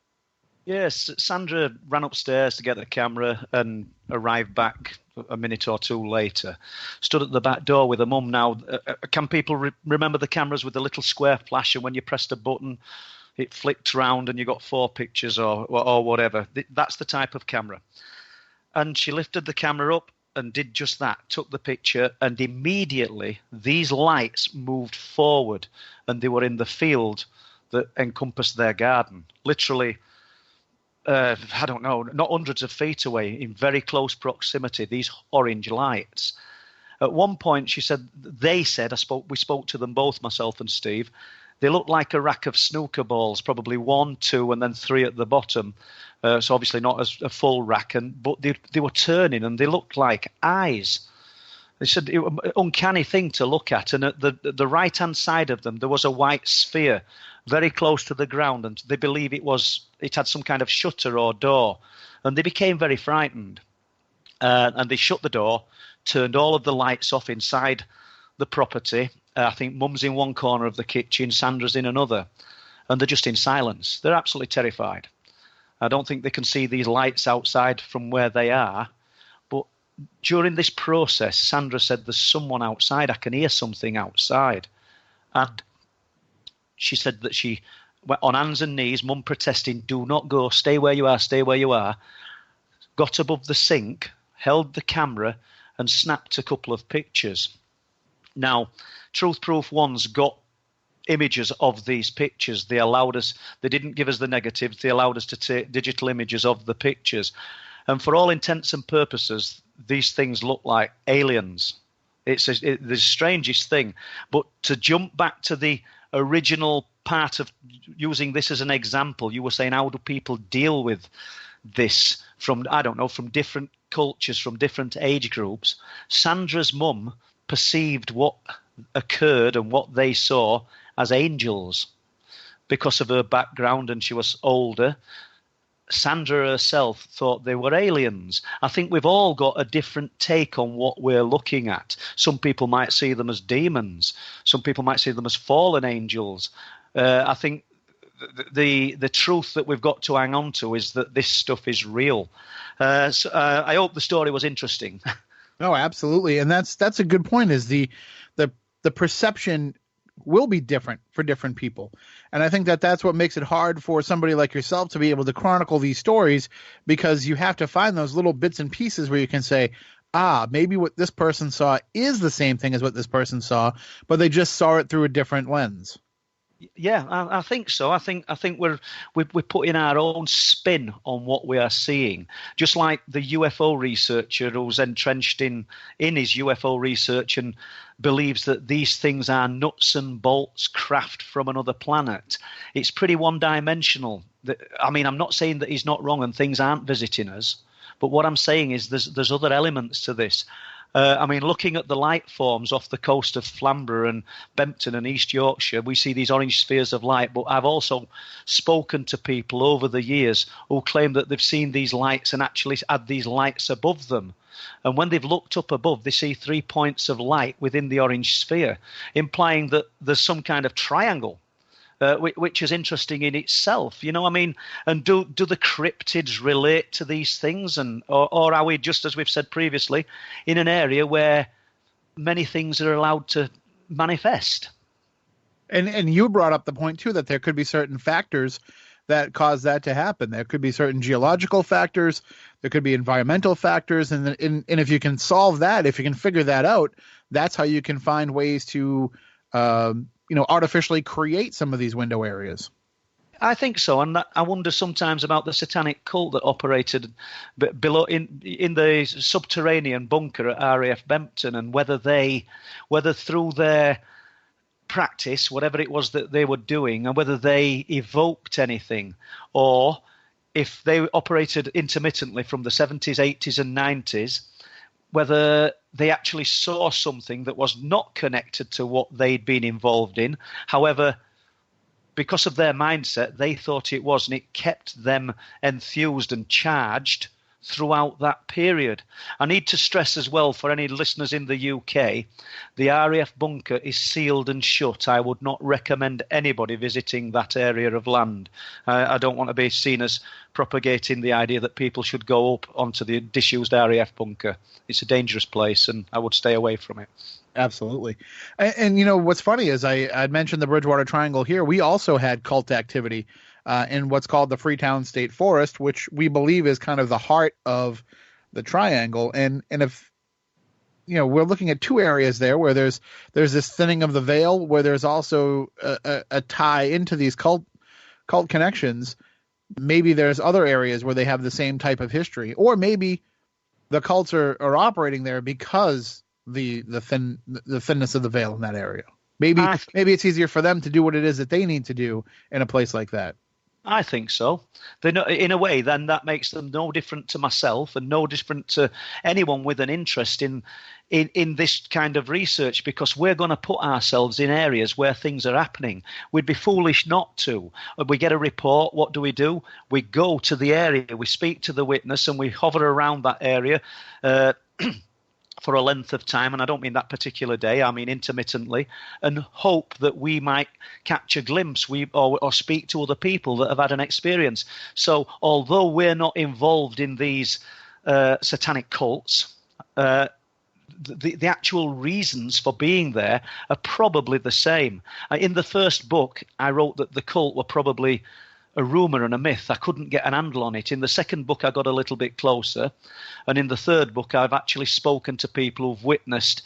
Yes, Sandra ran upstairs to get the camera and arrived back a minute or two later. Stood at the back door with her mum. Now, can people remember the cameras with the little square flash, and when you pressed a button, it flicked round and you got 4 pictures or whatever? That's the type of camera. And she lifted the camera up and did just that, took the picture, and immediately these lights moved forward, and they were in the field that encompassed their garden. Literally, I don't know, not hundreds of feet away, in very close proximity, these orange lights. At one point, we spoke to them both, myself and Steve. They looked like a rack of snooker balls, probably 1, 2, and then 3 at the bottom. So obviously not as a full rack, but they were turning, and they looked like eyes. They said it was an uncanny thing to look at. And at the right-hand side of them, there was a white sphere very close to the ground, and they believe it had some kind of shutter or door. And they became very frightened. And they shut the door, turned all of the lights off inside the property. I think Mum's in one corner of the kitchen, Sandra's in another, and they're just in silence. They're absolutely terrified. I don't think they can see these lights outside from where they are, but during this process, Sandra said, there's someone outside, I can hear something outside. And she said that she went on hands and knees, Mum protesting, do not go, stay where you are, got above the sink, held the camera, and snapped a couple of pictures. Now, Truth Proof One's got images of these pictures. They didn't give us the negatives, they allowed us to take digital images of the pictures. And for all intents and purposes, these things look like aliens. It's the strangest thing. But to jump back to the original part of using this as an example, you were saying, how do people deal with this from different cultures, from different age groups? Sandra's mum perceived what occurred and what they saw as angels. because of her background and she was older. Sandra herself thought they were aliens. I think we've all got a different take on what we're looking at. Some people might see them as demons. Some people might see them as fallen angels. I think the truth that we've got to hang on to is that this stuff is real. I hope the story was interesting. No, absolutely, and that's a good point. Is the perception will be different for different people, and I think that's what makes it hard for somebody like yourself to be able to chronicle these stories, because you have to find those little bits and pieces where you can say, maybe what this person saw is the same thing as what this person saw, but they just saw it through a different lens. Yeah, I think so. I think we're putting our own spin on what we are seeing. Just like the UFO researcher who's entrenched in his UFO research and believes that these things are nuts and bolts craft from another planet. It's pretty one-dimensional. I mean, I'm not saying that he's not wrong and things aren't visiting us, but what I'm saying is there's other elements to this. I mean, looking at the light forms off the coast of Flamborough and Bempton and East Yorkshire, we see these orange spheres of light. But I've also spoken to people over the years who claim that they've seen these lights and actually had these lights above them. And when they've looked up above, they see 3 points of light within the orange sphere, implying that there's some kind of triangle. Which is interesting in itself, you know. I mean, and do the cryptids relate to these things, or are we, just as we've said previously, in an area where many things are allowed to manifest? And you brought up the point too that there could be certain factors that cause that to happen. There could be certain geological factors, there could be environmental factors, and if you can solve that, if you can figure that out, that's how you can find ways to artificially create some of these window areas. I think so, and I wonder sometimes about the satanic cult that operated below in the subterranean bunker at RAF Bempton, and whether through their practice, whatever it was that they were doing, and whether they evoked anything, or if they operated intermittently from the 70s, 80s, and 90s. Whether they actually saw something that was not connected to what they'd been involved in. However, because of their mindset, they thought it was, and it kept them enthused and charged throughout that period. I need to stress as well, for any listeners in the UK, the RAF bunker is sealed and shut. I would not recommend anybody visiting that area of land. I don't want to be seen as propagating the idea that people should go up onto the disused RAF bunker. It's a dangerous place, and I would stay away from it. Absolutely. And what's funny is I mentioned the Bridgewater Triangle here. We also had cult activity in what's called the Freetown State Forest, which we believe is kind of the heart of the triangle. And if we're looking at two areas there where there's this thinning of the veil, where there's also a tie into these cult connections. Maybe there's other areas where they have the same type of history, or maybe the cults are operating there because the thinness of the veil in that area. Maybe it's easier for them to do what it is that they need to do in a place like that. I think so. In a way, then that makes them no different to myself and no different to anyone with an interest in this kind of research, because we're going to put ourselves in areas where things are happening. We'd be foolish not to. We get a report. What do? We go to the area, we speak to the witness, and we hover around that area for a length of time, and I don't mean that particular day, I mean intermittently, and hope that we might catch a glimpse or speak to other people that have had an experience. So although we're not involved in these satanic cults, the actual reasons for being there are probably the same. In the first book, I wrote that the cult were probably a rumour and a myth. I couldn't get an handle on it. In the second book, I got a little bit closer. And in the third book, I've actually spoken to people who've witnessed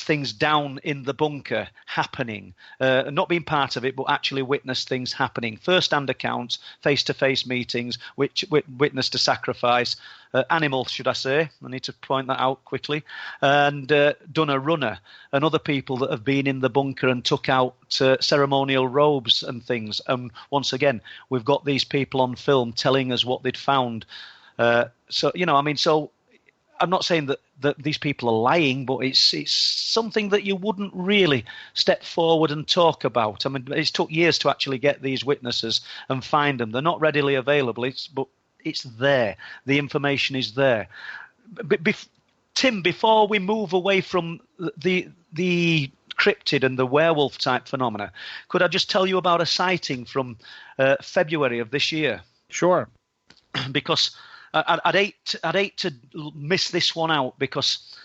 things down in the bunker happening, not being part of it, but actually witnessed things happening. First-hand accounts, face-to-face meetings, which witnessed a sacrifice, animals, should I say? I need to point that out quickly, and done a runner, and other people that have been in the bunker and took out ceremonial robes and things. And once again, we've got these people on film telling us what they'd found. So I'm not saying that these people are lying, but it's something that you wouldn't really step forward and talk about. I mean, it's took years to actually get these witnesses and find them. They're not readily available, but it's there. The information is there. Tim, before we move away from the cryptid and the werewolf type phenomena, could I just tell you about a sighting from February of this year? Sure. Because I'd hate to miss this one out, because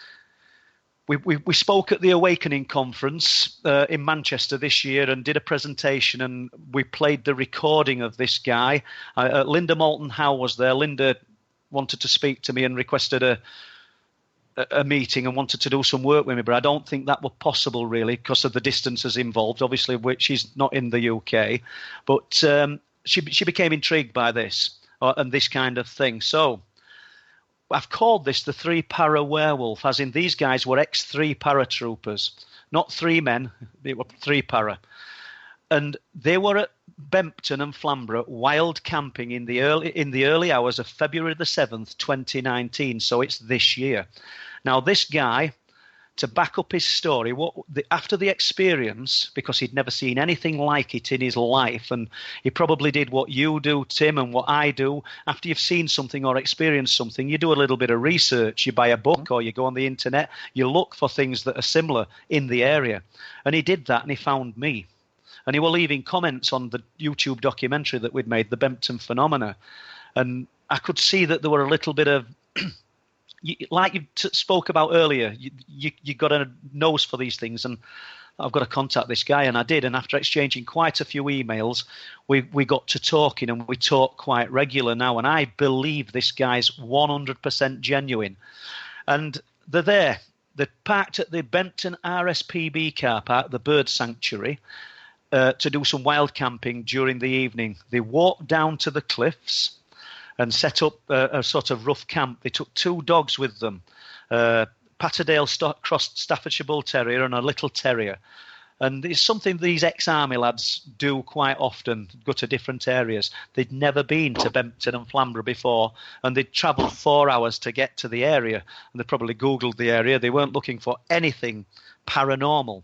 we spoke at the Awakening conference in Manchester this year and did a presentation, and we played the recording of this guy. Linda Moulton Howe was there. Linda wanted to speak to me and requested a meeting and wanted to do some work with me, but I don't think that was possible really because of the distances involved, obviously, which she's not in the UK. But she became intrigued by this and this kind of thing. So I've called this the 3-para werewolf, as in these guys were ex-3 paratroopers, not 3 men, they were 3-para. And they were at Bempton and Flamborough wild camping in the early hours of February the 7th, 2019. So it's this year. Now, this guy, to back up his story, after the experience, because he'd never seen anything like it in his life, and he probably did what you do, Tim, and what I do. After you've seen something or experienced something, you do a little bit of research. You buy a book or you go on the internet. You look for things that are similar in the area. And he did that, and he found me. And he was leaving comments on the YouTube documentary that we'd made, The Bempton Phenomena. And I could see that there were a little bit of, like you spoke about earlier, you got a nose for these things. And I've got to contact this guy, and I did. And after exchanging quite a few emails, we got to talking, and we talk quite regular now. And I believe this guy's 100% genuine. And they're there. They're parked at the Bempton RSPB car park, the bird sanctuary, to do some wild camping during the evening. They walked down to the cliffs and set up a sort of rough camp. They took 2 dogs with them, Patterdale crossed Staffordshire Bull Terrier and a little terrier. And it's something these ex-army lads do quite often, go to different areas. They'd never been to Bempton and Flamborough before, and they'd travelled 4 hours to get to the area. And they probably Googled the area. They weren't looking for anything paranormal.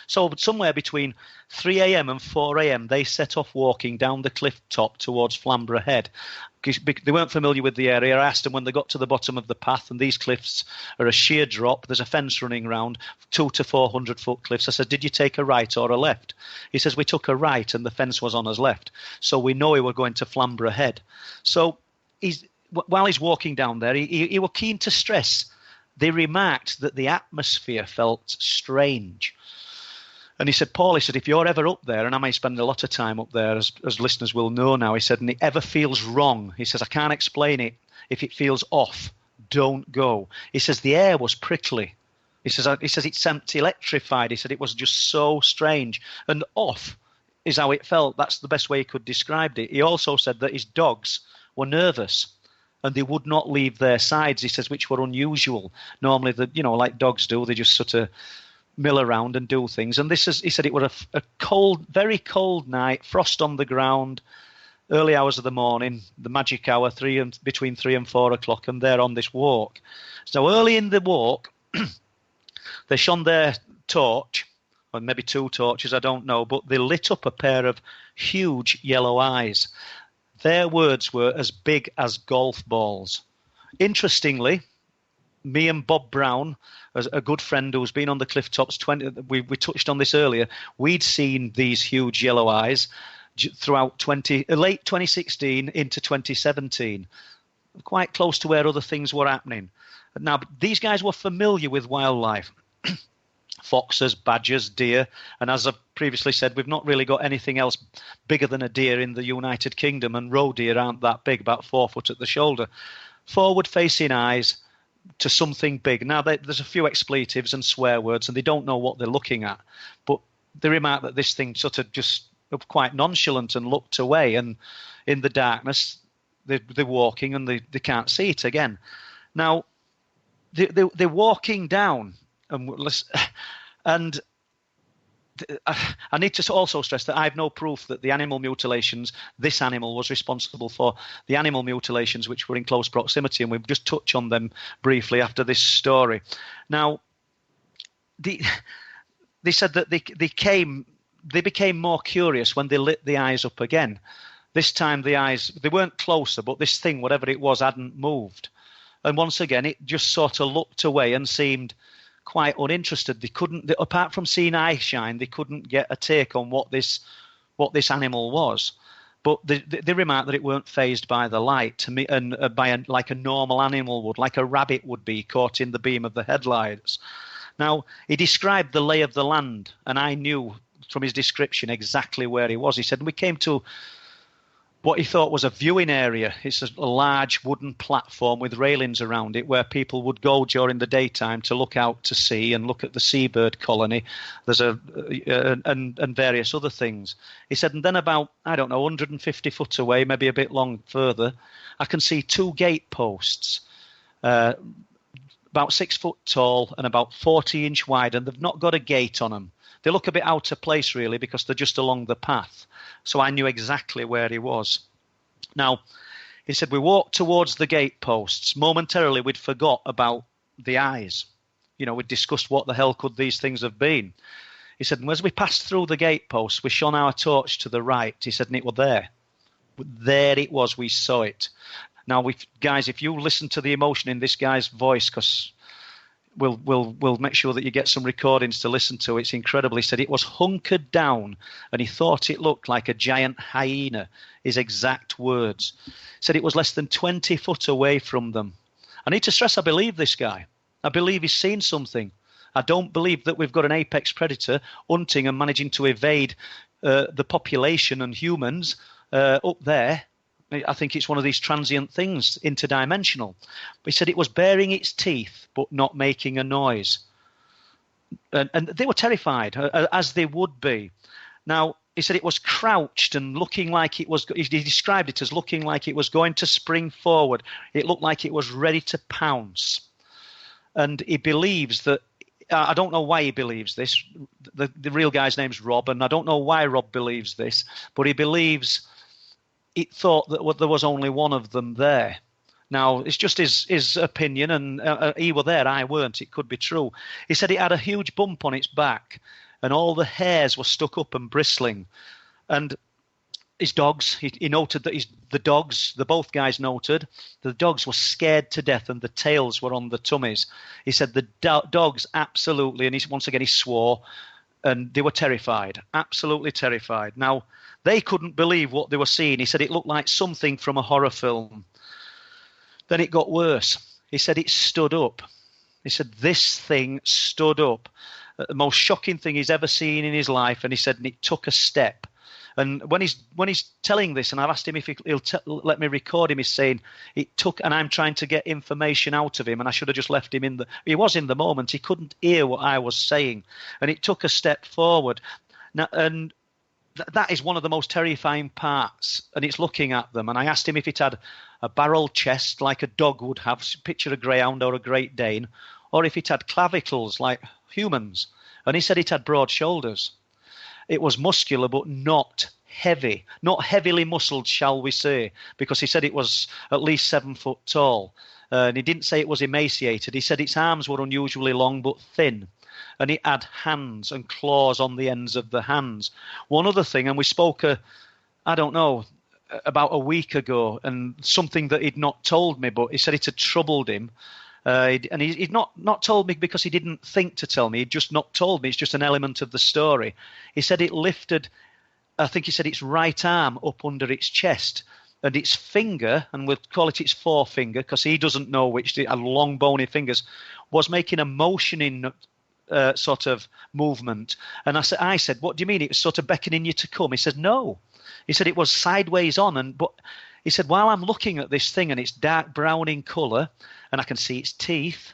So somewhere between 3 a.m. and 4 a.m. they set off walking down the cliff top towards Flamborough Head. They weren't familiar with the area. I asked them when they got to the bottom of the path, and these cliffs are a sheer drop. There's a fence running round, 200 to 400 foot cliffs. I said, did you take a right or a left? He says, we took a right and the fence was on us left. So we know we were going to Flamborough Head. So while he's walking down there, he was keen to stress. They remarked that the atmosphere felt strange. And he said, Paul, he said, if you're ever up there, and I may spend a lot of time up there, as listeners will know now, he said, and it ever feels wrong, he says, I can't explain it. If it feels off, don't go. He says, the air was prickly. He says it sent electrified. He said, it was just so strange. And off is how it felt. That's the best way he could describe it. He also said that his dogs were nervous, and they would not leave their sides, he says, which were unusual. Normally, like dogs do, they just sort of mill around and do things. And he said it was a cold, very cold night, frost on the ground, early hours of the morning, the magic hour, between 3 and 4 o'clock, and they're on this walk. So early in the walk, they shone their torch, or maybe 2 torches, I don't know, but they lit up a pair of huge yellow eyes. Their words were as big as golf balls. Interestingly, me and Bob Brown, as a good friend who's been on the cliff tops, we touched on this earlier, we'd seen these huge yellow eyes throughout late 2016 into 2017, quite close to where other things were happening. Now, these guys were familiar with wildlife, foxes, badgers, deer, and as I've previously said, we've not really got anything else bigger than a deer in the United Kingdom, and roe deer aren't that big, about 4 foot at the shoulder. Forward-facing eyes to something big. Now, there's a few expletives and swear words, and they don't know what they're looking at. But they remark that this thing sort of just quite nonchalant and looked away, and in the darkness, they're walking and they can't see it again. Now, they're walking down, and I need to also stress that I have no proof that the animal mutilations, this animal was responsible for the animal mutilations which were in close proximity, and we've just touched on them briefly after this story. Now, they said that they became more curious when they lit the eyes up again. This time the eyes, they weren't closer, but this thing, whatever it was, hadn't moved. And once again, it just sort of looked away and seemed quite uninterested. They couldn't, apart from seeing eye shine, they couldn't get a take on what this animal was. But they remarked that it weren't fazed by the light, to me, and like a normal animal would, like a rabbit would be caught in the beam of the headlights. Now, he described the lay of the land, and I knew from his description exactly where he was. He said, we came to what he thought was a viewing area. It's a large wooden platform with railings around it where people would go during the daytime to look out to sea and look at the seabird colony. There's and various other things. He said, and then about, 150 foot away, maybe a bit further, I can see two gate posts, about 6 foot tall and about 40-inch wide, and they've not got a gate on them. They look a bit out of place, really, because they're just along the path. So I knew exactly where he was. Now, he said, we walked towards the gate posts. Momentarily, we'd forgot about the eyes. We'd discussed what the hell could these things have been. He said, and as we passed through the gate posts, we shone our torch to the right. He said, and it was there. There it was. We saw it. Now, guys, if you listen to the emotion in this guy's voice, because we'll make sure that you get some recordings to listen to. It's incredible. He said it was hunkered down and he thought it looked like a giant hyena, his exact words. He said it was less than 20 foot away from them. I need to stress I believe this guy. I believe he's seen something. I don't believe that we've got an apex predator hunting and managing to evade the population and humans up there. I think it's one of these transient things, interdimensional. But he said it was baring its teeth but not making a noise. And they were terrified, as they would be. Now, he said it was crouched and looking like it was, he described it as looking like it was going to spring forward. It looked like it was ready to pounce. And he believes that, I don't know why he believes this. The real guy's name's Rob, and I don't know why Rob believes this, but he believes it thought that there was only one of them there. Now, it's just his opinion, and he were there, I weren't. It could be true. He said it had a huge bump on its back, and all the hairs were stuck up and bristling. And his dogs, he noted that both guys noted, the dogs were scared to death and the tails were on the tummies. He said the dogs absolutely, and once again he swore, and they were terrified, absolutely terrified. Now, they couldn't believe what they were seeing. He said it looked like something from a horror film. Then it got worse. He said it stood up. He said this thing stood up. The most shocking thing he's ever seen in his life. And he said, and it took a step. And when he's telling this, and I've asked him if he'll let me record him, he's saying it took, and I'm trying to get information out of him, and I should have just left him he was in the moment. He couldn't hear what I was saying. And it took a step forward. Now, and that is one of the most terrifying parts, and it's looking at them. And I asked him if it had a barrel chest like a dog would have, picture a greyhound or a Great Dane, or if it had clavicles like humans. And he said it had broad shoulders. It was muscular but not heavy, not heavily muscled, shall we say, because he said it was at least 7 foot tall. And he didn't say it was emaciated. He said its arms were unusually long but thin. And it had hands and claws on the ends of the hands. One other thing, and we spoke, about a week ago, and something that he'd not told me, but he said it had troubled him. And he'd not told me because he didn't think to tell me. He'd just not told me. It's just an element of the story. He said it lifted, I think he said its right arm up under its chest, and its finger, and we'll call it its forefinger because he doesn't know which, long bony fingers, was making a motioning sort of movement. And I said, what do you mean? It was sort of beckoning you to come. He said, no. He said it was sideways on, but he said, while I'm looking at this thing and it's dark brown in colour, and I can see its teeth,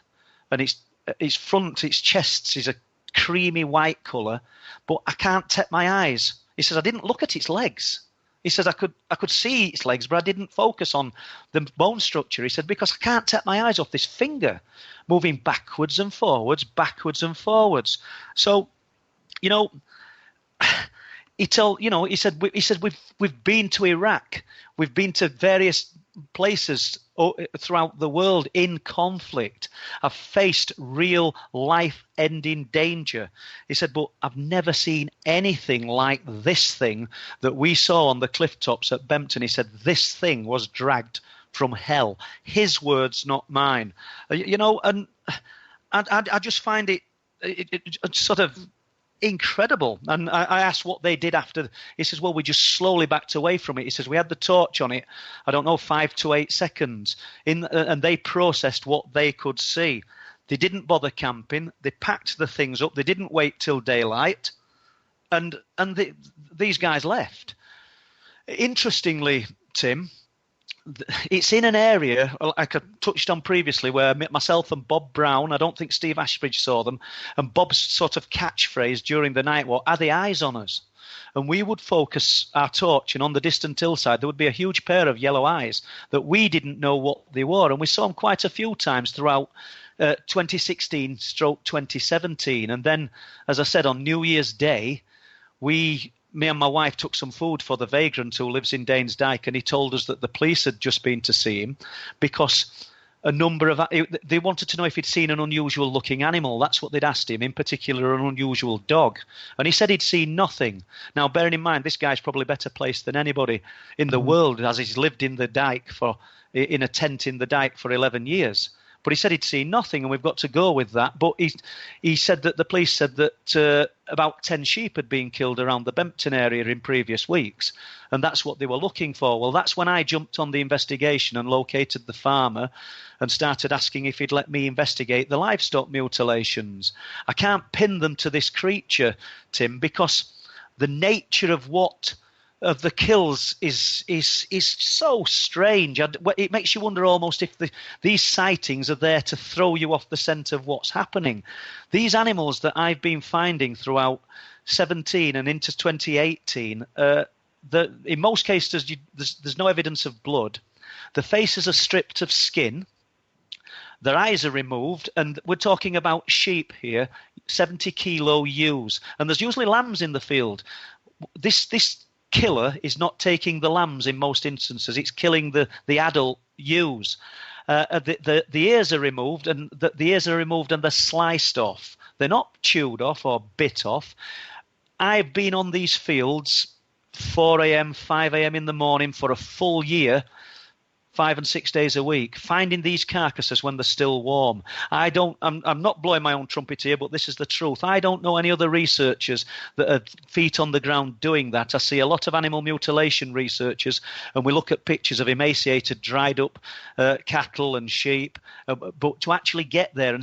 and its chest is a creamy white colour, but I can't take my eyes. He says, I didn't look at its legs. He says, I could see its legs, but I didn't focus on the bone structure. He said, because I can't take my eyes off this finger, moving backwards and forwards. So, he said we've been to Iraq, we've been to various places throughout the world in conflict. I've faced real life-ending danger. He said, but I've never seen anything like this thing that we saw on the cliff tops at Bempton. He said, this thing was dragged from hell. His words, not mine. And I just find it sort of incredible. And I asked what they did after. He says, well, we just slowly backed away from it. He says, we had the torch on it, I don't know, 5 to 8 seconds, and they processed what they could see. They didn't bother camping. They packed the things up. They didn't wait till daylight, and these guys left. Interestingly, Tim, it's in an area, like I touched on previously, where myself and Bob Brown, I don't think Steve Ashbridge saw them, and Bob's sort of catchphrase during the night was, are the eyes on us? And we would focus our torch, and on the distant hillside there would be a huge pair of yellow eyes that we didn't know what they were, and we saw them quite a few times throughout 2016/2017. And then, as I said, on New Year's Day, me and my wife took some food for the vagrant who lives in Danes Dyke, and he told us that the police had just been to see him because they wanted to know if he'd seen an unusual looking animal. That's what they'd asked him, in particular an unusual dog. And he said he'd seen nothing. Now, bearing in mind, this guy's probably better placed than anybody in the world, as he's lived in the dyke in a tent in the dyke for 11 years. But he said he'd seen nothing, and we've got to go with that. But he said that the police said that about 10 sheep had been killed around the Bempton area in previous weeks, and that's what they were looking for. Well, that's when I jumped on the investigation and located the farmer and started asking if he'd let me investigate the livestock mutilations. I can't pin them to this creature, Tim, because the nature of the kills is so strange. It makes you wonder almost if these sightings are there to throw you off the scent of what's happening. These animals that I've been finding throughout 17 and into 2018, in most cases there's no evidence of blood. The faces are stripped of skin. Their eyes are removed, and we're talking about sheep here, 70-kilo ewes, and there's usually lambs in the field. This killer is not taking the lambs in most instances. It's killing the adult ewes. The ears are removed, and the ears are removed and they're sliced off. They're not chewed off or bit off. I've been on these fields 4 a.m., 5 a.m. in the morning for a full year, 5 and 6 days a week, finding these carcasses when they're still warm. I'm not blowing my own trumpet here, but this is the truth. I don't know any other researchers that are feet on the ground doing that. I see a lot of animal mutilation researchers, and we look at pictures of emaciated, dried up cattle and sheep. But to actually get there,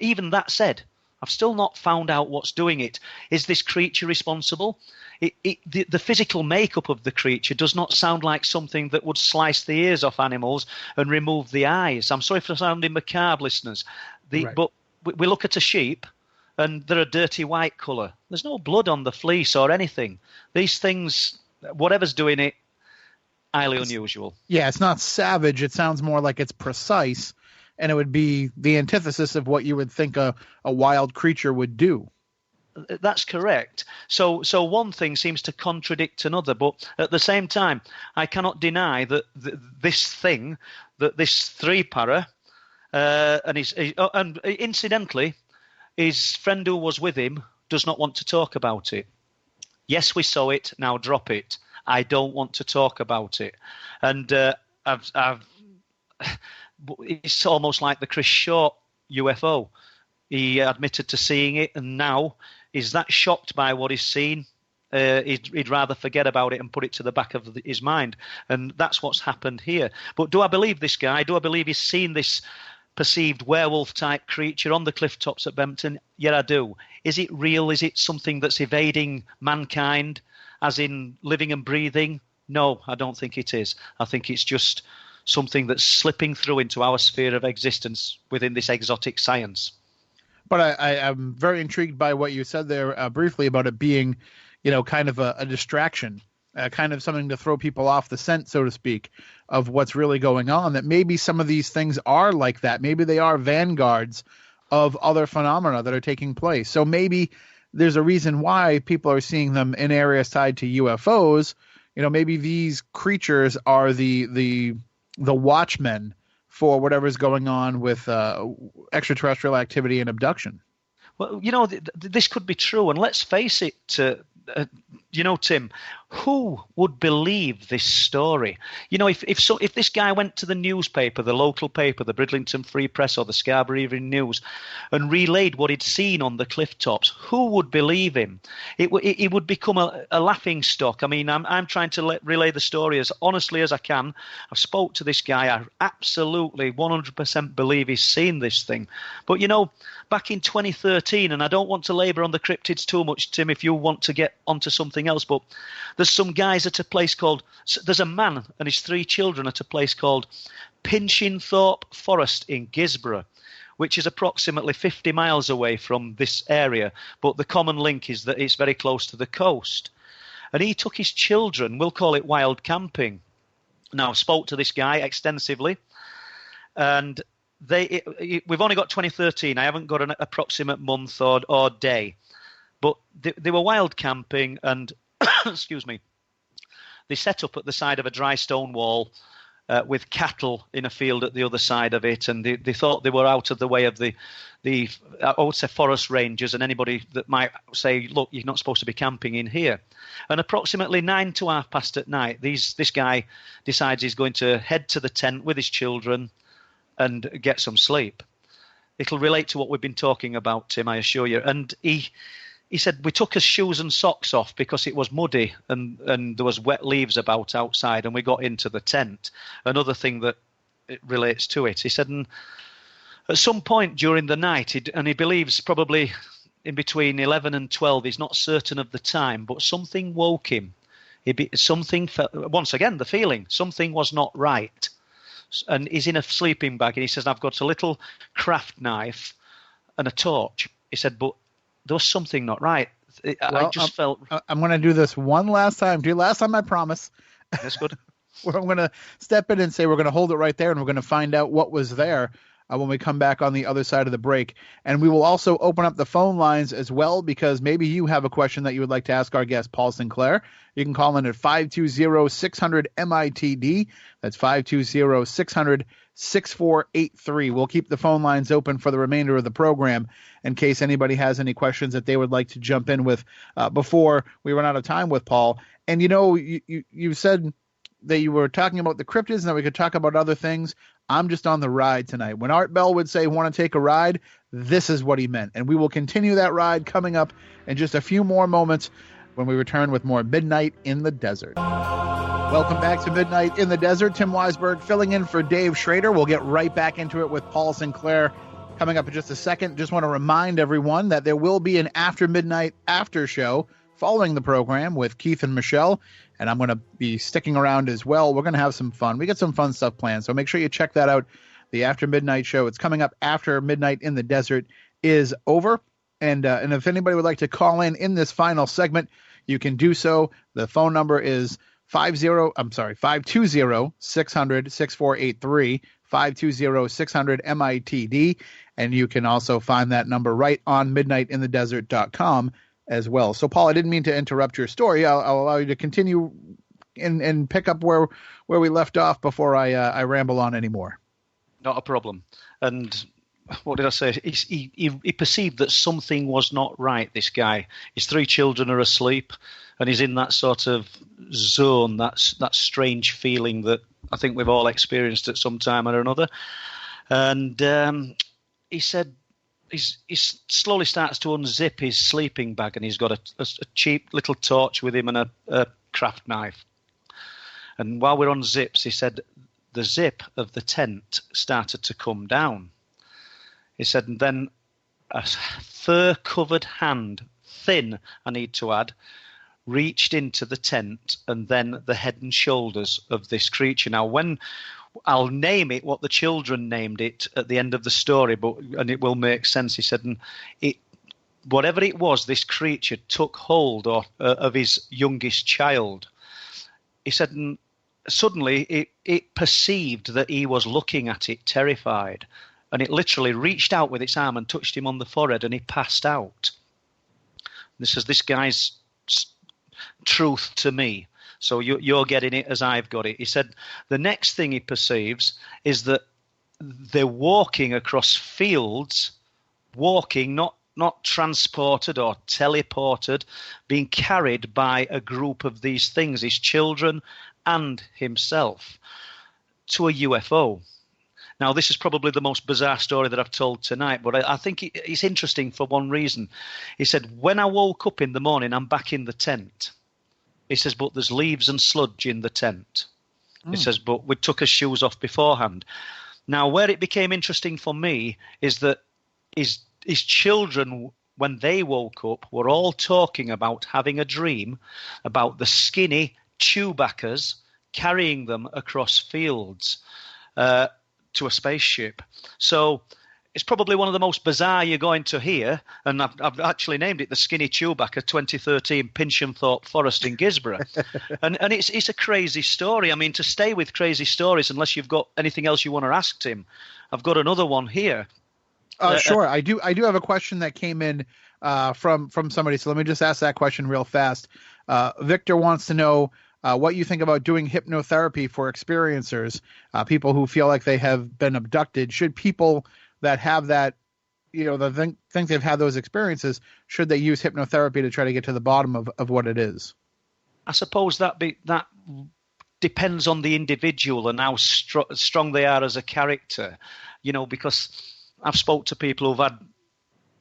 even that said, I've still not found out what's doing it. Is this creature responsible? The physical makeup of the creature does not sound like something that would slice the ears off animals and remove the eyes. I'm sorry for sounding macabre, listeners. Right. But we look at a sheep and they're a dirty white colour. There's no blood on the fleece or anything. These things, whatever's doing it, highly unusual. Yeah, it's not savage. It sounds more like it's precise, and it would be the antithesis of what you would think a wild creature would do. That's correct. So one thing seems to contradict another, but at the same time, I cannot deny that this three-para, and incidentally, his friend who was with him does not want to talk about it. Yes, we saw it. Now drop it. I don't want to talk about it. And it's almost like the Chris Short UFO. He admitted to seeing it, and now he's that shocked by what he's seen, he'd rather forget about it and put it to the back of his mind. And that's what's happened here. But do I believe this guy? Do I believe he's seen this perceived werewolf-type creature on the cliff tops at Bempton? Yeah, I do. Is it real? Is it something that's evading mankind, as in living and breathing? No, I don't think it is. I think it's just something that's slipping through into our sphere of existence within this exotic science. But I'm very intrigued by what you said there briefly about it being, kind of a distraction, kind of something to throw people off the scent, so to speak, of what's really going on, that maybe some of these things are like that. Maybe they are vanguards of other phenomena that are taking place. So maybe there's a reason why people are seeing them in areas tied to UFOs. Maybe these creatures are the watchmen for whatever's going on with extraterrestrial activity and abduction. Well, this could be true, and let's face it, Tim, who would believe this story? If this guy went to the newspaper, the local paper, the Bridlington Free Press or the Scarborough Evening News, and relayed what he'd seen on the cliff tops, who would believe him? It would become a laughing stock. I mean, I'm trying to relay the story as honestly as I can. I spoke to this guy. I absolutely 100% believe he's seen this thing. But, back in 2013, and I don't want to labour on the cryptids too much, Tim, if you want to get onto something else, but there's some guys at a place called, there's a man and his 3 children at a place called Pinchinthorpe Forest in Gisborough, which is approximately 50 miles away from this area, but the common link is that it's very close to the coast. And he took his children, we'll call it wild camping. Now, I spoke to this guy extensively, and we've only got 2013. I haven't got an approximate month or day, but they were wild camping, and excuse me, they set up at the side of a dry stone wall with cattle in a field at the other side of it, and they thought they were out of the way of the I would say forest rangers and anybody that might say, look, you're not supposed to be camping in here. And approximately 9 to half past at night, this guy decides he's going to head to the tent with his children and get some sleep. It'll relate to what we've been talking about, Tim, I assure you. And he said, we took his shoes and socks off because it was muddy and there was wet leaves about outside, and we got into the tent. Another thing that it relates to it, he said, and at some point during the night, he believes probably in between 11 and 12, he's not certain of the time, but something woke him. Once again, the feeling, something was not right. And he's in a sleeping bag, and he says, I've got a little craft knife and a torch. He said, but there was something not right. I just felt... I'm going to do this one last time. Last time, I promise. That's good. I'm going to step in and say we're going to hold it right there, and we're going to find out what was there when we come back on the other side of the break. And we will also open up the phone lines as well, because maybe you have a question that you would like to ask our guest, Paul Sinclair. You can call in at 520-600-MITD. That's 520-600-6483. We'll keep the phone lines open for the remainder of the program in case anybody has any questions that they would like to jump in with before we run out of time with Paul. And, you said that you were talking about the cryptids and that we could talk about other things. I'm just on the ride tonight. When Art Bell would say, want to take a ride, this is what he meant. And we will continue that ride coming up in just a few more moments when we return with more Midnight in the Desert. Welcome back to Midnight in the Desert. Tim Weisberg filling in for Dave Schrader. We'll get right back into it with Paul Sinclair coming up in just a second. Just want to remind everyone that there will be an After Midnight after show following the program with Keith and Michelle, and I'm going to be sticking around as well. We're going to have some fun. We got some fun stuff planned, so make sure you check that out. The After Midnight show. It's coming up after Midnight in the Desert is over, and if anybody would like to call in this final segment, you can do so. The phone number is 520-600-6483, 520-600-MITD, and you can also find that number right on midnightinthedesert.com as well. So, Paul, I didn't mean to interrupt your story. I'll allow you to continue and pick up where we left off before I ramble on anymore. Not a problem. And what did I say? He perceived that something was not right, this guy. His 3 children are asleep, and he's in that sort of zone, that strange feeling that I think we've all experienced at some time or another. And he said, he slowly starts to unzip his sleeping bag, and he's got a cheap little torch with him and a craft knife. And while we're on zips, he said the zip of the tent started to come down. He said, and then a fur-covered hand, thin, I need to add, reached into the tent, and then the head and shoulders of this creature. Now, when I'll name it what the children named it at the end of the story, and it will make sense. He said, and whatever it was, this creature took hold of his youngest child. He said, and suddenly it perceived that he was looking at it, terrified, and it literally reached out with its arm and touched him on the forehead, and he passed out. This is this guy's truth to me. So you're getting it as I've got it. He said the next thing he perceives is that they're walking across fields, walking, not transported or teleported, being carried by a group of these things, his children and himself, to a UFO. Now, this is probably the most bizarre story that I've told tonight, but I think it's interesting for one reason. He said, when I woke up in the morning, I'm back in the tent. He says, but there's leaves and sludge in the tent. He says, but we took our shoes off beforehand. Now, where it became interesting for me is that his children, when they woke up, were all talking about having a dream about the skinny Chewbaccas carrying them across fields to a spaceship. So it's probably one of the most bizarre you're going to hear, and I've actually named it the Skinny Chewbacca 2013 Pinchamthorpe Forest in Gisborough. and it's a crazy story. I mean, to stay with crazy stories, unless you've got anything else you want to ask, Tim, I've got another one here. Sure. I do have a question that came in from somebody, so let me just ask that question real fast. Victor wants to know what you think about doing hypnotherapy for experiencers, people who feel like they have been abducted. Should people that have that, think they've had those experiences, should they use hypnotherapy to try to get to the bottom of what it is? I suppose that depends on the individual and how strong they are as a character, because I've spoke to people who've had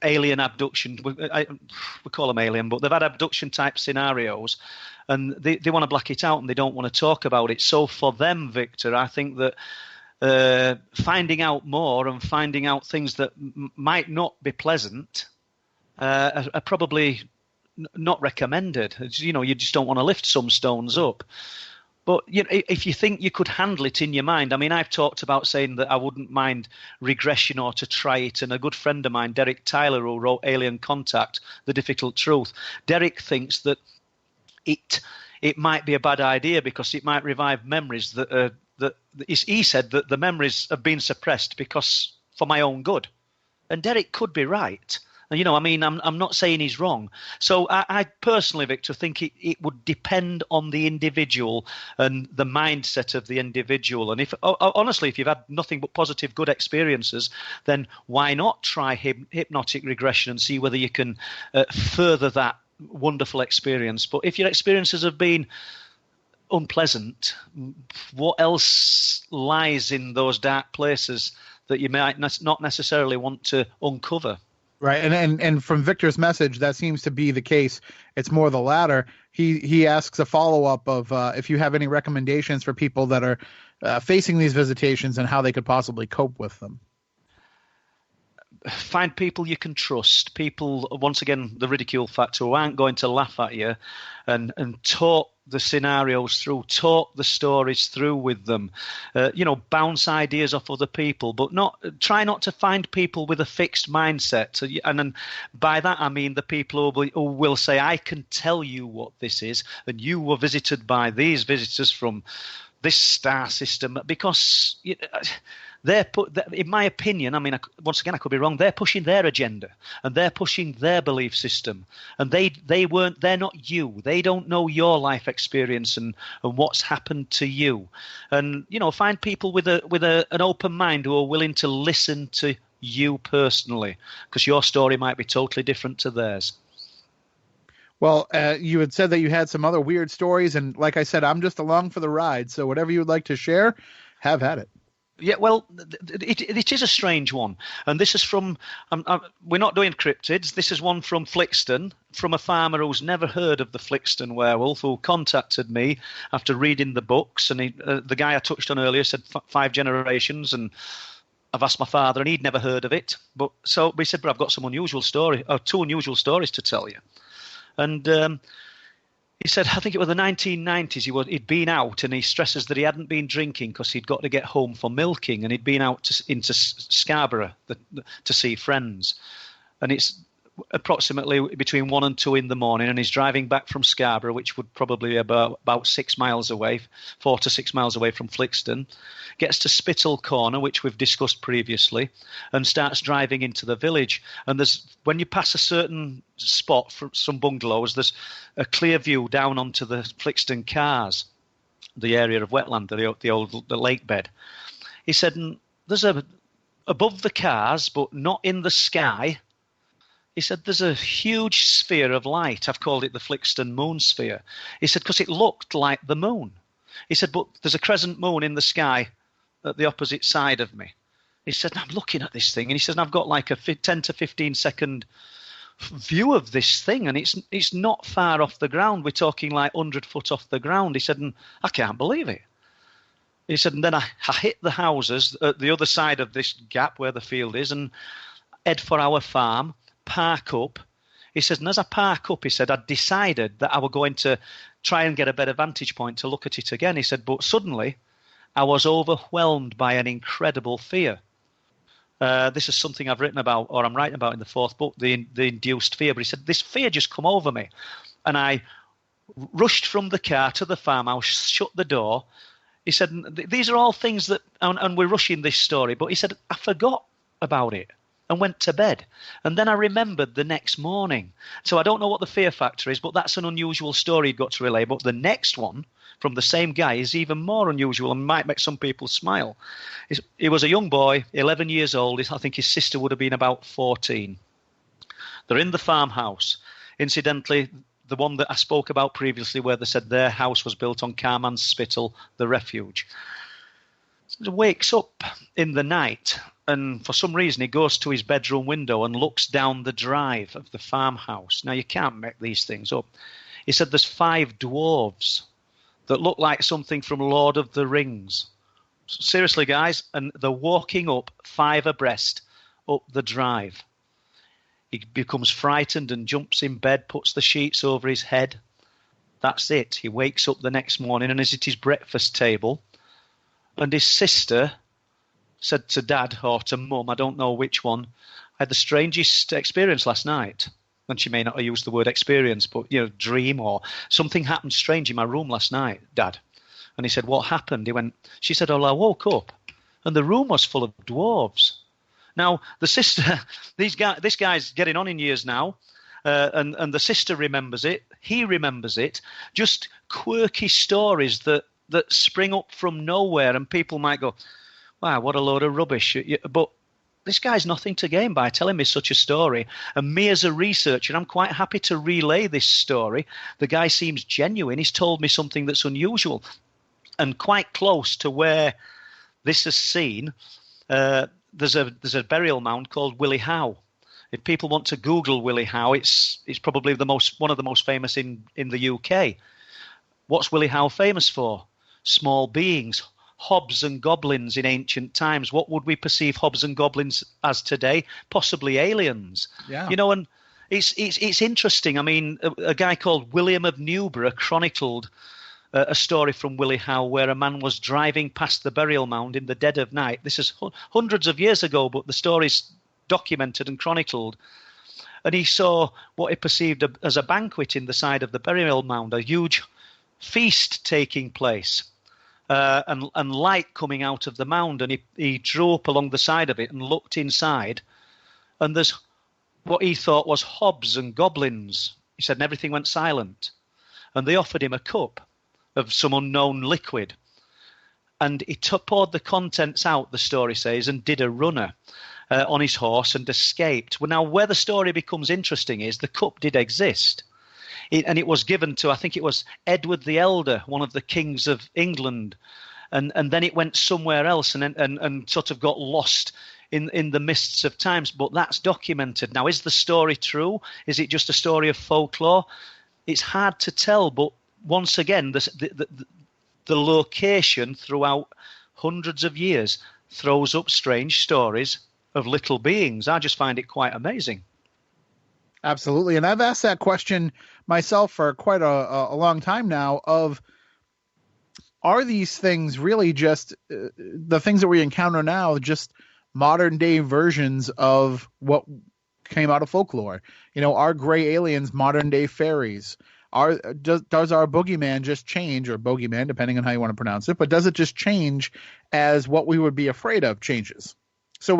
alien abduction. We call them alien, but they've had abduction type scenarios, and they want to black it out and they don't want to talk about it. So for them, Victor, I think that finding out more and finding out things that might not be pleasant are probably not recommended. You just don't want to lift some stones up. But if you think you could handle it in your mind, I mean, I've talked about saying that I wouldn't mind regression or to try it. And a good friend of mine, Derek Tyler, who wrote Alien Contact, The Difficult Truth, Derek thinks that it might be a bad idea because it might revive memories that he said that the memories have been suppressed because for my own good. And Derek could be right. I'm not saying he's wrong. So I personally, Victor, think it would depend on the individual and the mindset of the individual. And honestly, if you've had nothing but positive, good experiences, then why not try hypnotic regression and see whether you can further that wonderful experience. But if your experiences have been unpleasant, what else lies in those dark places that you might not necessarily want to uncover? Right, and from Victor's message, that seems to be the case. It's more the latter. He asks a follow-up of if you have any recommendations for people that are facing these visitations and how they could possibly cope with them. Find people you can trust, people, once again, the ridicule factor, who aren't going to laugh at you, and talk the scenarios through, talk the stories through with them, bounce ideas off other people, but try not to find people with a fixed mindset. And by that I mean the people who will say, I can tell you what this is, and you were visited by these visitors from this star system, because in my opinion, I mean, once again, I could be wrong, they're pushing their agenda and they're pushing their belief system, and they're not you. They don't know your life experience and what's happened to you. And, find people with an open mind who are willing to listen to you personally, because your story might be totally different to theirs. Well, you had said that you had some other weird stories, and like I said, I'm just along for the ride. So whatever you would like to share, have at it. Yeah, well, it is a strange one. And this is from, we're not doing cryptids. This is one from Flixton, from a farmer who's never heard of the Flixton Werewolf, who contacted me after reading the books. And the guy I touched on earlier said 5 generations, and I've asked my father, and he'd never heard of it. But he said, but I've got 2 unusual stories to tell you. And he said, I think it was the 1990s, he'd been out, and he stresses that he hadn't been drinking because he'd got to get home for milking, and he'd been out into Scarborough to see friends. And it's approximately between 1 and 2 in the morning, and he's driving back from Scarborough, which would probably be about 6 miles away, 4 to 6 miles away from Flixton, gets to Spittal Corner, which we've discussed previously, and starts driving into the village. And when you pass a certain spot from some bungalows, there's a clear view down onto the Flixton Cars, the area of wetland, the lake bed. He said, there's above the cars, but not in the sky. He said, there's a huge sphere of light. I've called it the Flixton moon sphere. He said, because it looked like the moon. He said, but there's a crescent moon in the sky at the opposite side of me. He said, I'm looking at this thing. And he says, I've got like a 10 to 15 second view of this thing. And it's not far off the ground. We're talking like 100 foot off the ground. He said, and I can't believe it. He said, and then I hit the houses at the other side of this gap where the field is and head for our farm, park up. He said, and as I park up, he said, I'd decided that I was going to try and get a better vantage point to look at it again. He said, but suddenly I was overwhelmed by an incredible fear. This is something I've written about, or I'm writing about in the 4th book, the induced fear. But he said, this fear just come over me. And I rushed from the car to the farmhouse, shut the door. He said, these are all things that, and we're rushing this story, but he said, I forgot about it and went to bed. And then I remembered the next morning. So I don't know what the fear factor is, but that's an unusual story he'd got to relay. But the next one from the same guy is even more unusual and might make some people smile. He was a young boy, 11 years old. I think his sister would have been about 14. They're in the farmhouse. Incidentally, the one that I spoke about previously where they said their house was built on Carman's Spittal, the refuge. So he wakes up in the night and for some reason he goes to his bedroom window and looks down the drive of the farmhouse. Now you can't make these things up. He said there's 5 dwarves that look like something from Lord of the Rings. Seriously, guys, and they're walking up 5 abreast up the drive. He becomes frightened and jumps in bed, puts the sheets over his head. That's it. He wakes up the next morning and is at his breakfast table. And his sister said to Dad or to Mum, I don't know which one, I had the strangest experience last night. And she may not have used the word experience, but, dream or something happened strange in my room last night, Dad. And he said, what happened? She said, I woke up and the room was full of dwarves. Now, the sister, this guy's getting on in years now, and the sister remembers it. He remembers it. Just quirky stories that spring up from nowhere, and people might go, wow, what a load of rubbish. But this guy's nothing to gain by telling me such a story. And me as a researcher, I'm quite happy to relay this story. The guy seems genuine. He's told me something that's unusual. And quite close to where this is seen, there's a burial mound called Willie Howe. If people want to Google Willie Howe, it's probably one of the most famous in the UK. What's Willie Howe famous for? Small beings, hobs and goblins in ancient times. What would we perceive hobs and goblins as today? Possibly aliens. Yeah. And it's interesting. I mean, a guy called William of Newburgh chronicled a story from Willie Howe where a man was driving past the burial mound in the dead of night. This is hundreds of years ago, but the story's documented and chronicled. And he saw what he perceived as a banquet in the side of the burial mound, a huge feast taking place, and light coming out of the mound. And he drew up along the side of it and looked inside, and there's what he thought was hobs and goblins. He said, and everything went silent. And they offered him a cup of some unknown liquid. And he poured the contents out, the story says, and did a runner on his horse and escaped. Well, now, where the story becomes interesting is the cup did exist. And it was given to, I think it was Edward the Elder, one of the kings of England. And then it went somewhere else and sort of got lost in the mists of times. But that's documented. Now, is the story true? Is it just a story of folklore? It's hard to tell, but once again, the location throughout hundreds of years throws up strange stories of little beings. I just find it quite amazing. Absolutely. And I've asked that question myself for quite a long time now of, are these things really just the things that we encounter now, just modern day versions of what came out of folklore. Are gray aliens modern day fairies? Does our boogeyman just change, or bogeyman, depending on how you want to pronounce it, but does it just change as what we would be afraid of changes? So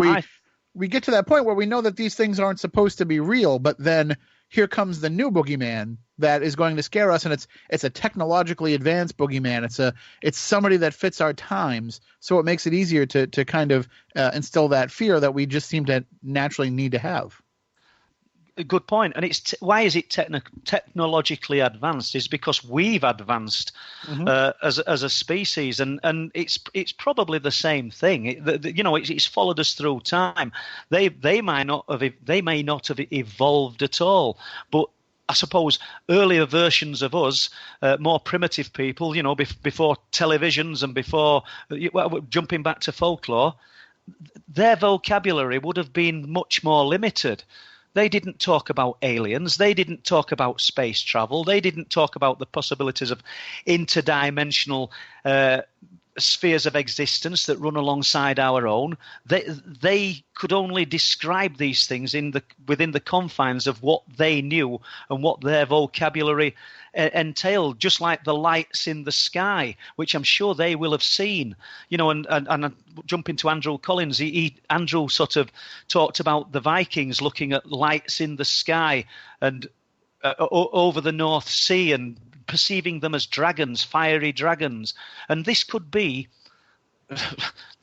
we get to that point where we know that these things aren't supposed to be real, but then here comes the new boogeyman that is going to scare us, and it's a technologically advanced boogeyman. It's somebody that fits our times, so it makes it easier to kind of instill that fear that we just seem to naturally need to have. A good point. And why is it technologically advanced? Is because we've advanced as a species, and it's probably the same thing. It's followed us through time. They may not have evolved at all, but I suppose earlier versions of us, more primitive people, before televisions and before jumping back to folklore, their vocabulary would have been much more limited. They didn't talk about aliens. They didn't talk about space travel. They didn't talk about the possibilities of interdimensional spheres of existence that run alongside our own. They could only describe these things within the confines of what they knew and what their vocabulary entailed, just like the lights in the sky, which I'm sure they will have seen. And jumping to Andrew Collins, Andrew sort of talked about the Vikings looking at lights in the sky and over the North Sea and perceiving them as dragons, fiery dragons. And this could be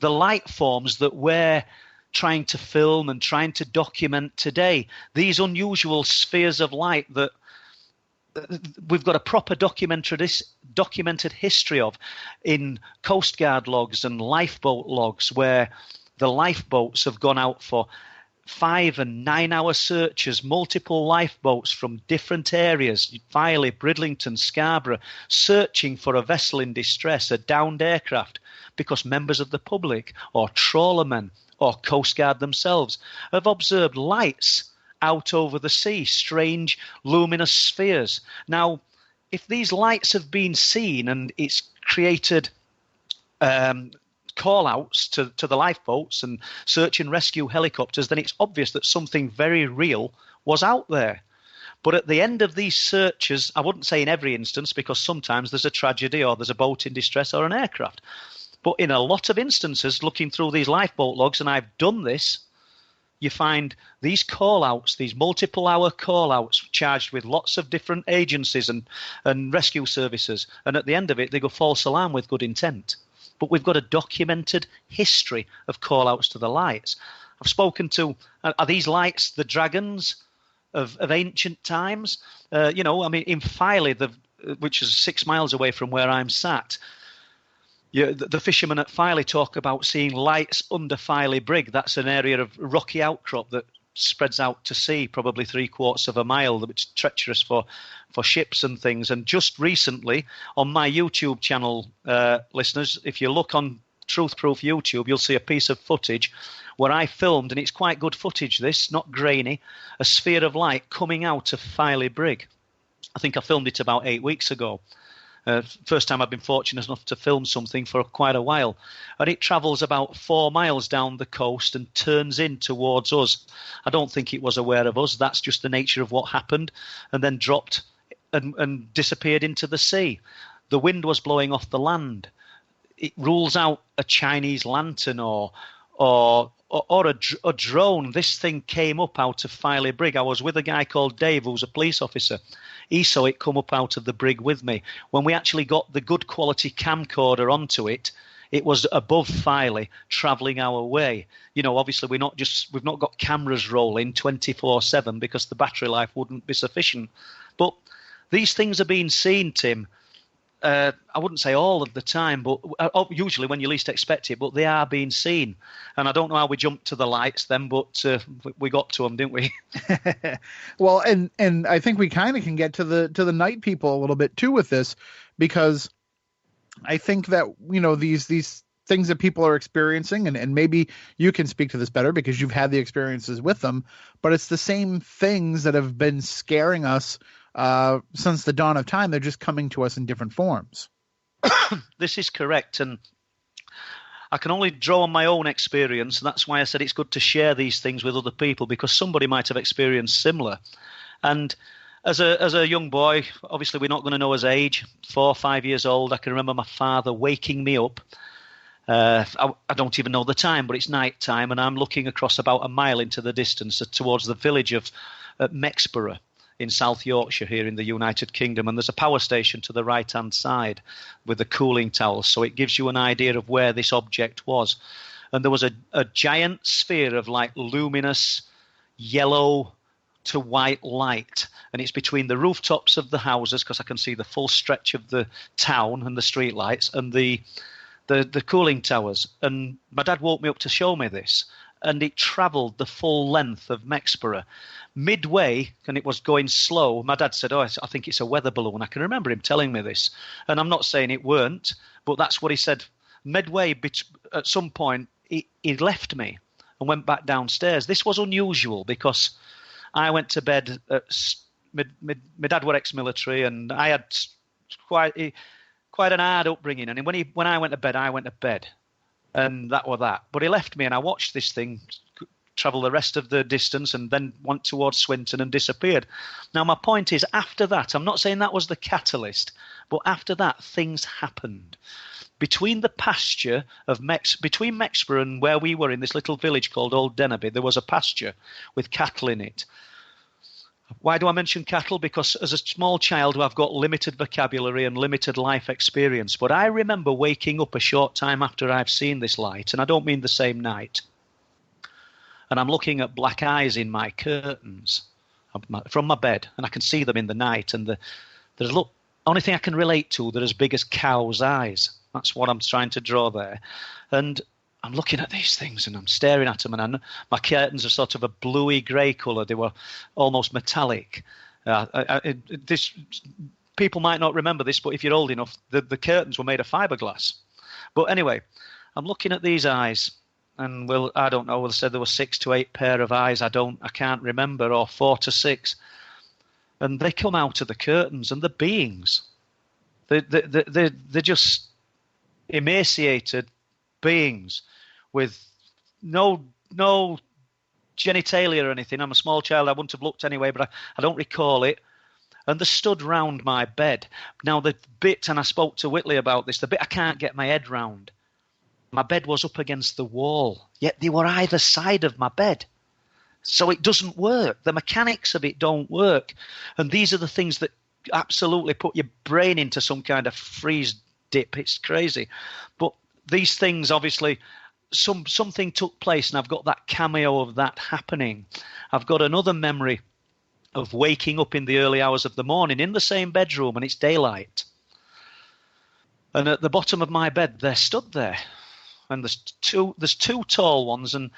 the light forms that we're trying to film and trying to document today. These unusual spheres of light that we've got a proper documented history of in Coast Guard logs and lifeboat logs, where the lifeboats have gone out for 5 and 9 hour searches, multiple lifeboats from different areas, Filey, Bridlington, Scarborough, searching for a vessel in distress, a downed aircraft, because members of the public or trawlermen or Coast Guard themselves have observed lights out over the sea, strange luminous spheres. Now, if these lights have been seen and it's created call-outs to the lifeboats and search and rescue helicopters, then it's obvious that something very real was out there. But at the end of these searches, I wouldn't say in every instance, because sometimes there's a tragedy or there's a boat in distress or an aircraft. But in a lot of instances, looking through these lifeboat logs, and I've done this, you find these call-outs, these multiple-hour call-outs charged with lots of different agencies and rescue services. And at the end of it, they go false alarm with good intent. But we've got a documented history of call-outs to the lights. I've spoken to, are these lights the dragons of ancient times? In Filey, which is 6 miles away from where I'm sat, the fishermen at Filey talk about seeing lights under Filey Brig. That's an area of rocky outcrop that spreads out to sea, probably 3/4 of a mile, which is treacherous for ships and things. And just recently, on my YouTube channel, listeners, if you look on Truth Proof YouTube, you'll see a piece of footage where I filmed, and it's quite good footage, this, not grainy, a sphere of light coming out of Filey Brig. I think I filmed it about 8 weeks ago. First time I've been fortunate enough to film something for quite a while. And it travels about 4 miles down the coast and turns in towards us. I don't think it was aware of us. That's just the nature of what happened. And then dropped and disappeared into the sea. The wind was blowing off the land. It rules out a Chinese lantern or a drone. This thing came up out of Filey Brig. I was with a guy called Dave, who was a police officer. He saw it come up out of the brig with me. When we actually got the good quality camcorder onto it, it was above Filey, travelling our way. Obviously we've not got cameras rolling 24/7 because the battery life wouldn't be sufficient. But these things are being seen, Tim. I wouldn't say all of the time, but usually when you least expect it, but they are being seen. And I don't know how we jumped to the lights then, but we got to them, didn't we? Well, and I think we kind of can get to the night people a little bit too with this, because I think that, these things that people are experiencing, and maybe you can speak to this better because you've had the experiences with them, but it's the same things that have been scaring us since the dawn of time. They're just coming to us in different forms. This is correct. And I can only draw on my own experience. That's why I said it's good to share these things with other people, because somebody might have experienced similar. And as a young boy, obviously we're not going to know his age, 4 or 5 years old, I can remember my father waking me up. I don't even know the time, but it's night time, and I'm looking across about a mile into the distance towards the village of Mexborough in South Yorkshire here in the United Kingdom, and there's a power station to the right-hand side with the cooling towers, so it gives you an idea of where this object was. And there was a giant sphere of like luminous yellow to white light, and it's between the rooftops of the houses, because I can see the full stretch of the town and the street lights and the cooling towers. And my dad woke me up to show me this, and it travelled the full length of Mexborough. Midway, and it was going slow, my dad said, I think it's a weather balloon. I can remember him telling me this, and I'm not saying it weren't, but that's what he said. Midway, at some point, he left me and went back downstairs. This was unusual, because I went to bed my dad were ex-military, and I had quite an hard upbringing. And when I went to bed, and that was that. But he left me, and I watched this thing travel the rest of the distance and then went towards Swinton and disappeared. Now, my point is, after that, I'm not saying that was the catalyst, but after that, things happened. Between the pasture of between Mexborough and where we were in this little village called Old Dennerby, there was a pasture with cattle in it. Why do I mention cattle? Because as a small child, I've got limited vocabulary and limited life experience. But I remember waking up a short time after I've seen this light, and I don't mean the same night. And I'm looking at black eyes in my curtains from my bed, and I can see them in the night. And only thing I can relate to, they're as big as cows' eyes. That's what I'm trying to draw there. And I'm looking at these things, and I'm staring at them, and my curtains are sort of a bluey grey colour. They were almost metallic. People might not remember this, but if you're old enough, the curtains were made of fiberglass. But anyway, I'm looking at these eyes, and I don't know. They said there were 6 to 8 pair of eyes. I can't remember, or 4 to 6. And they come out of the curtains, and the beings. They're just emaciated beings with no genitalia or anything. I'm a small child. I wouldn't have looked anyway, but I don't recall it. And they stood round my bed. Now, the bit, and I spoke to Whitley about this, the bit I can't get my head round. My bed was up against the wall, yet they were either side of my bed. So it doesn't work. The mechanics of it don't work. And these are the things that absolutely put your brain into some kind of freeze dip. It's crazy. But these things, obviously, something took place, and I've got that cameo of that happening. I've got another memory of waking up in the early hours of the morning in the same bedroom, and it's daylight. And at the bottom of my bed, they're stood there. And there's two tall ones, and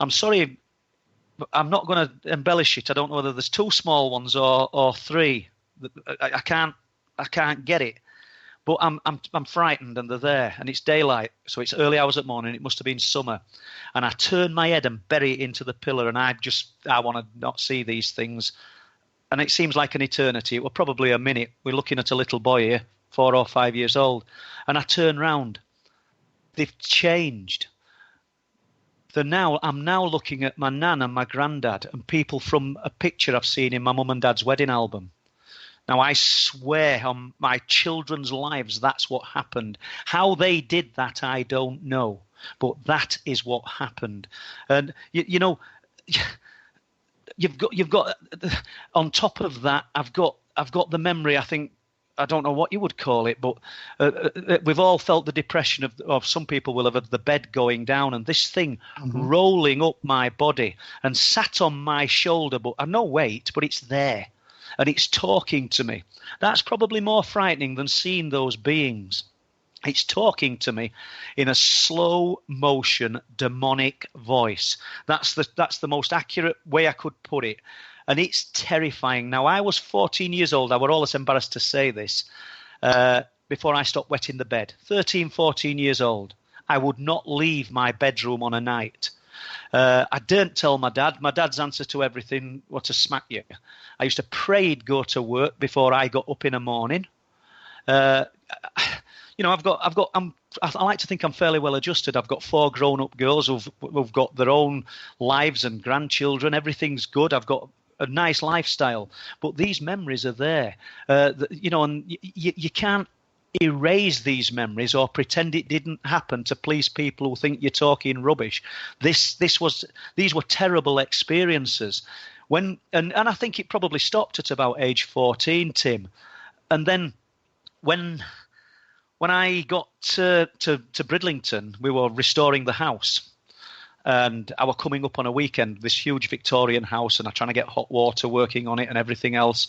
I'm sorry, I'm not going to embellish it. I don't know whether there's 2 small ones or 3. I can't get it. But I'm frightened, and they're there, and it's daylight, so it's early hours of the morning. It must have been summer, and I turn my head and bury it into the pillar, and I want to not see these things. And it seems like an eternity. It was probably a minute. We're looking at a little boy here, 4 or 5 years old, and I turn round. They've changed. I'm now looking at my nan and my granddad and people from a picture I've seen in my mum and dad's wedding album. Now, I swear on my children's lives that's what happened. How they did that, I don't know. But that is what happened. And, you know, you've got on top of that, I've got the memory, I think, I don't know what you would call it, but we've all felt the depression of some people will have the bed going down, and this thing rolling up my body and sat on my shoulder, but no weight, but it's there. And it's talking to me. That's probably more frightening than seeing those beings. It's talking to me in a slow motion, demonic voice. That's the most accurate way I could put it. And it's terrifying. Now, I was 14 years old. I were always embarrassed to say this before I stopped wetting the bed. 13, 14 years old. I would not leave my bedroom on a night. I didn't tell my dad. My dad's answer to everything was to smack you. I used to pray he'd go to work before I got up in the morning. I like to think I'm fairly well adjusted. I've got 4 grown-up girls who've got their own lives and grandchildren. Everything's good. I've got a nice lifestyle, but these memories are there, and you can't erase these memories or pretend it didn't happen to please people who think you're talking rubbish. These were terrible experiences. And I think it probably stopped at about age 14, Tim. And then when I got to Bridlington, we were restoring the house. And I were coming up on a weekend, this huge Victorian house, and I'm trying to get hot water working on it and everything else.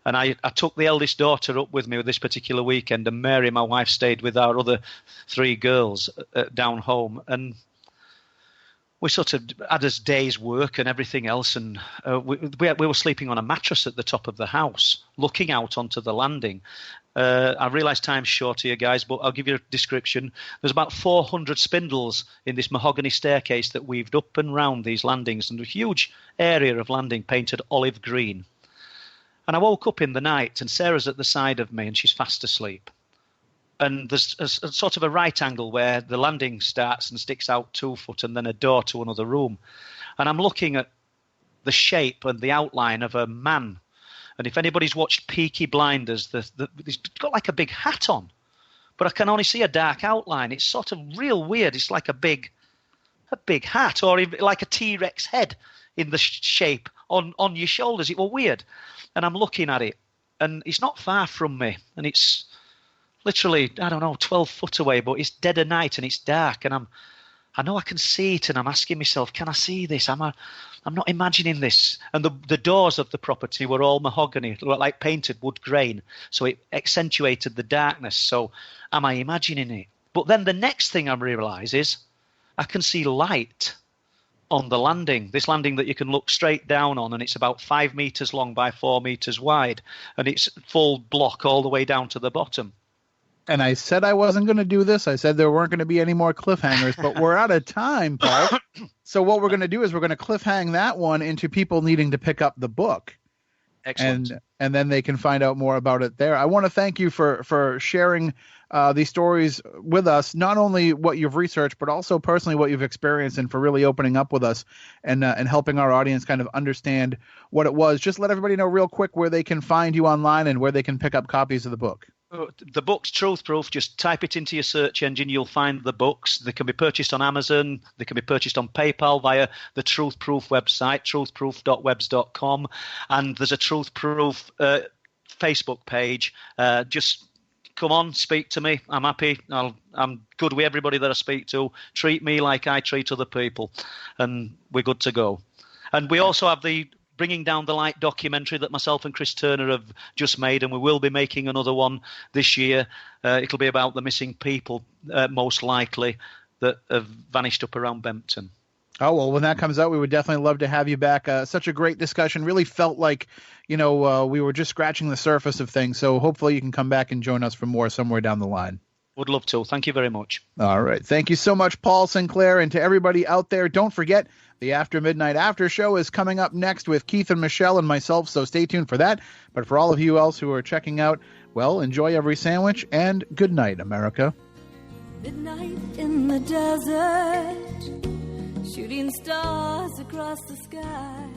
And I took the eldest daughter up with me this particular weekend, and Mary, my wife, stayed with our other 3 girls down home. And we sort of had a day's work and everything else, and we were sleeping on a mattress at the top of the house, looking out onto the landing. I realise time's short here, guys, but I'll give you a description. There's about 400 spindles in this mahogany staircase that weaved up and round these landings, and a huge area of landing painted olive green. And I woke up in the night, and Sarah's at the side of me, and she's fast asleep. And there's a sort of a right angle where the landing starts and sticks out 2 foot, and then a door to another room. And I'm looking at the shape and the outline of a man. And if anybody's watched Peaky Blinders, he's got like a big hat on, but I can only see a dark outline. It's sort of real weird. It's like a big hat, or like a T-Rex head in the shape on your shoulders. It was weird. And I'm looking at it, and it's not far from me, and it's literally, 12 foot away, but it's dead of night and it's dark, and I know I can see it, and I'm asking myself, can I see this? I'm not imagining this. And the doors of the property were all mahogany, like painted wood grain, so it accentuated the darkness. So am I imagining it? But then the next thing I realise is I can see light on the landing, this landing that you can look straight down on, and it's about 5 metres long by 4 metres wide, and it's full block all the way down to the bottom. And I said I wasn't going to do this. I said there weren't going to be any more cliffhangers, but we're out of time, Paul. So what we're going to do is we're going to cliffhang that one into people needing to pick up the book. Excellent. And then they can find out more about it there. I want to thank you for sharing these stories with us, not only what you've researched, but also personally what you've experienced, and for really opening up with us and helping our audience kind of understand what it was. Just let everybody know real quick where they can find you online and where they can pick up copies of the book. The book's Truth Proof. Just type it into your search engine. You'll find the books. They can be purchased on Amazon. They can be purchased on PayPal via the Truth Proof website, truthproof.webs.com. And there's a Truth Proof Facebook page. Just come on, speak to me. I'm happy. I'm good with everybody that I speak to. Treat me like I treat other people, and we're good to go. And we also have the Bringing Down the Light documentary that myself and Chris Turner have just made, and we will be making another one this year. It'll be about the missing people, most likely, that have vanished up around Bempton. Oh, well, when that comes out, we would definitely love to have you back. Such a great discussion. Really felt like, we were just scratching the surface of things. So hopefully you can come back and join us for more somewhere down the line. Would love to. Thank you very much. All right. Thank you so much, Paul Sinclair. And to everybody out there, don't forget the After Midnight After Show is coming up next with Keith and Michelle and myself, so stay tuned for that. But for all of you else who are checking out, well, enjoy every sandwich, and good night, America. Midnight in the desert, shooting stars across the sky.